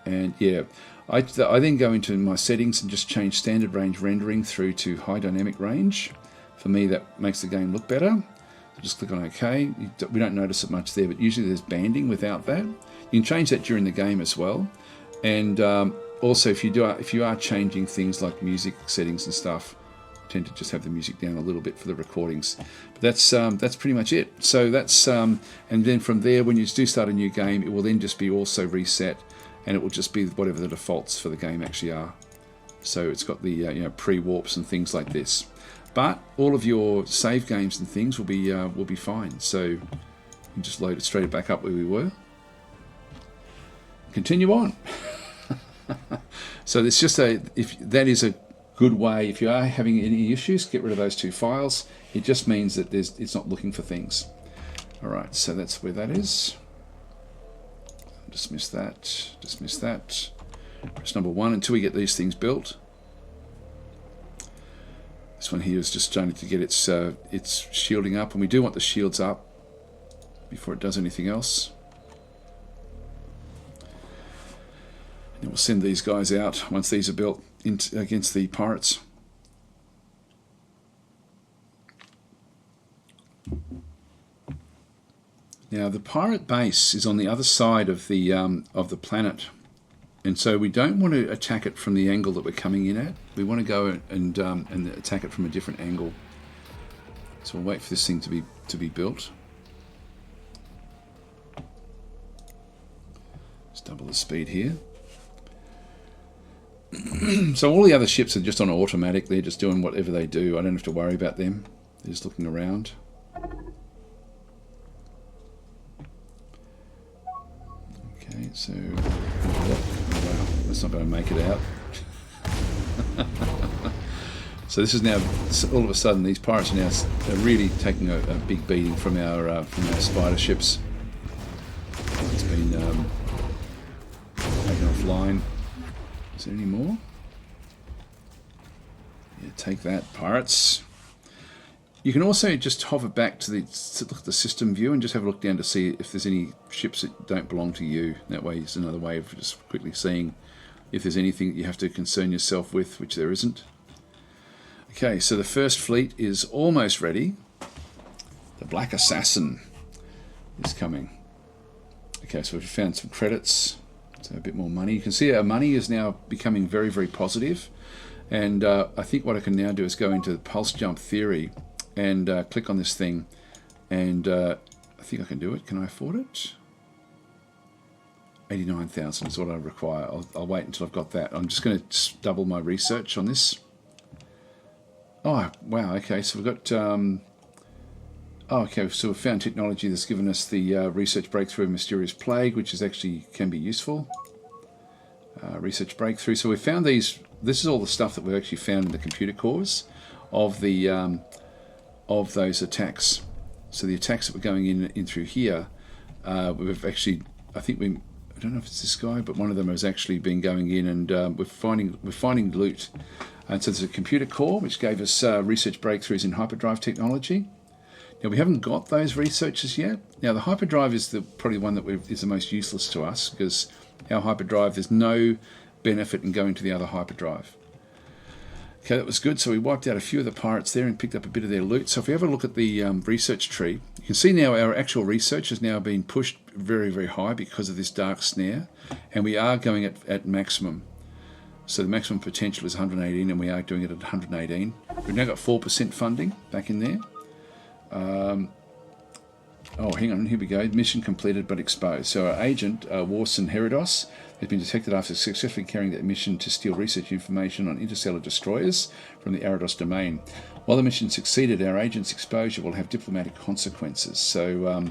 and yeah, I then go into my settings and just change standard range rendering through to high dynamic range. For me, that makes the game look better. So just click on OK. We don't notice it much there, but usually there's banding without that. You can change that during the game as well. And also, if you are changing things like music settings and stuff, I tend to just have the music down a little bit for the recordings. But that's pretty much it. So that's and then from there, when you do start a new game, it will then just be also reset, and it will just be whatever the defaults for the game actually are. So it's got the pre-warps and things like this. But all of your save games and things will be fine. So you can just load it straight back up where we were. Continue on. So it's just if that is a good way. If you are having any issues, get rid of those two files. It just means that it's not looking for things. All right, so that's where that is. Dismiss that. Dismiss that. Press number 1 until we get these things built. This one here is just trying to get its shielding up, and we do want the shields up before it does anything else. And we'll send these guys out once these are built against the pirates. Now the pirate base is on the other side of the planet, and so we don't want to attack it from the angle that we're coming in at. We want to go and attack it from a different angle. So we'll wait for this thing to be built. Let's double the speed here. So all the other ships are just on automatic. They're just doing whatever they do. I don't have to worry about them. They're just looking around. Okay, so wow, that's not going to make it out. So this is now, all of a sudden, these pirates are now really taking a big beating from our spider ships. It's been taken offline. Is there any more? Yeah, take that, pirates. You can also just hover back to the system view and just have a look down to see if there's any ships that don't belong to you. That way it's another way of just quickly seeing if there's anything that you have to concern yourself with, which there isn't. Okay, so the first fleet is almost ready. The Black Assassin is coming. Okay, so we've found some credits, so a bit more money. You can see our money is now becoming very, very positive. And I think what I can now do is go into the pulse jump theory and click on this thing, and I think I can do it. Can I afford it? 89,000 is what I require. I'll wait until I've got that. I'm just going to double my research on this. Oh, wow, okay, so we've got... okay, so we've found technology that's given us the research breakthrough of mysterious plague, which is actually can be useful. Research breakthrough. So we found these... This is all the stuff that we've actually found in the computer cores of the of those attacks. So the attacks that were going in through here, we've actually, I don't know if it's this guy, but one of them has actually been going in, and we're finding loot. And so there's a computer core which gave us research breakthroughs in hyperdrive technology. Now we haven't got those researchers yet. Now the hyperdrive is probably one that is the most useless to us, because our hyperdrive, there's no benefit in going to the other hyperdrive. Okay, that was good. So we wiped out a few of the pirates there and picked up a bit of their loot. So if we have a look at the research tree, you can see now our actual research has now been pushed very, very high because of this dark snare, and we are going at maximum. So the maximum potential is 118, and we are doing it at 118. We've now got 4% funding back in there. Oh, hang on, here we go. Mission completed but exposed. So our agent, Warson Herodos, has been detected after successfully carrying that mission to steal research information on interstellar destroyers from the Arados domain. While the mission succeeded, our agent's exposure will have diplomatic consequences. So,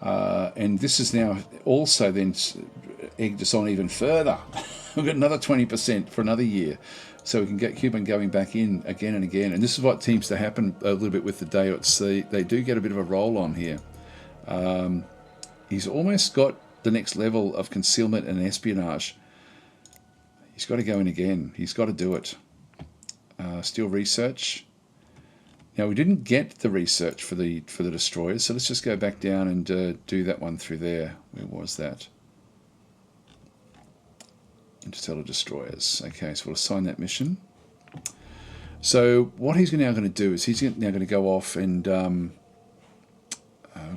and this is now also then egged us on even further. We've got another 20% for another year. So we can keep on going back in again and again. And this is what seems to happen a little bit with the Dhayut. They do get a bit of a roll on here. He's almost got the next level of concealment and espionage. He's got to go in again. He's got to do it. Still research. Now we didn't get the research for the destroyers, so let's just go back down and do that one through there. Where was that? Interstellar destroyers. Okay, so we'll assign that mission. So what he's now going to do is he's now going to go off and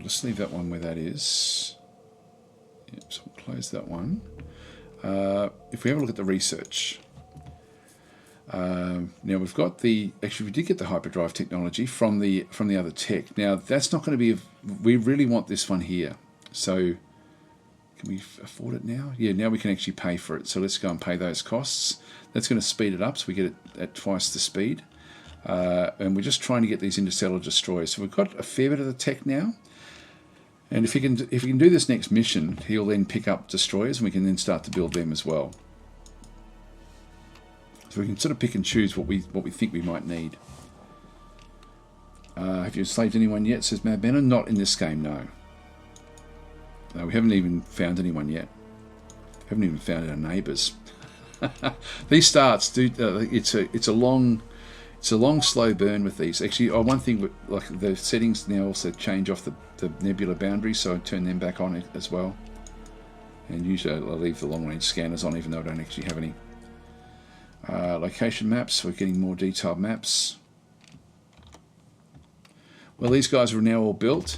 let's leave that one where that is. Yep, so we'll close that one. If we have a look at the research, now we've got actually we did get the hyperdrive technology from the other tech. Now that's not going to be. We really want this one here. So can we afford it now? Yeah, now we can actually pay for it. So let's go and pay those costs. That's going to speed it up, so we get it at twice the speed. And we're just trying to get these interstellar destroyers. So we've got a fair bit of the tech now. And if we can do this next mission, he'll then pick up destroyers, and we can then start to build them as well. So we can sort of pick and choose what we think we might need. Have you enslaved anyone yet? Says Mad Banner. Not in this game, no. No, we haven't even found anyone yet. Haven't even found our neighbours. These starts do. It's a long, slow burn with these. Actually, one thing, like the settings now also change off the nebula boundaries, so I turn them back on as well. And usually I leave the long range scanners on, even though I don't actually have any. Location maps. We're getting more detailed maps. Well, these guys are now all built.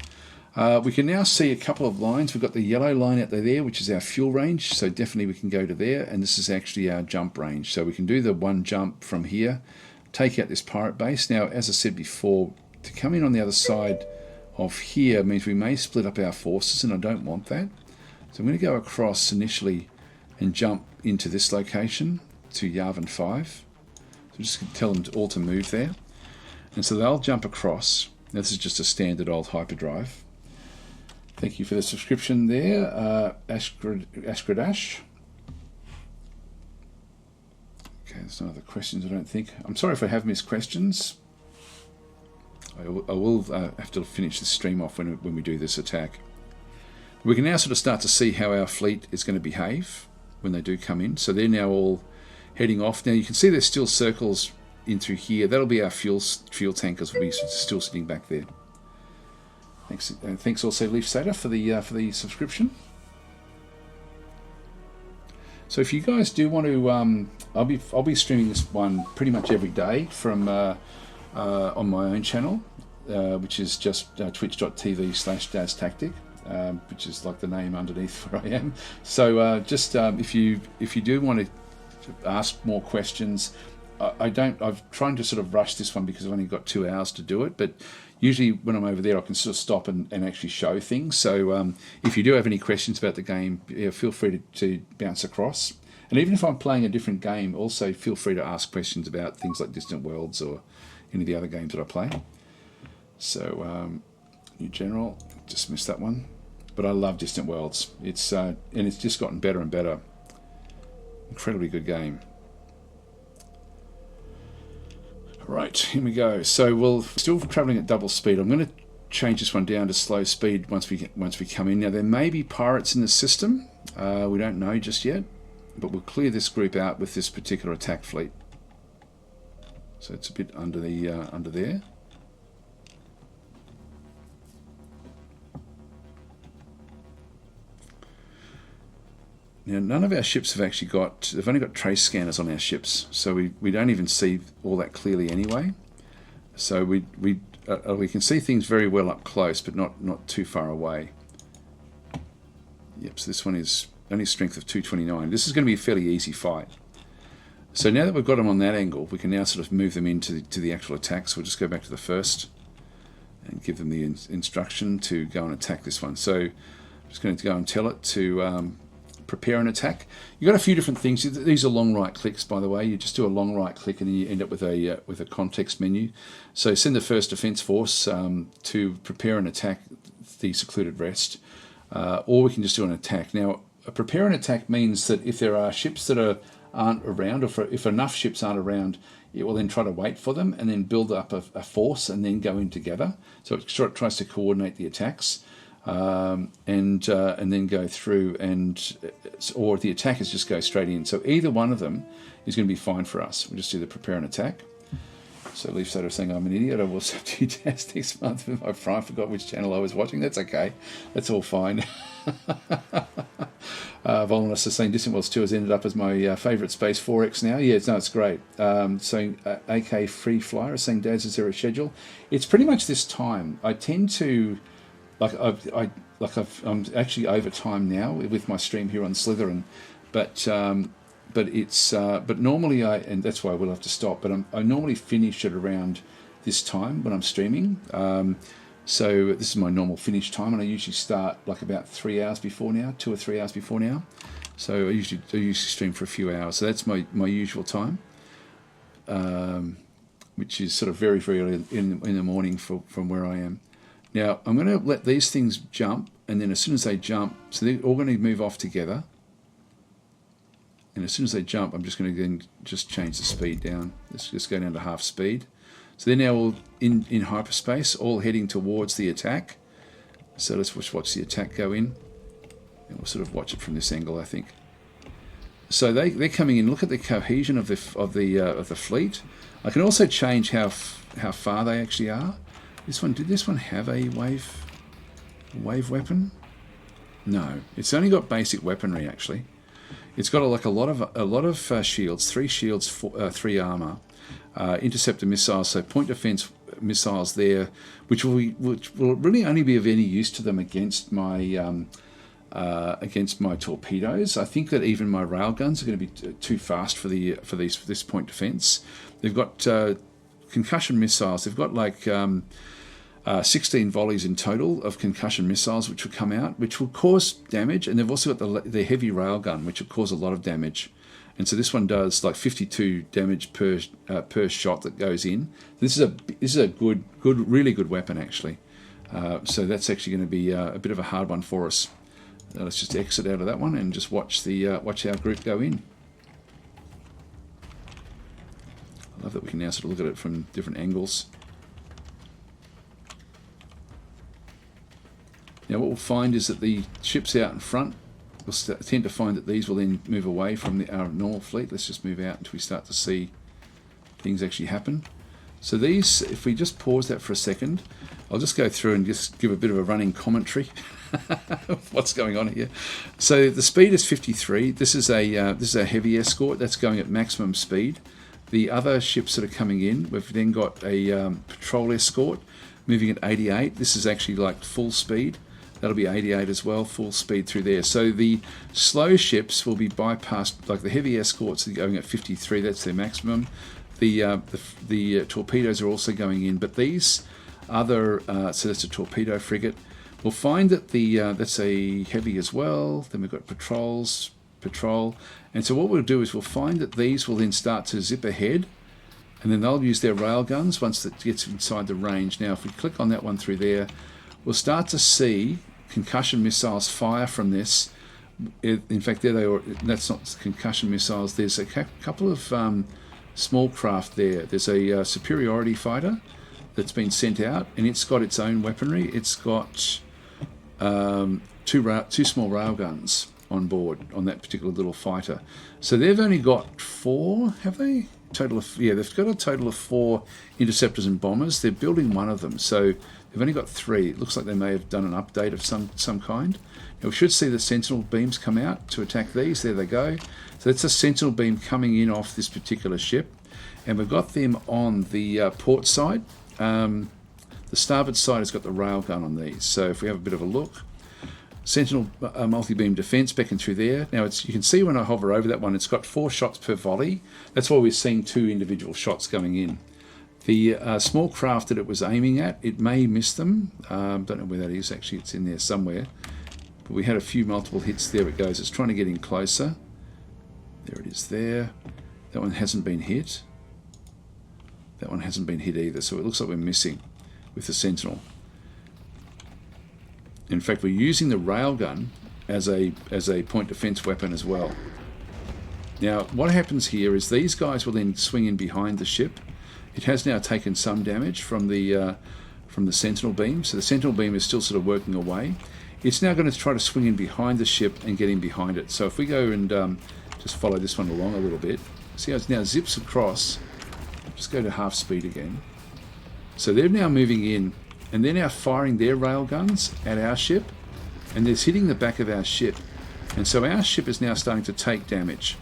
We can now see a couple of lines. We've got the yellow line out there, which is our fuel range, so definitely we can go to there, and this is actually our jump range. So we can do the one jump from here, take out this pirate base. Now, as I said before, to come in on the other side of here means we may split up our forces, and I don't want that. So I'm going to go across initially and jump into this location to Yavin 5. So just tell them all to move there. And so they'll jump across. Now, this is just a standard old hyperdrive. Thank you for the subscription there, Ashgradash. Okay, there's no other questions, I don't think. I'm sorry if I have missed questions. I will have to finish this stream off when we do this attack. We can now sort of start to see how our fleet is going to behave when they do come in. So they're now all heading off. Now you can see there's still circles in through here. That'll be our fuel tankers will be still sitting back there. Thanks also Leaf Sater for the subscription. So if you guys do want to, I'll be streaming this one pretty much every day from on my own channel, which is just twitch.tv/DazTactic, which is like the name underneath where I am. So if you do want to ask more questions, I've tried to sort of rush this one because I've only got 2 hours to do it, but usually when I'm over there I can sort of stop and actually show things. So if you do have any questions about the game, feel free to bounce across. And even if I'm playing a different game, also feel free to ask questions about things like Distant Worlds or any of the other games that I play. So New General, just missed that one. But I love Distant Worlds. It's and it's just gotten better and better. Incredibly good game. Right, here we go. So we're still travelling at double speed. I'm going to change this one down to slow speed once we come in. Now there may be pirates in the system. We don't know just yet, but we'll clear this group out with this particular attack fleet. So it's a bit under there. Now, none of our ships have actually they've only got trace scanners on our ships, so we don't even see all that clearly anyway. So we can see things very well up close, but not too far away. Yep, so this one is only strength of 229. This is going to be a fairly easy fight. So now that we've got them on that angle, we can now sort of move them into the actual attack. So we'll just go back to the first and give them the instruction to go and attack this one. So I'm just going to go and tell it to prepare an attack. You've got a few different things. These are long right clicks, by the way. You just do a long right click and then you end up with a context menu. So send the first defense force to prepare an attack, the secluded rest, or we can just do an attack. Now, prepare an attack means that if there are ships that aren't around, or if enough ships aren't around, it will then try to wait for them and then build up a force and then go in together. So it tries to coordinate the attacks. and then go through, or the attackers just go straight in. So either one of them is going to be fine for us. We'll just do the prepare and attack. So Leaf Soda saying I'm an idiot. I will subdue Taz next month if I forgot which channel I was watching. That's okay. That's all fine. Volanus is saying Distant Worlds 2 has ended up as my favourite Space 4X now. Yeah, no, it's great. So AK Free Flyer is saying, Daz, is there a schedule? It's pretty much this time. I tend to, I'm actually over time now with my stream here on Slytherin, but normally and that's why I will have to stop. But I normally finish at around this time when I'm streaming. So this is my normal finish time, and I usually start like about 3 hours before now, 2 or 3 hours before now. So I usually stream for a few hours. So that's my usual time, which is sort of very, very early in the morning from where I am. Now I'm going to let these things jump, and then as soon as they jump, so they're all going to move off together. And as soon as they jump, I'm just going to then just change the speed down. Let's just go down to half speed. So they're now all in hyperspace, all heading towards the attack. So let's just watch the attack go in. And we'll sort of watch it from this angle, I think. So they're coming in. Look at the cohesion of the fleet. I can also change how far they actually are. Did this one have a wave weapon? No, it's only got basic weaponry actually. It's got a lot of shields, 3 shields, 3 armor, interceptor missiles, so point defense missiles there, which will really only be of any use to them against my torpedoes. I think that even my railguns are going to be too fast for this point defense. They've got concussion missiles. They've got like 16 volleys in total of concussion missiles, which will come out, which will cause damage, and they've also got the heavy railgun, which will cause a lot of damage. And so this one does like 52 damage per shot that goes in. This is a good, really good weapon actually. So that's actually going to be a bit of a hard one for us. Let's just exit out of that one and just watch our group go in. I love that we can now sort of look at it from different angles. Now what we'll find is that the ships out in front, we'll tend to find that these will then move away from our normal fleet. Let's just move out until we start to see things actually happen. So these, if we just pause that for a second, I'll just go through and just give a bit of a running commentary of what's going on here. So the speed is 53. This is a heavy escort that's going at maximum speed. The other ships that are coming in, we've then got a patrol escort moving at 88. This is actually like full speed. That'll be 88 as well, full speed through there. So the slow ships will be bypassed, like the heavy escorts are going at 53, that's their maximum. The torpedoes are also going in, but these other, so that's a torpedo frigate. We'll find that that's a heavy as well. Then we've got patrol. And so what we'll do is we'll find that these will then start to zip ahead, and then they'll use their rail guns once it gets inside the range. Now, if we click on that one through there, we'll start to see concussion missiles fire from this. In fact, there they are. That's not concussion missiles. There's a couple of small craft there. There's a superiority fighter that's been sent out, and it's got its own weaponry. It's got two small railguns on board on that particular little fighter. So they've only got 4, have they? They've got a total of 4 interceptors and bombers. They're building one of them, so they've only got 3. It looks like they may have done an update of some kind. Now we should see the sentinel beams come out to attack these. There they go. So that's a sentinel beam coming in off this particular ship, and we've got them on the port side. The starboard side has got the railgun on these. So if we have a bit of a look, Sentinel multi-beam defense back in through there. Now you can see when I hover over that one, it's got 4 shots per volley. That's why we're seeing 2 individual shots going in. The small craft that it was aiming at, it may miss them. Don't know where that is actually. It's in there somewhere. But we had a few multiple hits. There it goes. It's trying to get in closer. There it is there. That one hasn't been hit. That one hasn't been hit either. So it looks like we're missing with the Sentinel. In fact, we're using the railgun as a point defense weapon as well. Now, what happens here is these guys will then swing in behind the ship. It has now taken some damage from the from the sentinel beam. So the sentinel beam is still sort of working away. It's now going to try to swing in behind the ship and get in behind it. So if we go and just follow this one along a little bit, see how it now zips across. Just go to half speed again. So they're now moving in, and they're now firing their railguns at our ship, and they're hitting the back of our ship. And so our ship is now starting to take damage.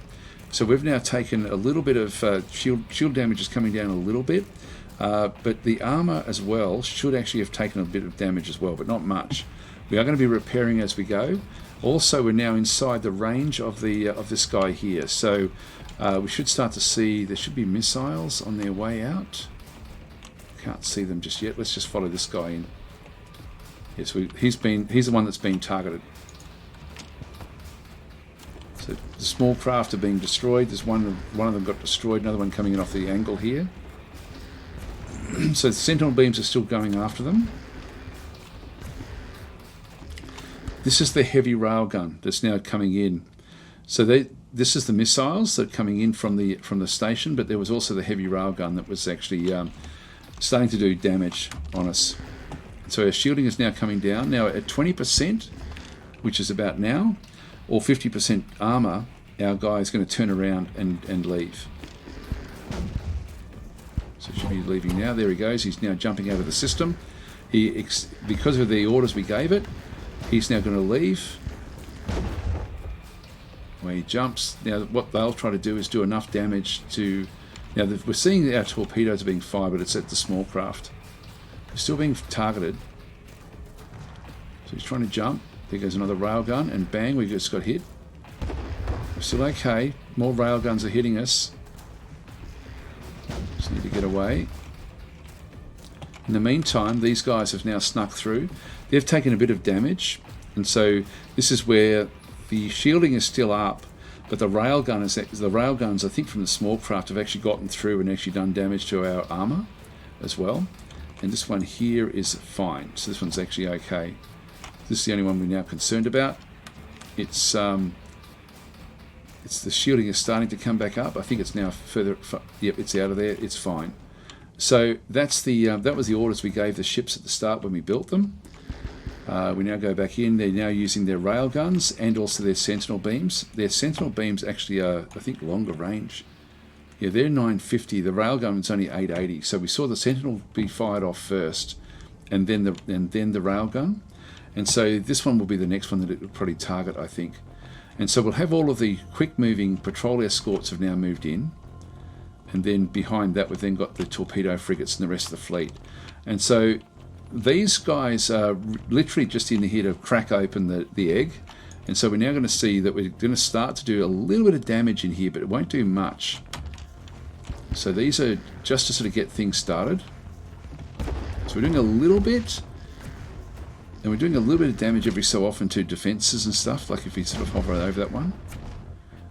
So we've now taken a little bit of shield damage is coming down a little bit, but the armor as well should actually have taken a bit of damage as well, but not much. We are going to be repairing as we go. Also, we're now inside the range of this guy here, so we should start to see there should be missiles on their way out. Can't see them just yet. Let's just follow this guy in. Yes, he's the one that's been targeted. So the small craft are being destroyed. There's one of them got destroyed. Another one coming in off the angle here. So the sentinel beams are still going after them. This is the heavy railgun that's now coming in. So this is the missiles that are coming in from the station, but there was also the heavy railgun that was actually starting to do damage on us. So our shielding is now coming down. Now at 20%, which is about now, or 50% armor, our guy is going to turn around and leave. So he should be leaving now. There he goes. He's now jumping out of the system. Because of the orders we gave it, he's now going to leave. Where he jumps. Now what they'll try to do is do enough damage to... Now we're seeing our torpedoes are being fired, but it's at the small craft. They're still being targeted. So he's trying to jump. There goes another railgun, and bang, we just got hit. We're still okay. More railguns are hitting us. Just need to get away. In the meantime, these guys have now snuck through. They've taken a bit of damage, and so this is where the shielding is still up, but the railguns, I think, from the small craft have actually gotten through and actually done damage to our armor as well. And this one here is fine. So this one's actually okay. This is the only one we're now concerned about. It's the shielding is starting to come back up. I think it's now further. Yep, it's out of there. It's fine. So that's that was the orders we gave the ships at the start when we built them. We now go back in. They're now using their rail guns and also their sentinel beams. Their sentinel beams actually are, I think, longer range. Yeah, they're 950. The railgun's only 880. So we saw the sentinel be fired off first, and then the railgun. And so this one will be the next one that it will probably target, I think. And so we'll have all of the quick-moving patrol escorts have now moved in, and then behind that we've then got the torpedo frigates and the rest of the fleet. And so these guys are literally just in here to crack open the egg. And so we're now going to see that we're going to start to do a little bit of damage in here, but it won't do much. So these are just to sort of get things started. So we're doing a little bit, and we're doing a little bit of damage every so often to defences and stuff, like if we sort of hover over that one.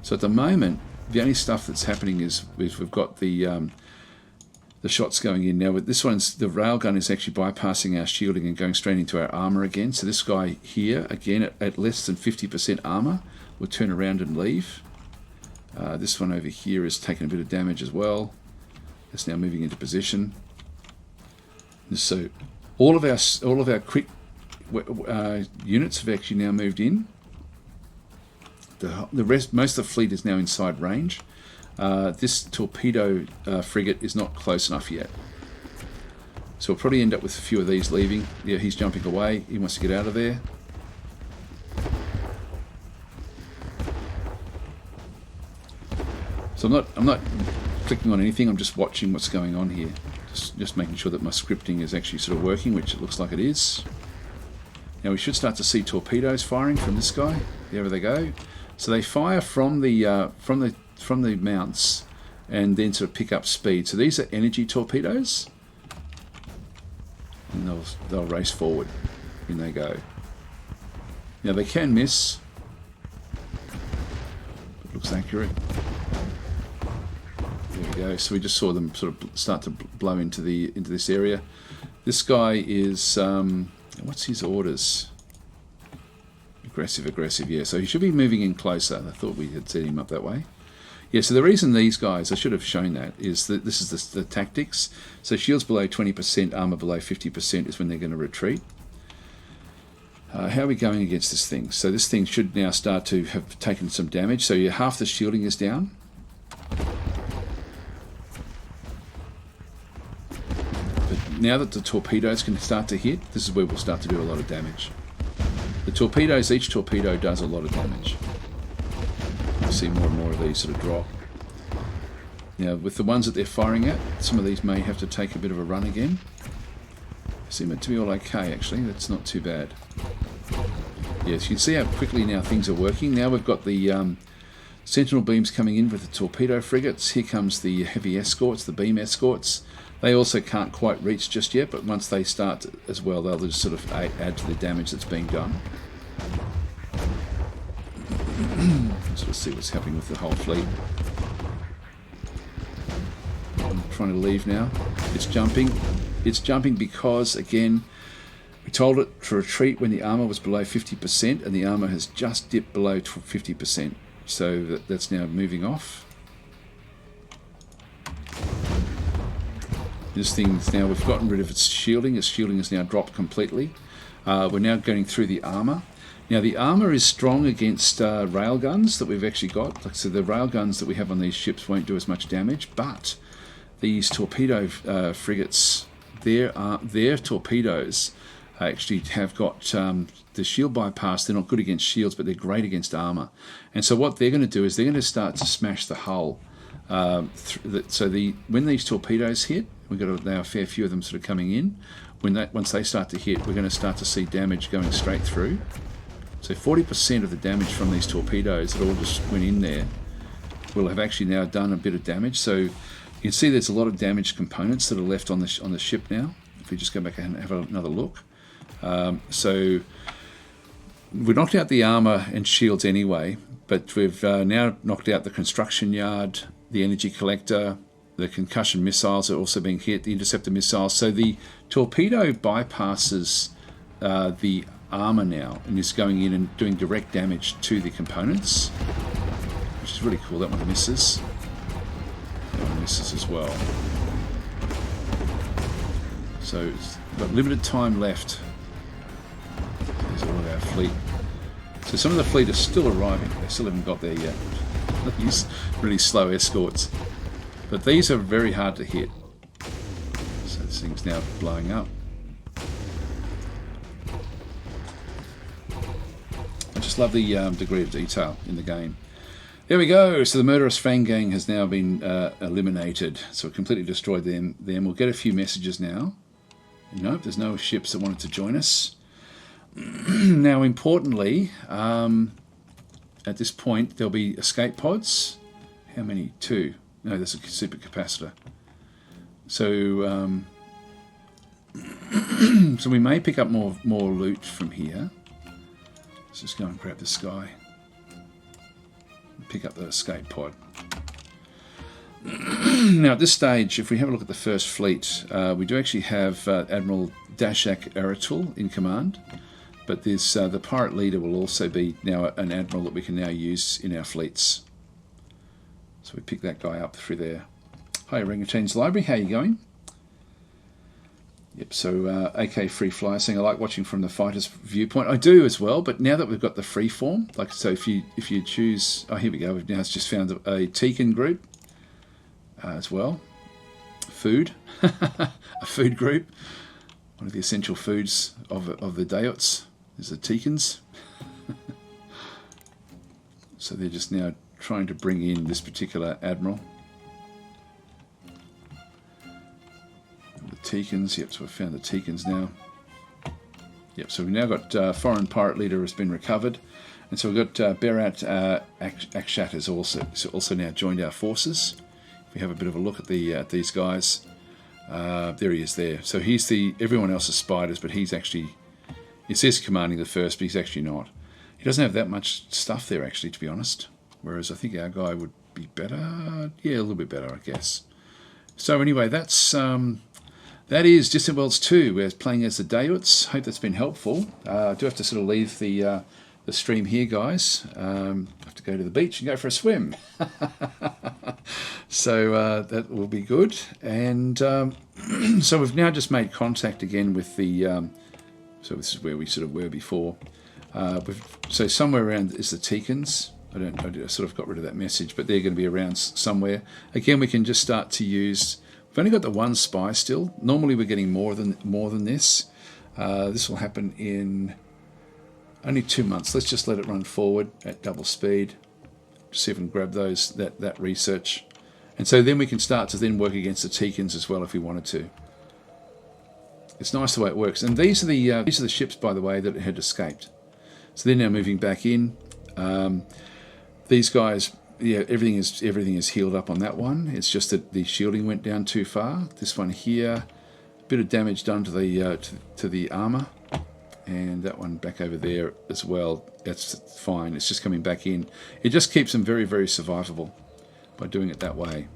So at the moment, the only stuff that's happening is we've got the shots going in. Now with this one's, the railgun is actually bypassing our shielding and going straight into our armour again. So this guy here, again at less than 50% armour, will turn around and leave. This one over here is taking a bit of damage as well. It's now moving into position. So all of our quick units have actually now moved in. The rest, most of the fleet is now inside range. This torpedo frigate is not close enough yet. So we'll probably end up with a few of these leaving. Yeah, he's jumping away. He wants to get out of there. So I'm not clicking on anything. I'm just watching what's going on here. Just making sure that my scripting is actually sort of working, which it looks like it is. Now we should start to see torpedoes firing from this guy. There they go. So they fire from the mounts and then sort of pick up speed. So these are energy torpedoes, and they'll race forward. In they go. Now they can miss. It looks accurate. There we go. So we just saw them sort of start to blow into this area. This guy is what's his orders? Aggressive, yeah. So he should be moving in closer. I thought we had set him up that way. Yeah, so the reason these guys, I should have shown that, is that this is the tactics. So shields below 20%, armor below 50% is when they're going to retreat. How are we going against this thing? So this thing should now start to have taken some damage. So half the shielding is down. But now that the torpedoes can start to hit, this is where we'll start to do a lot of damage. The torpedoes, each torpedo does a lot of damage. You'll see more and more of these sort of drop. Now with the ones that they're firing at, some of these may have to take a bit of a run again. Seem to be all okay actually, that's not too bad. Yes, you can see how quickly now things are working. Now we've got the sentinel beams coming in with the torpedo frigates. Here comes the heavy escorts, the beam escorts. They also can't quite reach just yet, but once they start as well, they'll just sort of add to the damage that's being done. Sort of see what's happening with the whole fleet. I'm trying to leave now. It's jumping. It's jumping because, again, we told it to retreat when the armor was below 50%, and the armor has just dipped below 50%. So that's now moving off. This thing's now, we've gotten rid of its shielding. Its shielding has now dropped completely. We're now going through the armor. Now the armor is strong against railguns that we've actually got. Like, so the railguns that we have on these ships won't do as much damage, but these torpedo frigates, their torpedoes actually have got the shield bypass. They're not good against shields, but they're great against armor. And so what they're going to do is they're going to start to smash the hull. When these torpedoes hit, we've got now a fair few of them sort of coming in. Once they start to hit, we're going to start to see damage going straight through. So 40% of the damage from these torpedoes that all just went in there will have actually now done a bit of damage. So you can see there's a lot of damaged components that are left on the ship now. If we just go back and have another look. So we knocked out the armor and shields anyway, but we've now knocked out the construction yard, the energy collector, the concussion missiles are also being hit, the interceptor missiles. So the torpedo bypasses the armor now and is going in and doing direct damage to the components, which is really cool. That one misses. That one misses as well. So it's got limited time left. There's all of our fleet. So some of the fleet are still arriving. They still haven't got there yet. These really slow escorts. But these are very hard to hit. So this thing's now blowing up. I just love the degree of detail in the game. There we go. So the murderous Fang gang has now been eliminated. So we completely destroyed them. Then we'll get a few messages now. Nope, there's no ships that wanted to join us. Now, importantly, at this point, there'll be escape pods. How many? 2. No, there's a supercapacitor. So, so we may pick up more loot from here. Let's just go and grab this guy. Pick up the escape pod. Now, at this stage, if we have a look at the first fleet, we do actually have Admiral Dashak Aratul in command. But there's the pirate leader will also be now an admiral that we can now use in our fleets. So we pick that guy up through there. Hi, Orangutain's Library, how are you going? Yep, so AK Free Flyer saying I like watching from the fighter's viewpoint. I do as well, but now that we've got the freeform, like so if you choose, oh here we go, we've now just found a Tekin group as well. Food, a food group, one of the essential foods of the Dhayuts. Is the Tekins. So they're just now trying to bring in this particular admiral. The Tekins, yep, so we've found the Tekins now. Yep, so we've now got foreign pirate leader has been recovered. And so we've got Berat Akshat has also now joined our forces. If we have a bit of a look at these guys, there he is there. So he's everyone else is spiders, but he's actually, it says commanding the first, but he's actually not. He doesn't have that much stuff there, actually, to be honest. Whereas I think our guy would be better. Yeah, a little bit better, I guess. So anyway, that is Distant Worlds 2. We're playing as the Dhayuts. Hope that's been helpful. I do have to sort of leave the the stream here, guys. I have to go to the beach and go for a swim. So that will be good. And so we've now just made contact again with the, so this is where we sort of were before. So somewhere around is the Teekins. I sort of got rid of that message, but they're going to be around somewhere. Again, we can just start to use, we've only got the one spy still. Normally we're getting more than this. This will happen in only 2 months. Let's just let it run forward at double speed. See if we can grab that research. And so then we can start to then work against the Teekins as well if we wanted to. It's nice the way it works. And these are the ships, by the way, that had escaped. So they're now moving back in. These guys, yeah, everything is healed up on that one. It's just that the shielding went down too far. This one here, a bit of damage done to the armor, and that one back over there as well. That's fine. It's just coming back in. It just keeps them very, very survivable by doing it that way.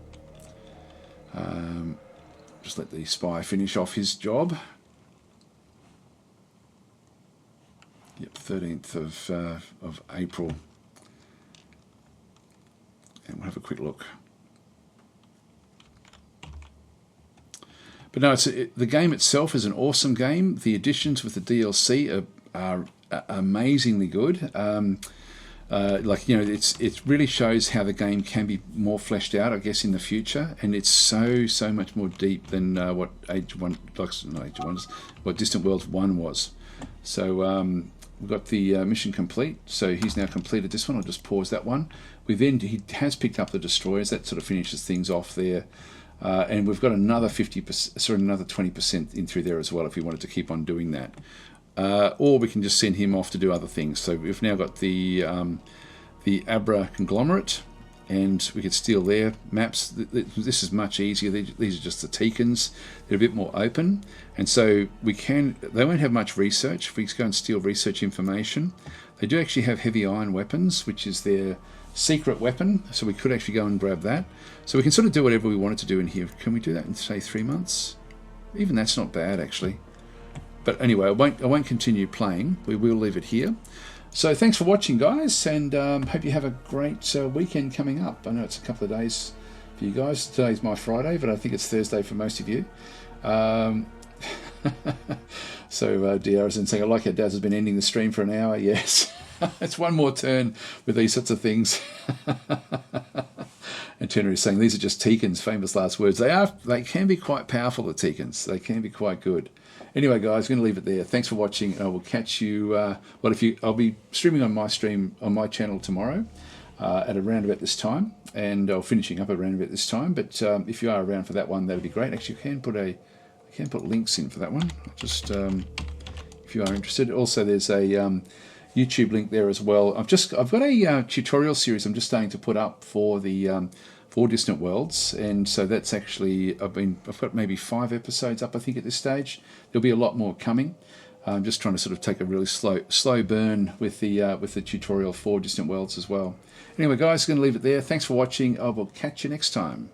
Just let the spy finish off his job. Yep, 13th of April. And we'll have a quick look. But no, the game itself is an awesome game. The additions with the DLC are amazingly good. Like, you know, it really shows how the game can be more fleshed out, I guess, in the future, and it's so much more deep than what what Distant Worlds 1 was. So we've got the mission complete. So he's now completed this one. I'll just pause that one. He has picked up the destroyers. That sort of finishes things off there. And we've got another 50%, sorry, another 20% in through there as well if we wanted to keep on doing that. Or we can just send him off to do other things. So we've now got the Abra conglomerate, and we could steal their maps. This is much easier. These are just the Teekins. They're a bit more open, and so they won't have much research. If we go and steal research information, they do actually have heavy iron weapons, which is their secret weapon, so we could actually go and grab that. So we can sort of do whatever we wanted to do in here. Can we do that in, say, 3 months? Even that's not bad, actually. But anyway, I won't continue playing. We will leave it here. So thanks for watching, guys, and hope you have a great weekend coming up. I know it's a couple of days for you guys. Today's my Friday, but I think it's Thursday for most of you. So DR is saying, I like how Daz has been ending the stream for an hour. Yes. It's one more turn with these sorts of things. And Turner is saying, these are just Teekins, famous last words. They can be quite powerful, the Teekins. They can be quite good. Anyway, guys, I'm going to leave it there. Thanks for watching. I will catch you. I'll be streaming on my channel tomorrow at around about this time, and finishing up around about this time. But if you are around for that one, that'd be great. Actually, I can put links in for that one. Just if you are interested. Also, there's a YouTube link there as well. I've got a tutorial series I'm just starting to put up for the for Distant Worlds, and so that's actually I've got maybe 5 episodes up, I think, at this stage. There'll be a lot more coming. I'm just trying to sort of take a really slow burn with the tutorial for Distant Worlds as well. Anyway, guys, going to leave it there. Thanks for watching. I will catch you next time.